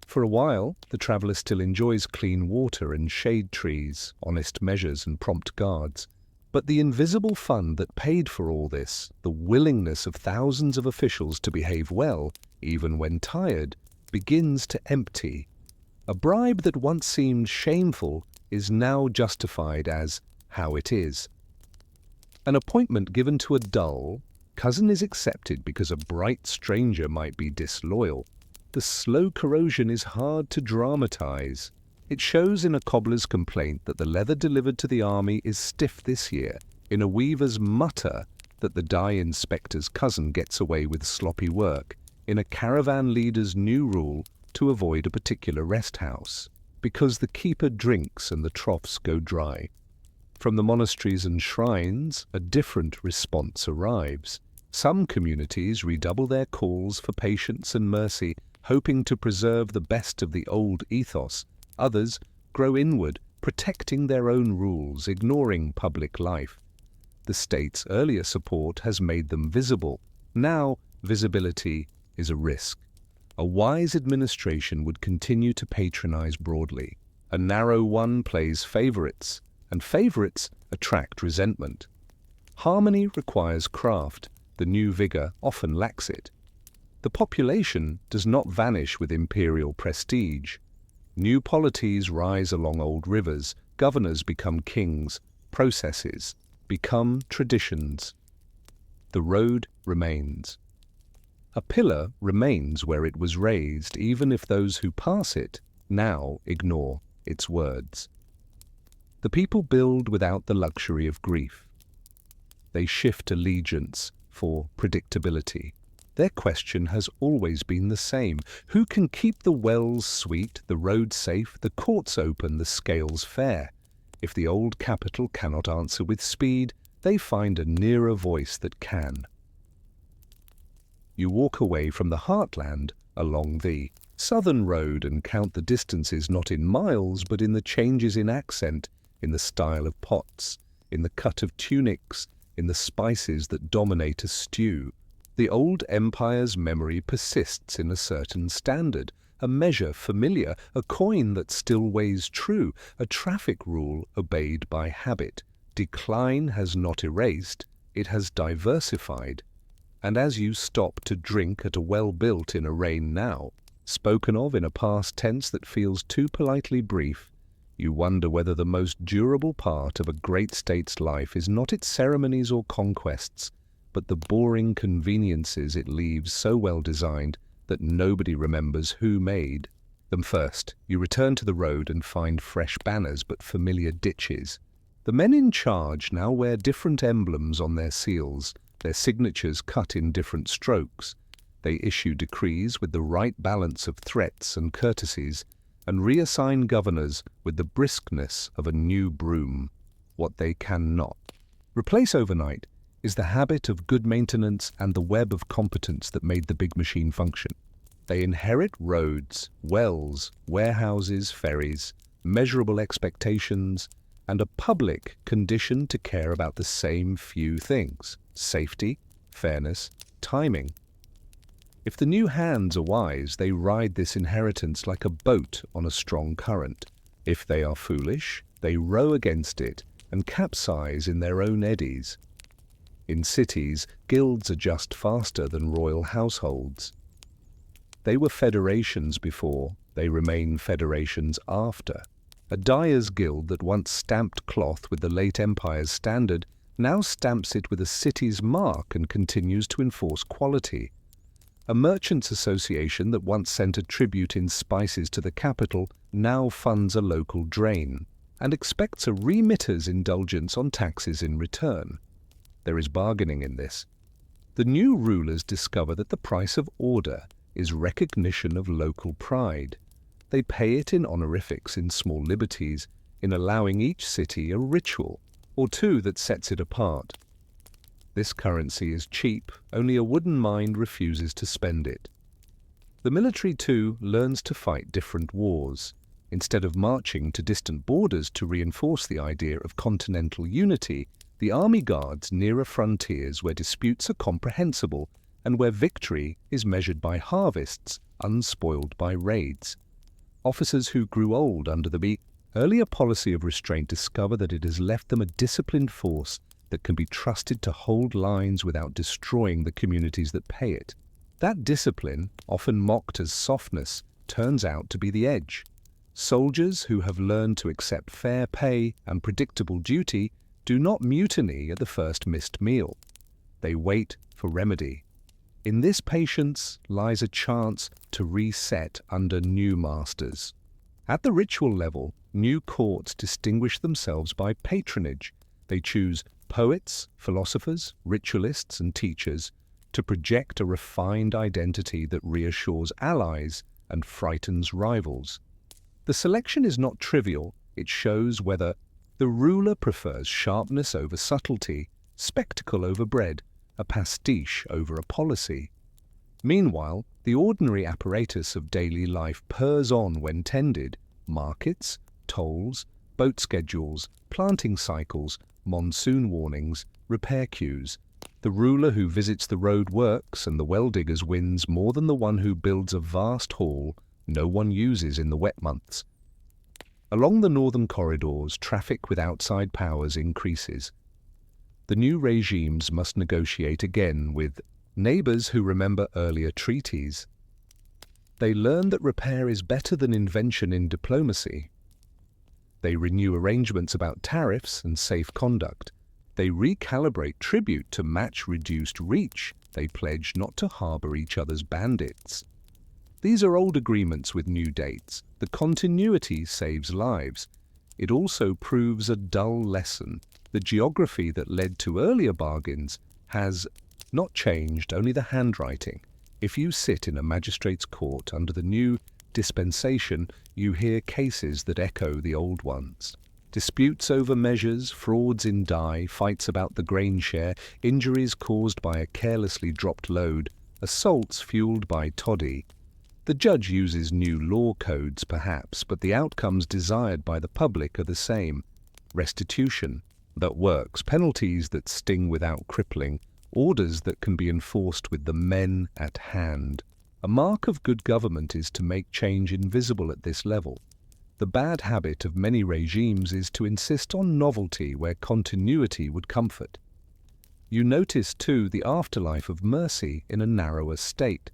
For a while, the traveller still enjoys clean water and shade trees, honest measures and prompt guards. But the invisible fund that paid for all this, the willingness of thousands of officials to behave well, even when tired, begins to empty. A bribe that once seemed shameful is now justified as how it is. An appointment given to a dull cousin is accepted because a bright stranger might be disloyal. The slow corrosion is hard to dramatize. It shows in a cobbler's complaint that the leather delivered to the army is stiff this year, in a weaver's mutter that the dye inspector's cousin gets away with sloppy work, in a caravan leader's new rule to avoid a particular rest house, because the keeper drinks and the troughs go dry. From the monasteries and shrines, a different response arrives. Some communities redouble their calls for patience and mercy, hoping to preserve the best of the old ethos. Others grow inward, protecting their own rules, ignoring public life. The state's earlier support has made them visible. Now, visibility is a risk. A wise administration would continue to patronize broadly. A narrow one plays favorites, and favorites attract resentment. Harmony requires craft. The new vigor often lacks it. The population does not vanish with imperial prestige. New polities rise along old rivers, governors become kings, processes become traditions. The road remains. A pillar remains where it was raised, even if those who pass it now ignore its words. The people build without the luxury of grief. They shift allegiance for predictability. Their question has always been the same. Who can keep the wells sweet, the road safe, the courts open, the scales fair? If the old capital cannot answer with speed, they find a nearer voice that can. You walk away from the heartland along the southern road and count the distances not in miles but in the changes in accent, in the style of pots, in the cut of tunics, in the spices that dominate a stew. The old empire's memory persists in a certain standard, a measure familiar, a coin that still weighs true, a traffic rule obeyed by habit. Decline has not erased, it has diversified. And as you stop to drink at a well built in a rain now, spoken of in a past tense that feels too politely brief, you wonder whether the most durable part of a great state's life is not its ceremonies or conquests, but the boring conveniences it leaves so well designed that nobody remembers who made them first. You return to the road and find fresh banners but familiar ditches. The men in charge now wear different emblems on their seals, their signatures cut in different strokes. They issue decrees with the right balance of threats and courtesies, and reassign governors with the briskness of a new broom. What they cannot replace overnight is the habit of good maintenance and the web of competence that made the big machine function. They inherit roads, wells, warehouses, ferries, measurable expectations, and a public conditioned to care about the same few things: safety, fairness, timing. If the new hands are wise, they ride this inheritance like a boat on a strong current. If they are foolish, they row against it and capsize in their own eddies. In cities, guilds adjust faster than royal households. They were federations before, they remain federations after. A dyer's guild that once stamped cloth with the late empire's standard now stamps it with a city's mark and continues to enforce quality. A merchants' association that once sent a tribute in spices to the capital now funds a local drain and expects a remitter's indulgence on taxes in return. There is bargaining in this. The new rulers discover that the price of order is recognition of local pride. They pay it in honorifics, in small liberties, in allowing each city a ritual or two that sets it apart. This currency is cheap, only a wooden mind refuses to spend it. The military, too, learns to fight different wars. Instead of marching to distant borders to reinforce the idea of continental unity, the army guards nearer frontiers where disputes are comprehensible and where victory is measured by harvests, unspoiled by raids. Officers who grew old under the earlier policy of restraint discover that it has left them a disciplined force that can be trusted to hold lines without destroying the communities that pay it. That discipline, often mocked as softness, turns out to be the edge. Soldiers who have learned to accept fair pay and predictable duty do not mutiny at the first missed meal. They wait for remedy. In this patience lies a chance to reset under new masters. At the ritual level, new courts distinguish themselves by patronage. They choose poets, philosophers, ritualists, and teachers to project a refined identity that reassures allies and frightens rivals. The selection is not trivial. It shows whether the ruler prefers sharpness over subtlety, spectacle over bread, a pastiche over a policy. Meanwhile, the ordinary apparatus of daily life purrs on when tended: markets, tolls, boat schedules, planting cycles, monsoon warnings, repair queues. The ruler who visits the road works, and the well-diggers wins more than the one who builds a vast hall no one uses in the wet months. Along the northern corridors, traffic with outside powers increases. The new regimes must negotiate again with neighbors who remember earlier treaties. They learn that repair is better than invention in diplomacy. They renew arrangements about tariffs and safe conduct. They recalibrate tribute to match reduced reach. They pledge not to harbor each other's bandits. These are old agreements with new dates. The continuity saves lives. It also proves a dull lesson. The geography that led to earlier bargains has not changed, only the handwriting. If you sit in a magistrate's court under the new dispensation, you hear cases that echo the old ones. Disputes over measures, frauds in dye, fights about the grain share, injuries caused by a carelessly dropped load, assaults fueled by toddy. The judge uses new law codes, perhaps, but the outcomes desired by the public are the same. Restitution that works, penalties that sting without crippling, orders that can be enforced with the men at hand. A mark of good government is to make change invisible at this level. The bad habit of many regimes is to insist on novelty where continuity would comfort. You notice, too, the afterlife of mercy in a narrower state.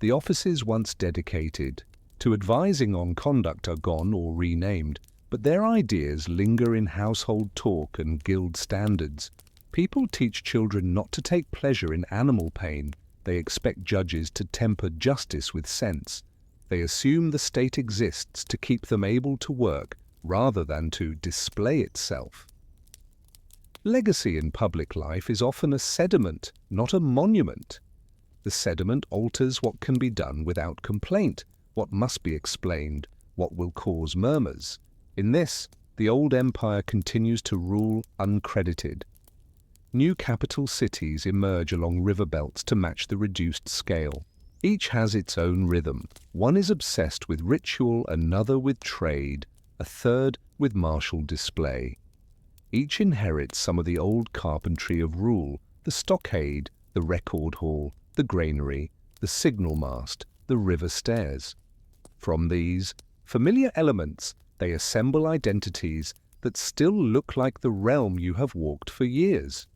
The offices once dedicated to advising on conduct are gone or renamed, but their ideas linger in household talk and guild standards. People teach children not to take pleasure in animal pain. They expect judges to temper justice with sense. They assume the state exists to keep them able to work rather than to display itself. Legacy in public life is often a sediment, not a monument. The sediment alters what can be done without complaint, what must be explained, what will cause murmurs. In this, the old empire continues to rule uncredited. new capital cities emerge along river belts to match the reduced scale. Each has its own rhythm. One is obsessed with ritual, another with trade, a third with martial display. Each inherits some of the old carpentry of rule: the stockade, the record hall, the granary, the signal mast, the river stairs. From these familiar elements, they assemble identities that still look like the realm you have walked for years.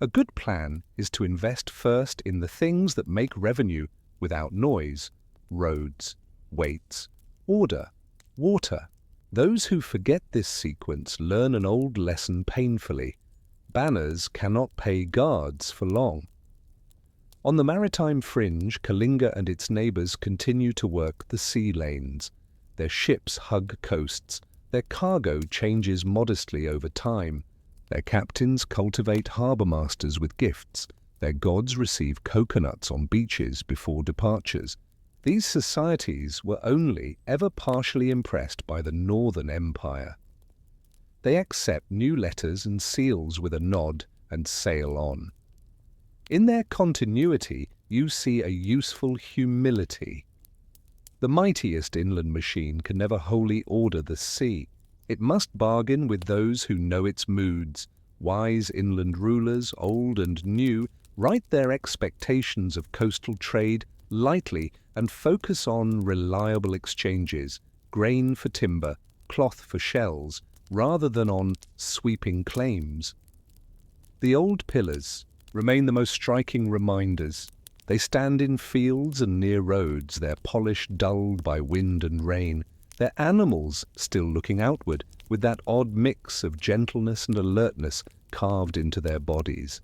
A good plan is to invest first in the things that make revenue without noise: roads, weights, order, water. Those who forget this sequence learn an old lesson painfully. Banners cannot pay guards for long. On the maritime fringe, Kalinga and its neighbours continue to work the sea lanes. Their ships hug coasts. Their cargo changes modestly over time. Their captains cultivate harbour masters with gifts. Their gods receive coconuts on beaches before departures. These societies were only ever partially impressed by the Northern Empire. They accept new letters and seals with a nod and sail on. In their continuity, you see a useful humility. The mightiest inland machine can never wholly order the sea. It must bargain with those who know its moods. Wise inland rulers, old and new, write their expectations of coastal trade lightly and focus on reliable exchanges: grain for timber, cloth for shells, rather than on sweeping claims. The old pillars remain the most striking reminders. They stand in fields and near roads, their polish dulled by wind and rain, their animals still looking outward, with that odd mix of gentleness and alertness carved into their bodies.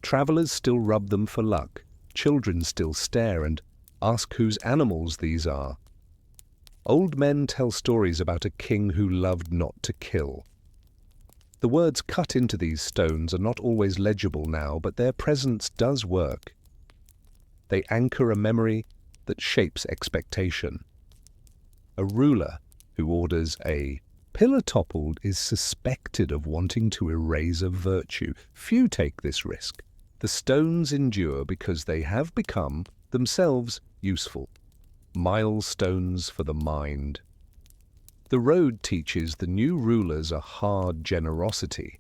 Travellers still rub them for luck. Children still stare and ask whose animals these are. Old men tell stories about a king who loved not to kill. The words cut into these stones are not always legible now, but their presence does work. They anchor a memory that shapes expectation. A ruler who orders a pillar toppled is suspected of wanting to erase a virtue. Few take this risk. The stones endure because they have become themselves useful. Milestones for the mind. The road teaches the new rulers a hard generosity.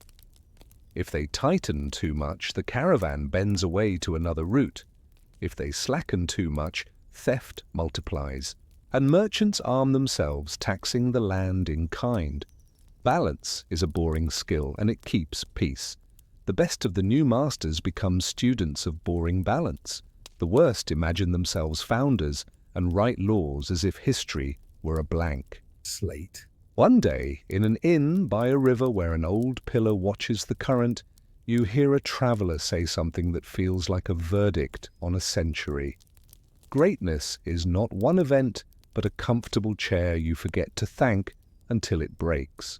If they tighten too much, the caravan bends away to another route. If they slacken too much, theft multiplies, and merchants arm themselves, taxing the land in kind. Balance is a boring skill, and it keeps peace. The best of the new masters become students of boring balance. The worst imagine themselves founders and write laws as if history were a blank slate. One day, in an inn by a river where an old pillar watches the current, you hear a traveller say something that feels like a verdict on a century. Greatness is not one event, but a comfortable chair you forget to thank until it breaks.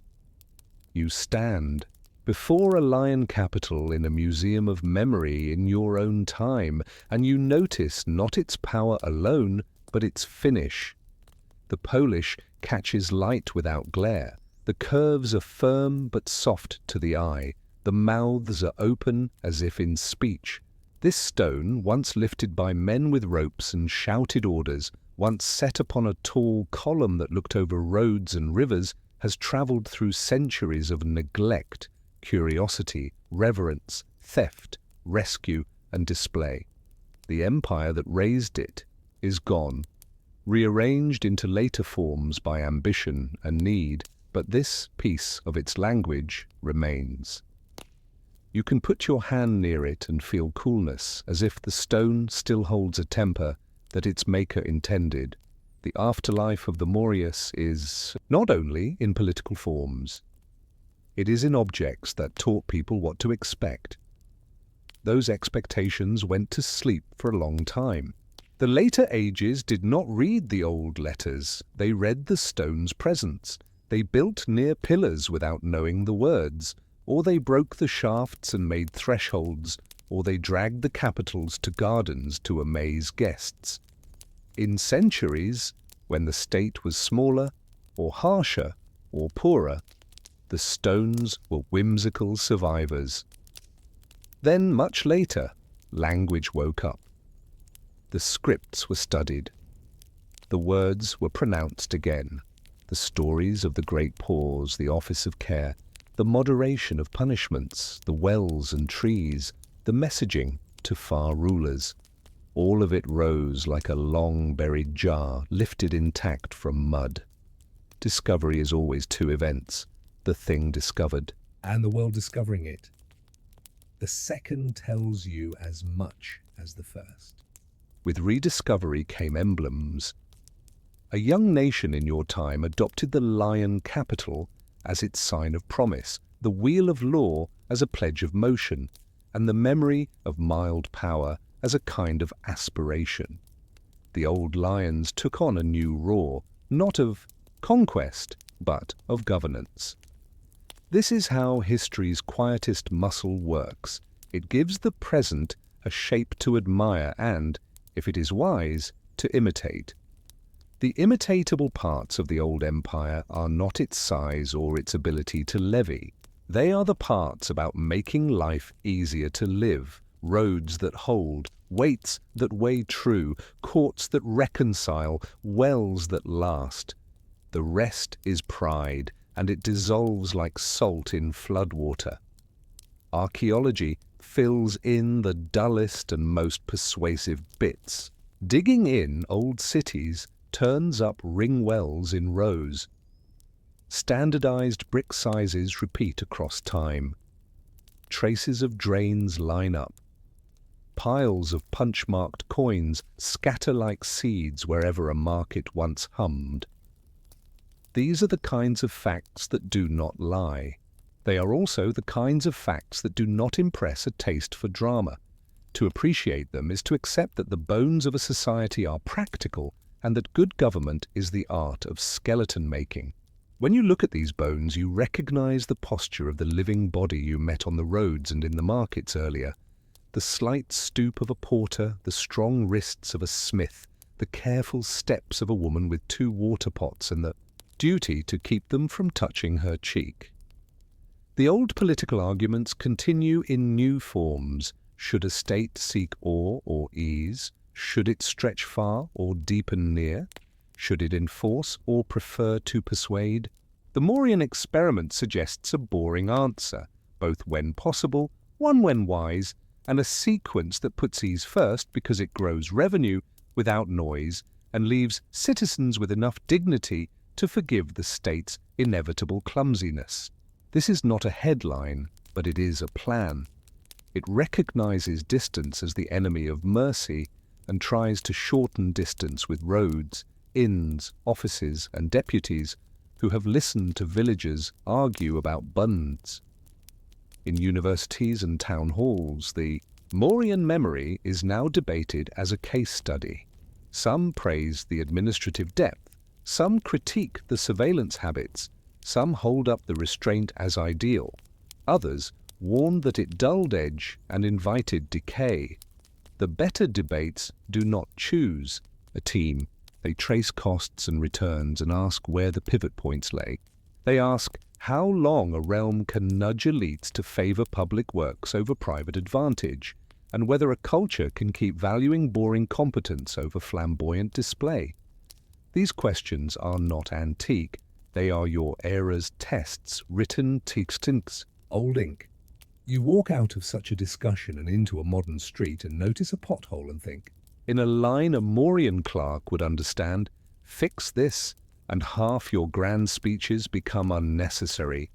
You stand before a lion capital in a museum of memory in your own time, and you notice not its power alone, but its finish. The polish catches light without glare. The curves are firm but soft to the eye. The mouths are open as if in speech. This stone, once lifted by men with ropes and shouted orders, once set upon a tall column that looked over roads and rivers, has travelled through centuries of neglect, curiosity, reverence, theft, rescue, and display. The empire that raised it is gone, rearranged into later forms by ambition and need, but this piece of its language remains. You can put your hand near it and feel coolness, as if the stone still holds a temper that its maker intended. The afterlife of the Maurya is not only in political forms. It is in objects that taught people what to expect. Those expectations went to sleep for a long time. The later ages did not read the old letters. They read the stone's presence. They built near pillars without knowing the words, or they broke the shafts and made thresholds, or they dragged the capitals to gardens to amaze guests. In centuries, when the state was smaller, or harsher, or poorer, the stones were whimsical survivors. Then, much later, language woke up. The scripts were studied. The words were pronounced again. The stories of the great pause, the office of care, the moderation of punishments, the wells and trees, the messaging to far rulers. All of it rose like a long-buried jar lifted intact from mud. Discovery is always two events: the thing discovered and the world discovering it. The second tells you as much as the first. With rediscovery came emblems. A young nation in your time adopted the lion capital as its sign of promise, the wheel of law as a pledge of motion, and the memory of mild power as a kind of aspiration. The old lions took on a new roar, not of conquest, but of governance. This is how history's quietest muscle works. It gives the present a shape to admire and, if it is wise, to imitate. The imitatable parts of the old empire are not its size or its ability to levy. They are the parts about making life easier to live, roads that hold, weights that weigh true, courts that reconcile, wells that last. The rest is pride, and it dissolves like salt in floodwater. Archaeology fills in the dullest and most persuasive bits. Digging in old cities turns up ring wells in rows. Standardized brick sizes repeat across time. Traces of drains line up. Piles of punch-marked coins scatter like seeds wherever a market once hummed. These are the kinds of facts that do not lie. They are also the kinds of facts that do not impress a taste for drama. To appreciate them is to accept that the bones of a society are practical and that good government is the art of skeleton making. When you look at these bones, you recognize the posture of the living body you met on the roads and in the markets earlier. The slight stoop of a porter, the strong wrists of a smith, the careful steps of a woman with 2 water pots, and the duty to keep them from touching her cheek. The old political arguments continue in new forms. Should a state seek awe or ease? Should it stretch far or deepen near? Should it enforce or prefer to persuade? The Mauryan experiment suggests a boring answer, both when possible, one when wise, and a sequence that puts ease first because it grows revenue without noise and leaves citizens with enough dignity to forgive the state's inevitable clumsiness. This is not a headline, but it is a plan. It recognizes distance as the enemy of mercy and tries to shorten distance with roads, inns, offices, and deputies who have listened to villagers argue about bunds. In universities and town halls, the Mauryan memory is now debated as a case study. Some praise the administrative depth, some critique the surveillance habits, some hold up the restraint as ideal, others warn that it dulled edge and invited decay. The better debates do not choose a team. They trace costs and returns and ask where the pivot points lay. They ask how long a realm can nudge elites to favor public works over private advantage, and whether a culture can keep valuing boring competence over flamboyant display. These questions are not antique. They are your era's tests, written textinks. Old ink. You walk out of such a discussion and into a modern street and notice a pothole and think, In a line a Mauryan clerk would understand, fix this, and half your grand speeches become unnecessary.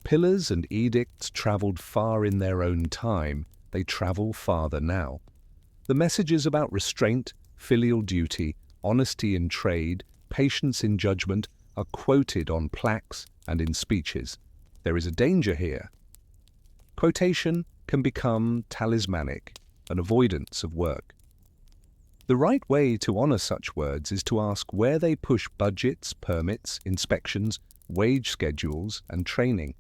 Pillars and edicts travelled far in their own time. They travel farther now. The messages about restraint, filial duty, honesty in trade, patience in judgment are quoted on plaques and in speeches. There is a danger here. Quotation can become talismanic, an avoidance of work. The right way to honour such words is to ask where they push budgets, permits, inspections, wage schedules, and training.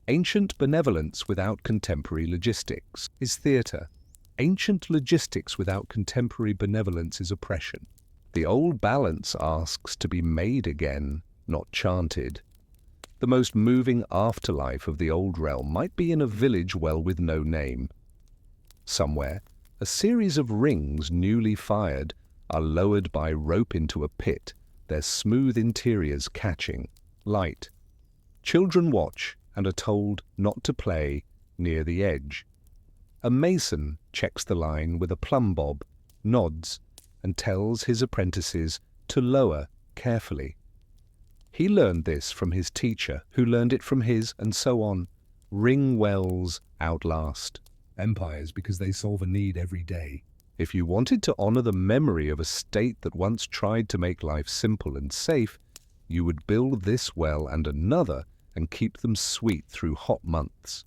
Ancient benevolence without contemporary logistics is theatre. Ancient logistics without contemporary benevolence is oppression. The old balance asks to be made again, not chanted. The most moving afterlife of the old realm might be in a village well with no name. Somewhere, a series of rings newly fired are lowered by rope into a pit, their smooth interiors catching light. Children watch and are told not to play near the edge. A mason checks the line with a plumb bob, nods, and tells his apprentices to lower carefully. He learned this from his teacher, who learned it from his, and so on. Ring wells outlast empires because they solve a need every day. If you wanted to honor the memory of a state that once tried to make life simple and safe, you would build this well and another and keep them sweet through hot months.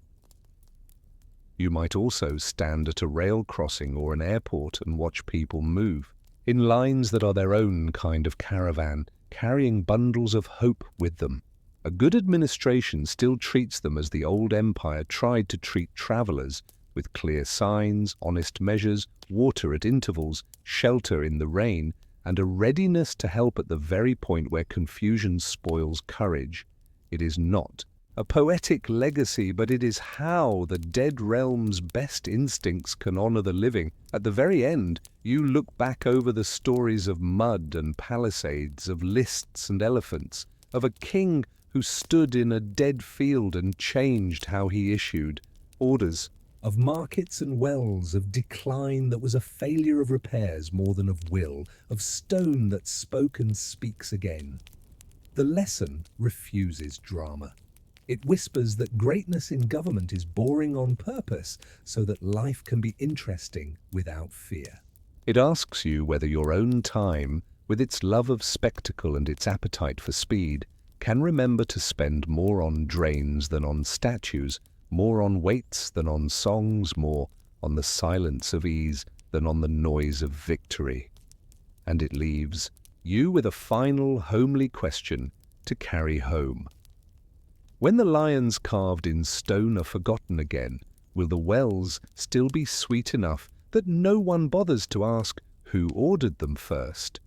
You might also stand at a rail crossing or an airport and watch people move, in lines that are their own kind of caravan, carrying bundles of hope with them. A good administration still treats them as the old empire tried to treat travelers, with clear signs, honest measures, water at intervals, shelter in the rain, and a readiness to help at the very point where confusion spoils courage. It is not a poetic legacy, but it is how the dead realm's best instincts can honor the living. At the very end, you look back over the stories of mud and palisades, of lists and elephants, of a king who stood in a dead field and changed how he issued orders. Of markets and wells, of decline that was a failure of repairs more than of will, of stone that spoke and speaks again. The lesson refuses drama. It whispers that greatness in government is boring on purpose so that life can be interesting without fear. It asks you whether your own time, with its love of spectacle and its appetite for speed, can remember to spend more on drains than on statues, more on weights than on songs, more on the silence of ease than on the noise of victory. And it leaves you with a final homely question to carry home. When the lions carved in stone are forgotten again, will the wells still be sweet enough that no one bothers to ask who ordered them first?